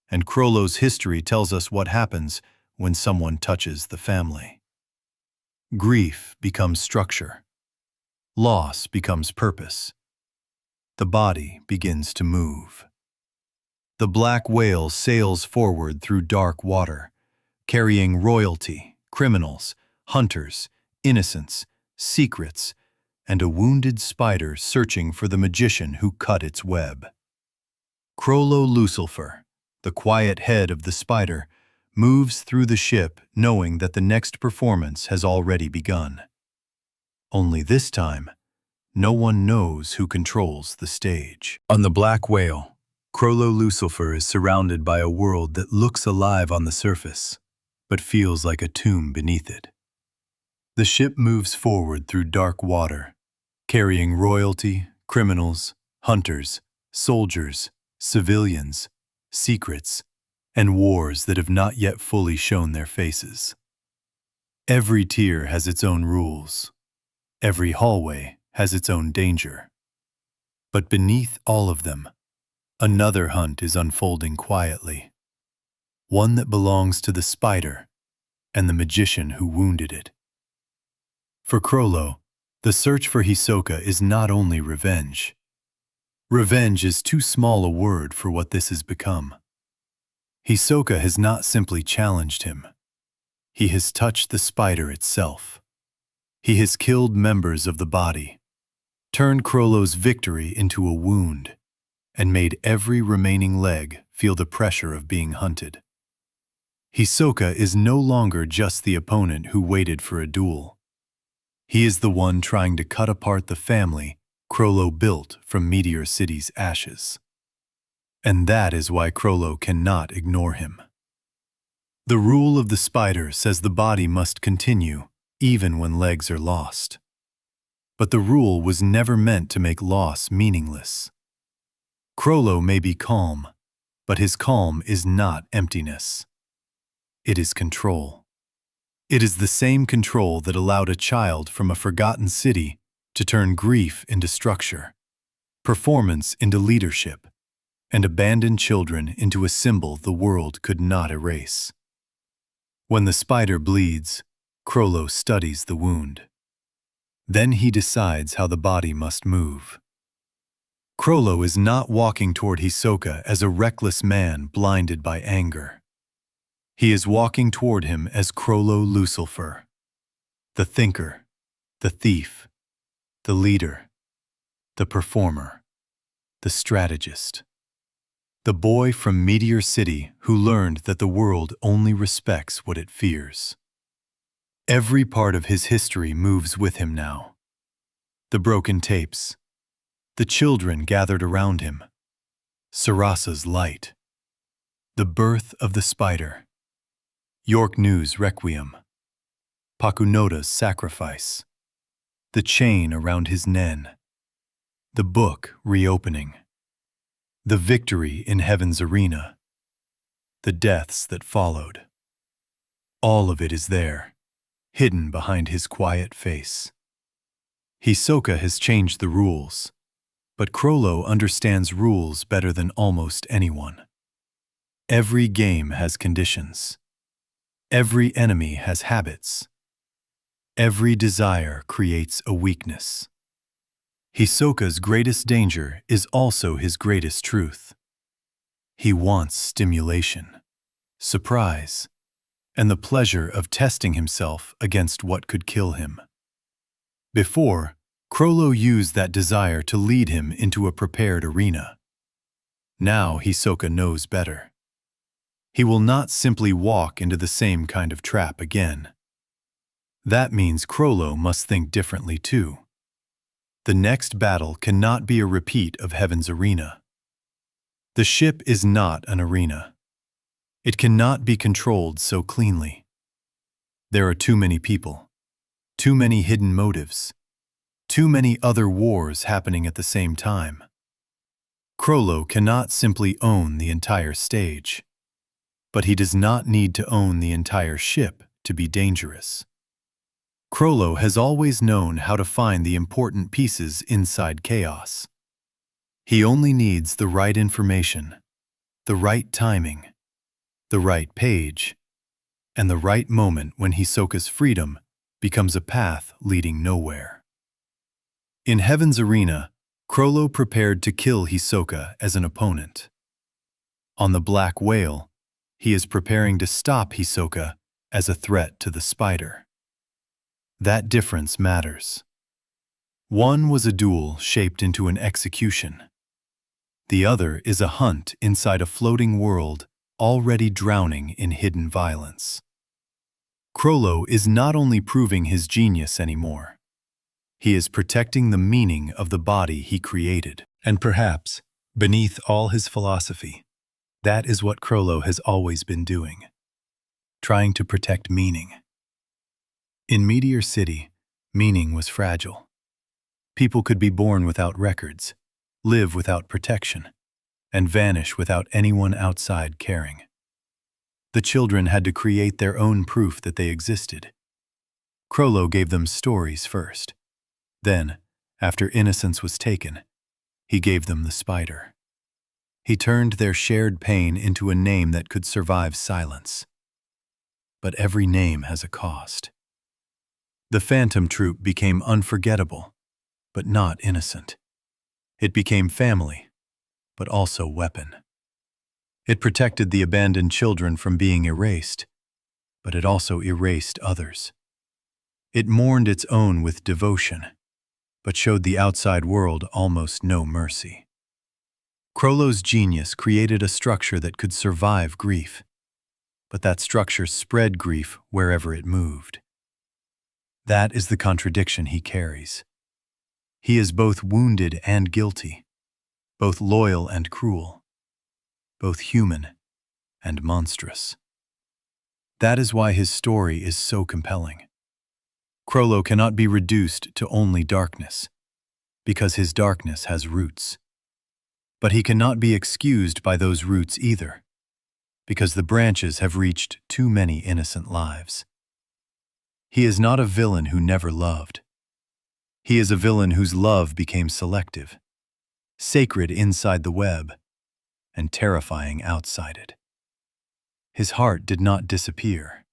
and Chrollo's history tells us what happens when someone touches the family. Grief becomes structure. Loss becomes purpose. The body begins to move. The black whale sails forward through dark water, carrying royalty, criminals, hunters, innocents, secrets, and a wounded spider searching for the magician who cut its web. Chrollo Lucilfer, the quiet head of the spider, moves through the ship knowing that the next performance has already begun. Only this time, no one knows who controls the stage. On the black whale, Chrollo Lucilfer is surrounded by a world that looks alive on the surface, but feels like a tomb beneath it. The ship moves forward through dark water, carrying royalty, criminals, hunters, soldiers, civilians, secrets, and wars that have not yet fully shown their faces. Every tier has its own rules. Every hallway has its own danger. But beneath all of them, another hunt is unfolding quietly. One that belongs to the spider and the magician who wounded it. For Chrollo, the search for Hisoka is not only revenge. Revenge is too small a word for what this has become. Hisoka has not simply challenged him. He has touched the spider itself. He has killed members of the body, turned Chrollo's victory into a wound, and made every remaining leg feel the pressure of being hunted. Hisoka is no longer just the opponent who waited for a duel. He is the one trying to cut apart the family Chrollo built from Meteor City's ashes. And that is why Chrollo cannot ignore him. The rule of the spider says the body must continue, even when legs are lost. But the rule was never meant to make loss meaningless. Chrollo may be calm, but his calm is not emptiness. It is control. It is the same control that allowed a child from a forgotten city to turn grief into structure, performance into leadership, and abandoned children into a symbol the world could not erase. When the spider bleeds, Chrollo studies the wound. Then he decides how the body must move. Chrollo is not walking toward Hisoka as a reckless man blinded by anger. He is walking toward him as Chrollo Lucilfer, the thinker, the thief, the leader, the performer, the strategist. The boy from Meteor City who learned that the world only respects what it fears. Every part of his history moves with him now. The broken tapes, the children gathered around him, Sarasa's light, the birth of the spider, Yorknew's requiem, Pakunoda's sacrifice, the chain around his nen, the book reopening, the victory in heaven's arena, the deaths that followed. All of it is there, hidden behind his quiet face. Hisoka has changed the rules, but Chrollo understands rules better than almost anyone. Every game has conditions. Every enemy has habits. Every desire creates a weakness. Hisoka's greatest danger is also his greatest truth. He wants stimulation, surprise, and the pleasure of testing himself against what could kill him. Before, Chrollo used that desire to lead him into a prepared arena. Now Hisoka knows better. He will not simply walk into the same kind of trap again. That means Chrollo must think differently too. The next battle cannot be a repeat of Heaven's arena. The ship is not an arena. It cannot be controlled so cleanly. There are too many people, too many hidden motives, too many other wars happening at the same time. Chrollo cannot simply own the entire stage, but he does not need to own the entire ship to be dangerous. Chrollo has always known how to find the important pieces inside chaos. He only needs the right information, the right timing, the right page, and the right moment when Hisoka's freedom becomes a path leading nowhere. In Heaven's arena, Chrollo prepared to kill Hisoka as an opponent. On the Black Whale, he is preparing to stop Hisoka as a threat to the spider. That difference matters. One was a duel shaped into an execution. The other is a hunt inside a floating world already drowning in hidden violence. Chrollo is not only proving his genius anymore. He is protecting the meaning of the body he created. And perhaps, beneath all his philosophy, that is what Chrollo has always been doing. Trying to protect meaning. In Meteor City, meaning was fragile. People could be born without records, live without protection, and vanish without anyone outside caring. The children had to create their own proof that they existed. Chrollo gave them stories first. Then, after innocence was taken, he gave them the spider. He turned their shared pain into a name that could survive silence. But every name has a cost. The Phantom Troupe became unforgettable, but not innocent. It became family, but also weapon. It protected the abandoned children from being erased, but it also erased others. It mourned its own with devotion, but showed the outside world almost no mercy. Chrollo's genius created a structure that could survive grief, but that structure spread grief wherever it moved. That is the contradiction he carries. He is both wounded and guilty, both loyal and cruel, both human and monstrous. That is why his story is so compelling. Chrollo cannot be reduced to only darkness, because his darkness has roots. But he cannot be excused by those roots either, because the branches have reached too many innocent lives. He is not a villain who never loved. He is a villain whose love became selective, sacred inside the web, and terrifying outside it. His heart did not disappear.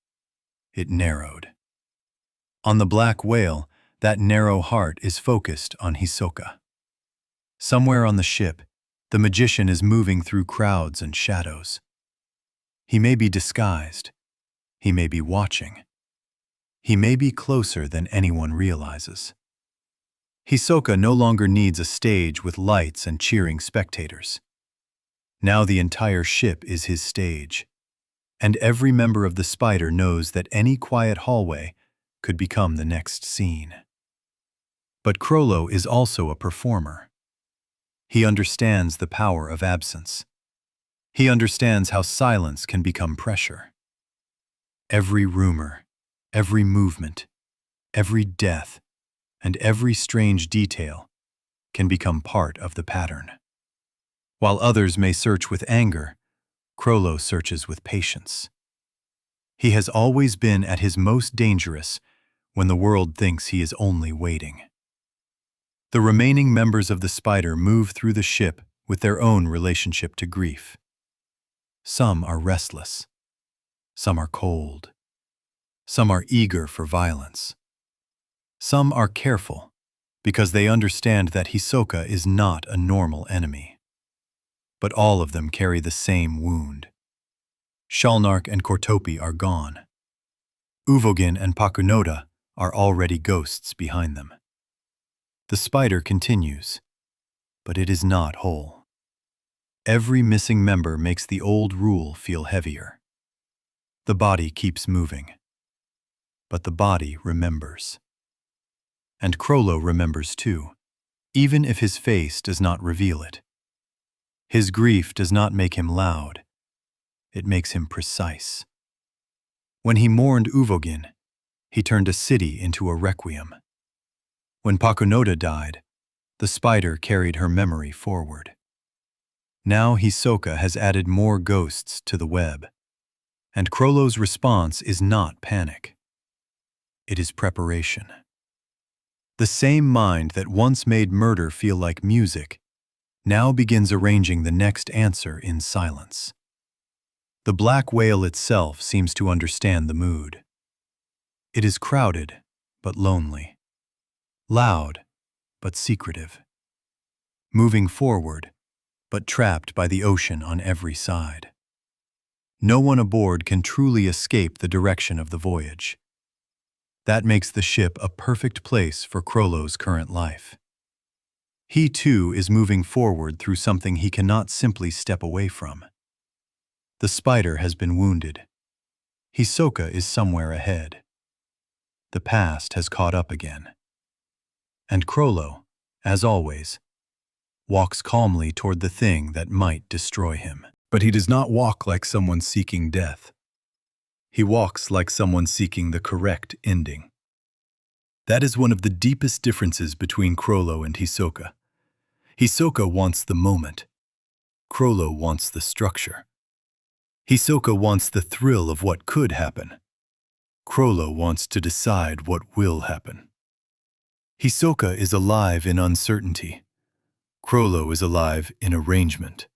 It narrowed. On the Black Whale, that narrow heart is focused on Hisoka. Somewhere on the ship, the magician is moving through crowds and shadows. He may be disguised. He may be watching. He may be closer than anyone realizes. Hisoka no longer needs a stage with lights and cheering spectators. Now the entire ship is his stage, and every member of the spider knows that any quiet hallway could become the next scene. But Chrollo is also a performer. He understands the power of absence. He understands how silence can become pressure. Every rumor, every movement, every death, and every strange detail can become part of the pattern. While others may search with anger, Chrollo searches with patience. He has always been at his most dangerous when the world thinks he is only waiting. The remaining members of the spider move through the ship with their own relationship to grief. Some are restless. Some are cold. Some are eager for violence. Some are careful because they understand that Hisoka is not a normal enemy. But all of them carry the same wound. Shalnark and Kortopi are gone. Uvogin and Pakunoda are already ghosts behind them. The spider continues, but it is not whole. Every missing member makes the old rule feel heavier. The body keeps moving, but the body remembers. And Chrollo remembers too, even if his face does not reveal it. His grief does not make him loud, it makes him precise. When he mourned Uvogin, he turned a city into a requiem. When Pakunoda died, the spider carried her memory forward. Now Hisoka has added more ghosts to the web, and Chrollo's response is not panic. It is preparation. The same mind that once made murder feel like music now begins arranging the next answer in silence. The black whale itself seems to understand the mood. It is crowded, but lonely. Loud, but secretive. Moving forward, but trapped by the ocean on every side. No one aboard can truly escape the direction of the voyage. That makes the ship a perfect place for Chrollo's current life. He too is moving forward through something he cannot simply step away from. The spider has been wounded. Hisoka is somewhere ahead. The past has caught up again. And Chrollo, as always, walks calmly toward the thing that might destroy him. But he does not walk like someone seeking death. He walks like someone seeking the correct ending. That is one of the deepest differences between Chrollo and Hisoka. Hisoka wants the moment. Chrollo wants the structure. Hisoka wants the thrill of what could happen. Chrollo wants to decide what will happen. Hisoka is alive in uncertainty. Chrollo is alive in arrangement.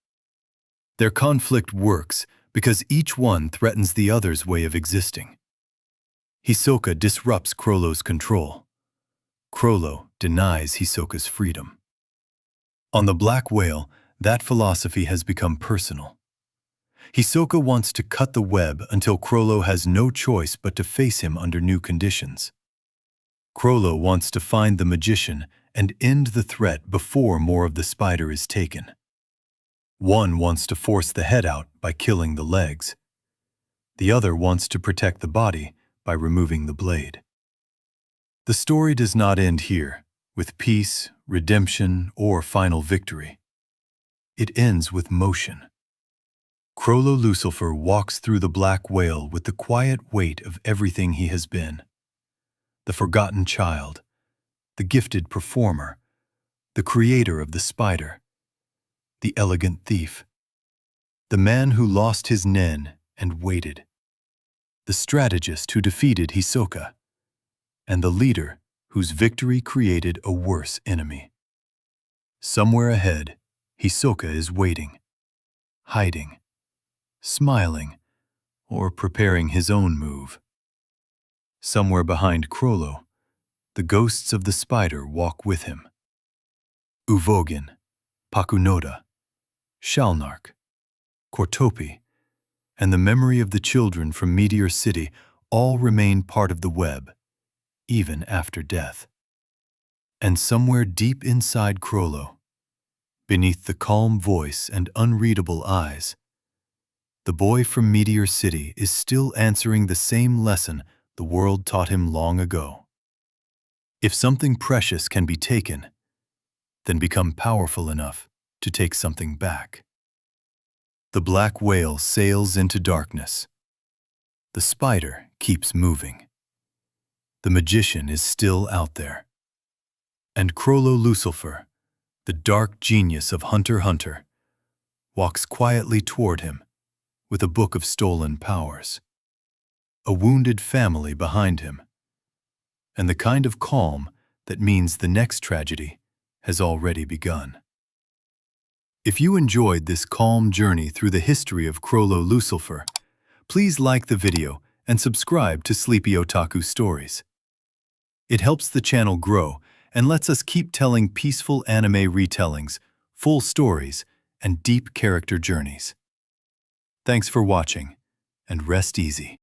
Their conflict works because each one threatens the other's way of existing. Hisoka disrupts Chrollo's control. Chrollo denies Hisoka's freedom. On the Black Whale, that philosophy has become personal. Hisoka wants to cut the web until Chrollo has no choice but to face him under new conditions. Chrollo wants to find the magician and end the threat before more of the spider is taken. One wants to force the head out by killing the legs. The other wants to protect the body by removing the blade. The story does not end here, with peace, redemption, or final victory. It ends with motion. Chrollo Lucilfer walks through the Black Whale with the quiet weight of everything he has been. The forgotten child, the gifted performer, the creator of the spider, the elegant thief, the man who lost his nen and waited, the strategist who defeated Hisoka, and the leader whose victory created a worse enemy. Somewhere ahead, Hisoka is waiting, hiding, smiling, or preparing his own move. Somewhere behind Chrollo, the ghosts of the spider walk with him. Uvogin, Pakunoda, Shalnark, Kortopi, and the memory of the children from Meteor City all remain part of the web, even after death. And somewhere deep inside Chrollo, beneath the calm voice and unreadable eyes, the boy from Meteor City is still answering the same lesson the world taught him long ago. If something precious can be taken, then become powerful enough to take something back. The Black Whale sails into darkness. The spider keeps moving. The magician is still out there. And Chrollo Lucilfer, the dark genius of Hunter x Hunter, walks quietly toward him with a book of stolen powers, a wounded family behind him, and the kind of calm that means the next tragedy has already begun. If you enjoyed this calm journey through the history of Chrollo Lucilfer, please like the video and subscribe to Sleepy Otaku Stories. It helps the channel grow and lets us keep telling peaceful anime retellings, full stories, and deep character journeys. Thanks for watching, and rest easy.